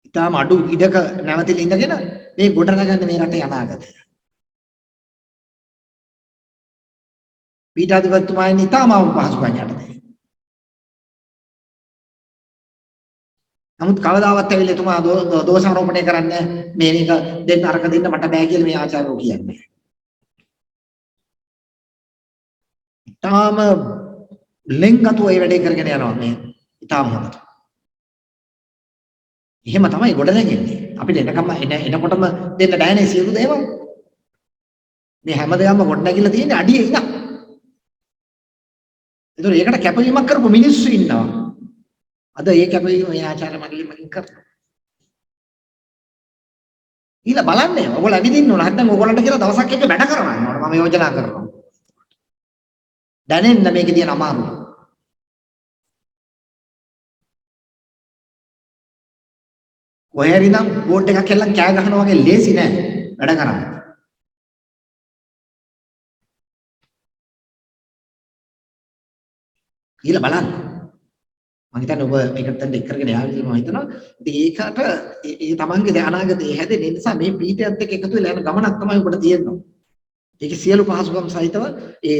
ඊටාම අඩු ඉඩක නැවතිලා ඉඳගෙන මේ ගොඩනගන්න මේ රටේ අනාගතය. පීඨාධිපතිතුමා ඉන්නේ ඊටාම පහසුකම් යටතේ. නමුත් කවදාවත් ඇවිල්ලා එතුමා දෝෂාරෝපණය කරන්නේ මේක දෙන්න අරක දෙන්න මට බෑ කියලා මේ ආචාර්යෝ කියන්නේ. ඊටාම ලෙන්ගතු ඒ වැඩේ කරගෙන යනවා මේ ඊටාම හොඳට. එහෙම තමයි ගොඩ නැගෙන්නේ. අපිට එනකොටම දෙන්න බෑනේ සියලු දේවල්. මේ හැම දෙයක්ම ගොඩ නැගිලා තියෙන්නේ අඩියේ ඉඳන්. ඒතකොට ඒකට කැපවීමක් කරපු මිනිස්සු ඉන්නවා. අද ඒ කැපවීම මේ ආචාර්ය මණ්ඩලෙන් කරනවා. ඊළඟ බලන්නේ ඔයගොල්ලෝ ඇවිදින්න ඕන. නැත්නම් ඔයගොල්ලන්ට කියලා දවසක් එක වැඩ කරවන්න ඕන. මම යෝජනා කරනවා. දැනෙන්න මේකේ තියෙන අමාරුව. කොහේ හරි නම් බෝඩ් එකක් හැල්ලන් කෑ ගහනවා වගේ ලේසි නෑ වැඩ කරන්න. ඊළඟ බලන්න. මම හිතන්නේ ඔබ මේකට දැන් එක් කරගෙන යාවි කියලා මම හිතනවා. ඉතින් ඒකට ඒ තමන්ගේ අනාගතයේ හැදෙන නිසා මේ පීඨයත් එක්ක එකතු වෙලා යන ගමනක් තමයි ඔබට තියෙන්නේ. ඒකේ සියලු පහසුකම් සහිතව ඒ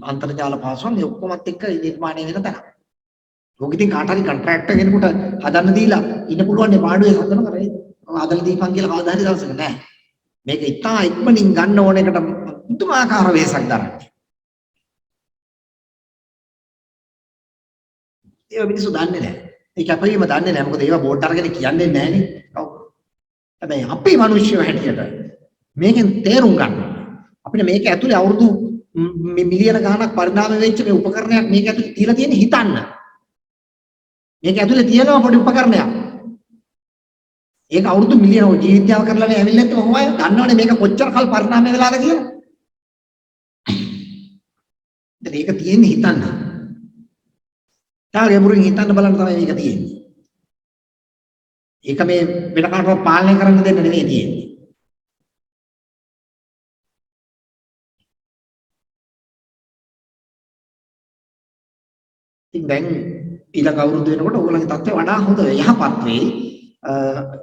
අන්තර්ජාල පහසුකම් මේ ඔක්කොමත් එක්ක නිර්මාණය වෙන තැන. ඔක ඉතින් කාට හරි කොන්ට්‍රැක්ටර් කෙනෙකුට හදන්න දීලා ඉන්න පුළුවන් නේ පාඩුවේ හදන්න කරේ. හදලා දීපන් කියලා කවදා හරි දවසක නෑ. මේක ඉතා ඉක්මනින් ගන්න ඕන එකට පුදුමාකාර වෙහසක් දරන්නේ. ඒව මිනිස්සු දන්නේ නැහැ. ඒ කැපවීම දන්නේ නැහැ. මොකද ඒවා බෝඩ් අරගෙන කියන්නේ නැහනේ. හැබැයි අපි මිනිස්සු හැටියට මේකෙන් තේරුම් ගන්න. අපිට මේක ඇතුලේ අවුරුදු මිලියන ගණනක් පරිණාමය වෙච්ච මේ උපකරණයක් මේක ඇතුලේ තියලා තියෙන හිතන්න. මේක ඇතුලේ තියෙනවා පොඩි උපකරණයක්. ඒක අවුරුදු මිලියන ජීවිතයක් කරලා මේ ඇවිල්ලා ඉන්න කොහොමද? දන්නවනේ මේක කොච්චර කල් පරිණාමය වෙලාද කියලා. දැන් ඒක තියෙන්නේ හිතන්න. තාගේ මුරින් හිතන්න බලන්න තමයි මේක තියෙන්නේ. ඒක මේ වෙන කාටවත් පාලනය කරන්න දෙන්න නෙවෙයි තියෙන්නේ. ඉතින් දැන් ඊළඟ අවුරුදු වෙනකොට ඕගොල්ලන්ගේ තත්ත්වය වඩා හොඳ යහපත් වෙයි.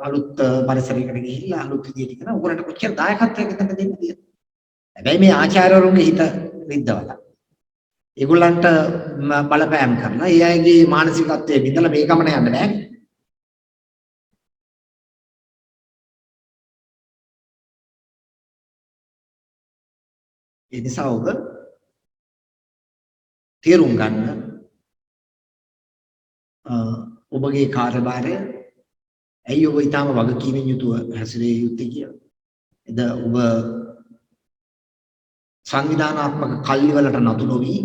අලුත් පරිසරයකට ගිහිල්ලා අලුත් විදියට කරන ඕගොල්ලන්ට කොච්චර දායකත්වයක් දෙන්න දෙන්න තියෙනවා. හැබැයි මේ ආචාර්යවරුන්ගේ හිත විද්දවලා. ඒගොල්ලන්ට බලපෑම් කරලා ඒ අයගේ මානසිකත්වයේ විඳලා මේ ගමන යන්න බෑ. ඒ නිසා ඔබ තේරුම් ගන්න ඔබගේ කාර්යභාරය ඇයි ඔබ ඊටම වගකීමෙන් යුතුව හැසිරිය යුත්තේ කියලා. එද ඔබ සංවිධානාත්මක කල්ලි වලට නතු නොවි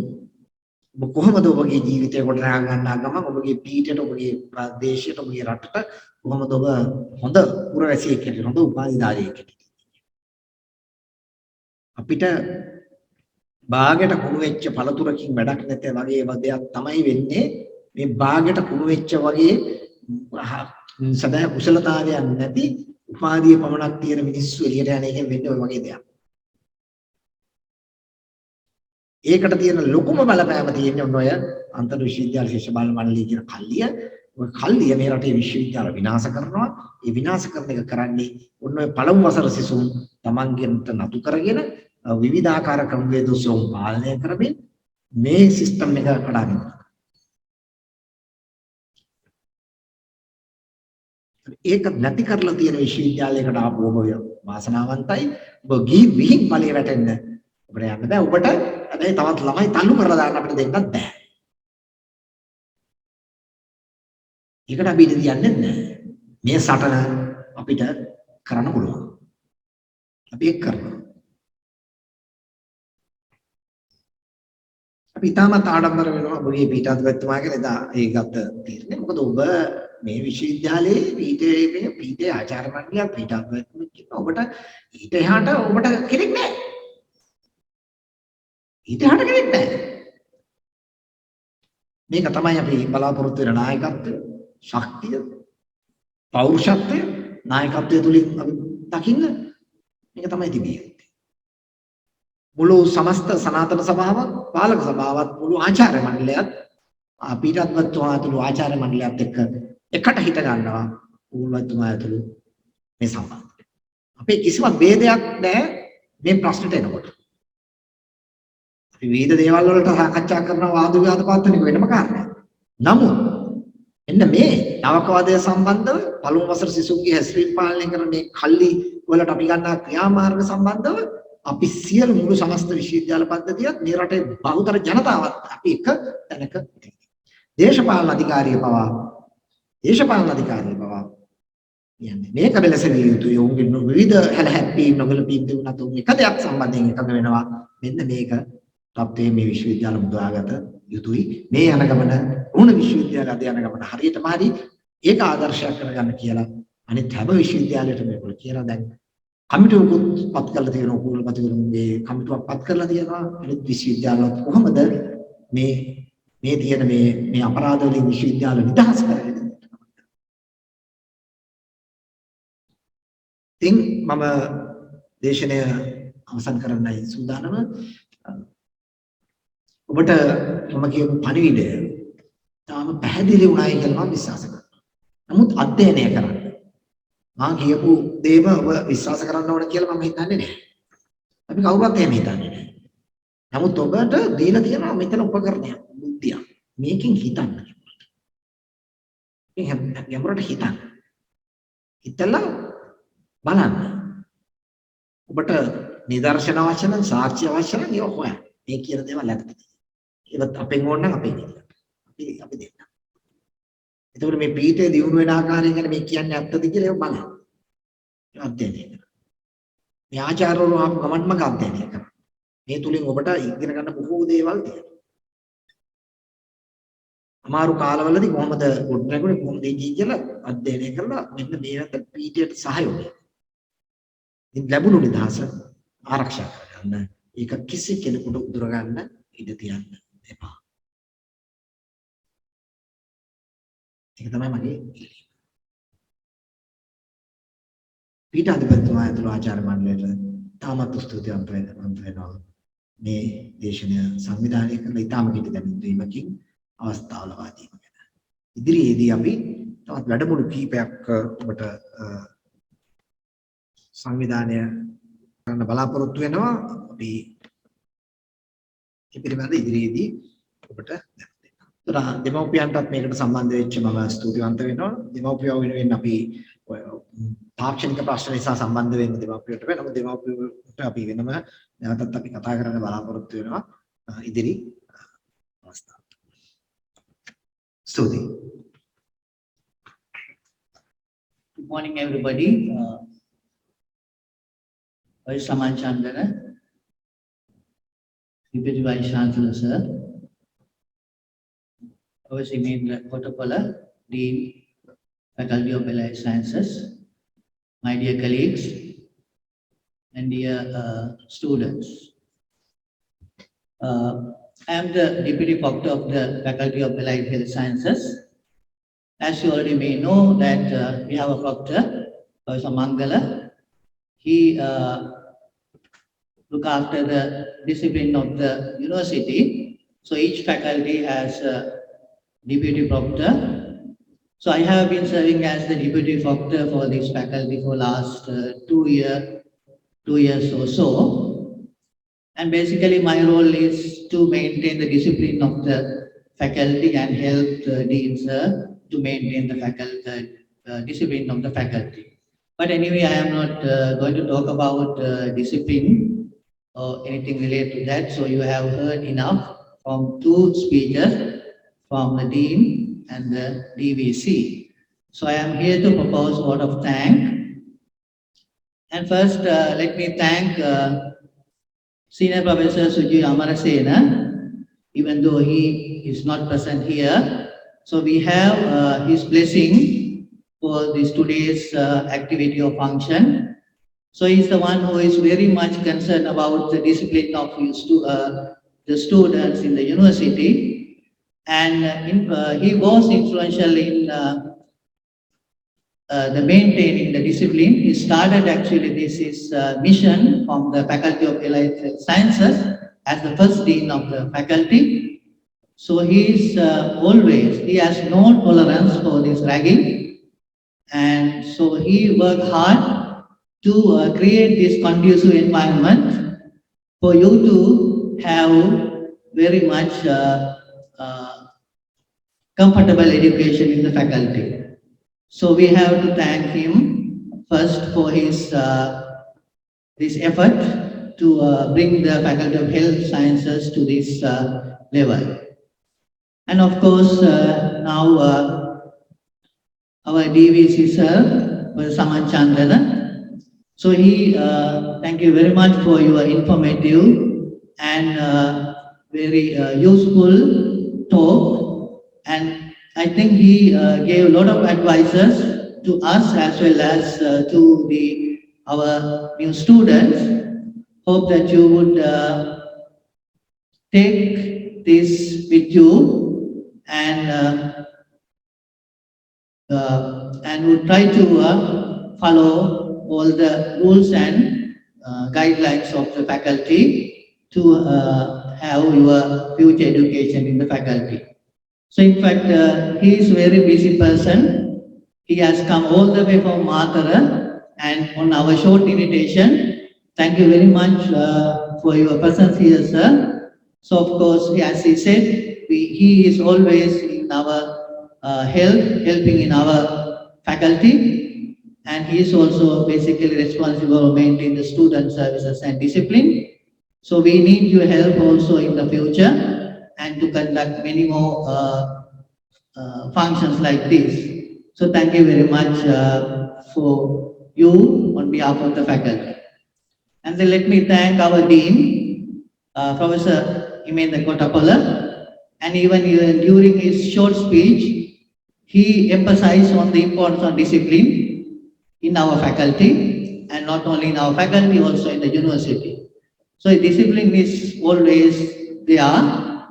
ඔබ කොහොමද ඔබගේ ජීවිතය ගොඩනගා ගන්නා ගමන් ඔබගේ පීඨයට ඔබගේ ප්‍රදේශයට ඔබගේ රටට කොහොමද ඔබ හොඳ පුරවැසියෙක් හැටියට හොඳ උපාධිධාරියෙක් හැටියට අපිට බාගෙට කුණු වෙච්ච පළතුරකින් වැඩක් නැතේ වගේ දෙයක් තමයි වෙන්නේ මේ බාගෙට කුණු වෙච්ච වගේ සදා කුසලතාවයක් නැති උපාධිය පමණක් තියෙන මිනිස්සු එළියට යන එකෙන් වෙන්නේ ඔය වගේ දෙයක්. ඒකට තියෙන ලොකුම බලපෑම තියෙන්නේ ඔන්න ඔය අන්තර් විශ්වවිද්‍යාල ශිෂ්‍ය බාල මණ්ඩලය කියන කල්ලිය. ඔය කල්ලිය මේ රටේ විශ්වවිද්‍යාල විනාශ කරනවා. ඒ විනාශ කරන එක කරන්නේ ඔන්න ඔය පළමු වසර සිසුන් තමන්ගෙන්ට නතු කරගෙන විවිධාකාර ක්‍රමවේද ඔස්සේ පාලනය කරමින් මේ සිස්ටම් එක කඩාගෙන. ඒක නැති කරලා තියෙන විශ්වවිද්‍යාලයකට ආපු ඔබ වාසනාවන්තයි. ඔබ විහිං ඵලයේ වැටෙන්න ඔබට යන්න බෑ. ඔබට හැබැයි තවත් ළමයි තල්ලු කරලා දාන්න අපිට දෙන්නත් බෑ. ඒකට අපි ඉඳ තියන්නේ නැහැ. මේ සටන අපිට කරන්න පුළුවන්. අපි ඒක කරනවා. අපි තාමත් ආඩම්බර වෙනවා ඔබගේ පීඨාධිපතිතුමාගේ එදා ඒ ගත්ත තීරණය. මොකද ඔබ මේ විශ්වවිද්‍යාලයේ පීඨයේ ආචාර්ය මණ්ඩලයක් පීඨාධිපතිතුමෙක් ඉන්නවා. ඔබට ඊට එහාට ඔබට කෙනෙක් නැහැ. ඊට එහාට කෙනෙක් නැහැ. මේක තමයි අපි බලාපොරොත්තු වෙන නායකත්වය, ශක්තිය, පෞරුෂත්වය, නායකත්වය තුලින් අපි දකින්න මේක තමයි තිබෙන්නේ. මුළු සමස්ත සනාතන සභාවත්, පාලක සභාවත්, මුළු ආචාර්ය මණ්ඩලයත් පීඨාධිපතිතුමා ඇතුළු ආචාර්ය මණ්ඩලයත් එක්ක එකට හිට ගන්නවා ඌලතුමා ඇතුළු මේ සම්බන්ධය. අපේ කිසිම ભેදයක් නැහැ මේ ප්‍රශ්නෙට එනකොට. අපි විවිධ දේවල් වලට සාකච්ඡා කරනවා වාද විවාද පවත්වන එක වෙනම කාරණයක්. නමුත් එන්න මේ නවකවාදය සම්බන්ධව පළමු වසර සිසුන්ගේ හැසිරීම පාලනය කරන මේ කල්ලි වලට අපි ගන්නා ක්‍රියාමාර්ග සම්බන්ධව අපි සියලු මුළු සමස්ත විශ්වවිද්‍යාල පද්ධතියත් මේ රටේ බහුතර ජනතාවත් අපි එක තැනක දේශපාලන අධිකාරිය පවා කියන්නේ මේක බැලසෙවිය යුතුයි. උන්ගේ විවිධ හැලහැප්පීම් නොගැලපීම් තිබුණත් උන් එක දෙයක් සම්බන්ධයෙන් එකඟ වෙනවා. මෙන්න මේක තත්ත්වයේ මේ විශ්වවිද්‍යාල මුදාගත යුතුයි. මේ යන ගමන ඕන විශ්වවිද්‍යාල අධ යන ගමන හරියටම හරි ඒක ආදර්ශයක් කරගන්න කියලා අනිත් හැම විශ්වවිද්‍යාලයකටම මේක කියලා දැන් කමිටුවකුත් පත් කරලා තියෙනවා. කුලපතිවරුන්ගේ කමිටුවක් පත් කරලා තියෙනවා. අනිත් විශ්වවිද්‍යාලවල කොහොමද මේ තියෙන මේ අපරාධ වලින් විශ්වවිද්‍යාල නිදහස් කරගෙන ඉතින් මම දේශනය අවසන් කරන්නයි සූදානම. ඔබට මම කියපු පණිවිඩය තාම පැහැදිලි වුණායි කියලා මම විශ්වාස කරනවා. නමුත් අධ්‍යයනය කරන්න. මම කියපු දේම ඔබ විශ්වාස කරන්න ඕන කියලා මම හිතන්නේ නැහැ. අපි කවුරුත් එහෙම හිතන්නේ නැහැ. නමුත් ඔබට දීලා තියෙනවා මෙතන උපකරණයක්, බුද්ධියක්. මේකෙන් හිතන්න. මේ යමරට හිතන්න. හිතලා බලන්න. ඔබට නිදර්ශන අවශ්‍ය නම් සාක්ෂි අවශ්‍ය නම් ඒව හොයන්න. මේ කියන දේවල් ඇත්තද? ඒවත් අපෙන් ඕන නම් අපෙන් ඉන්න. අපි දෙන්න. එතකොට මේ පීඨයේ දියුණු වෙන ආකාරය ගැන මේ කියන්නේ ඇත්තද කියලා ඒක බලන්න. ඒක අධ්‍යයනය කරන්න. මේ ආචාර්යවරු ආපු ගමන්ම අධ්‍යයනය කරන්න. මේ තුලින් ඔබට ඉගෙන ගන්න බොහෝ දේවල් තියෙනවා. අමාරු කාලවලදී කොහොමද ගොඩනැගුණේ කොහොමද ඉන්නේ කියලා අධ්‍යයනය කරලා මෙන්න මේ අතර පීටියට සහයෝගය. ඉතින් ලැබුණු නිදහස ආරක්ෂා කරගන්න. ඒක කිසි කෙනෙකුට උදුර ගන්න ඉඩ තියන්න එපා. ඒක තමයි මගේ ඉල්ලීම. පීඨ අධිපතිතුමා ඇතුළු ආචාර්ය මණ්ඩලයට තාමත් ස්තුතිවන්ත වෙනවා. මේ දේශනය සංවිධානය කරන ඉතාම කිටි දැනුම් දීමකින් අවස්ථාව ලබා දීම ගැන. ඉදිරියේදී අපි තවත් වැඩමුළු කිහිපයක් ඔබට සංවිධානය කරන්න බලාපොරොත්තු වෙනවා. අපි මේ පිළිබඳ ඉදිරියේදී ඔබට දැනුම් දෙන්නම්. දෙමව්පියන්ටත් මේකට සම්බන්ධ වෙච්ච මම ස්තුතිවන්ත වෙනවා. දෙමව්පියෝ වෙනුවෙන් අපි තාක්ෂණික ප්‍රශ්න නිසා සම්බන්ධ වෙන්න දෙමව්පියන්ට වෙනම දෙමව්පියන්ට අපි වෙනම නැවතත් අපි කතා කරන්න බලාපොරොත්තු වෙනවා ඉදිරි අවස්ථාව. ස්තුතියි. Good morning, everybody. Vice Saman Chandana, Deputy Vice Chancellor, sir. Vice Emendra Kottappala, Dean, Faculty of Applied Sciences, my dear colleagues, and dear students. I am the Deputy Proctor of the Faculty of Applied Health Sciences. As you already may know that we have a proctor, Professor Mangala. He look after the discipline of the university. So each faculty has a deputy proctor. So I have been serving as the deputy proctor for this faculty for last 2 years or so. And basically my role is to maintain the discipline of the faculty and help the deans to maintain the faculty discipline of the faculty. But anyway, I am not going to talk about discipline or anything related to that. So you have heard enough from 2 speakers from the Dean and the DVC. So I am here to propose a vote of thanks. And first, let me thank Senior Professor Suji Amarasena, even though he is not present here. So we have his blessing for this today's activity or function. So he's the one who is very much concerned about the discipline of the students in the university. And he was influential in the maintaining the discipline. He started actually this is mission from the Faculty of Applied Sciences as the first dean of the faculty. So he has no tolerance for this ragging. And so he worked hard to create this conducive environment for you to have very much comfortable education in the faculty. So we have to thank him first for his this effort to bring the Faculty of Health Sciences to this level. And of course, now our DVC sir, Saman Chandana. So thank you very much for your informative and very useful talk. And I think he gave a lot of advices to us as well as to our new students. Hope that you would take this with you and would try to follow all the rules and guidelines of the faculty to have your future education in the faculty. So in fact, he is a very busy person. He has come all the way from Matara and on our short invitation. Thank you very much for your presence here, sir. So of course, as he said, he is always in our helping in our faculty, and he is also basically responsible for maintaining the student services and discipline. So we need your help also in the future and to conduct many more functions like this. So thank you very much for you on behalf of the faculty. And then let me thank our Dean, Professor Emendra Kottappala, And even during his short speech, he emphasized on the importance of discipline in our faculty, and not only in our faculty, also in the university. So discipline is always there.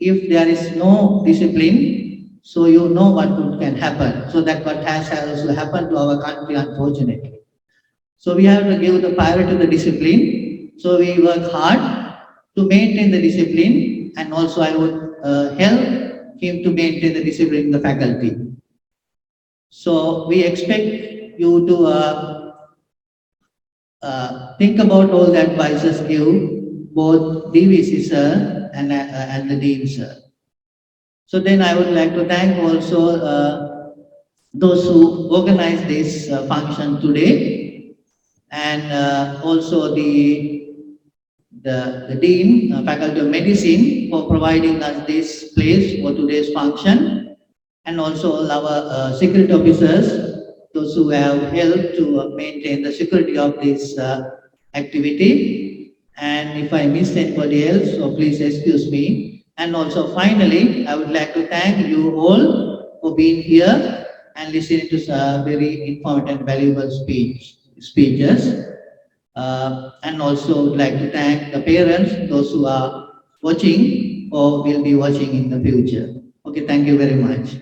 If there is no discipline, so you know what can happen. So that what has also happened to our country, unfortunately. So we have to give the priority to the discipline. So we work hard to maintain the discipline, and also I would help him to maintain the discipline in the faculty. So we expect you to think about all the advices given, both DVC sir and the Dean sir. So then I would like to thank also those who organized this function today, and also the Dean, Faculty of Medicine, for providing us this place for today's function, and also all our security officers, those who have helped to maintain the security of this activity. And if I missed anybody else, so please excuse me. And also finally, I would like to thank you all for being here and listening to some very informative and valuable speeches. And also would like to thank the parents, those who are watching or will be watching in the future. Okay, thank you very much.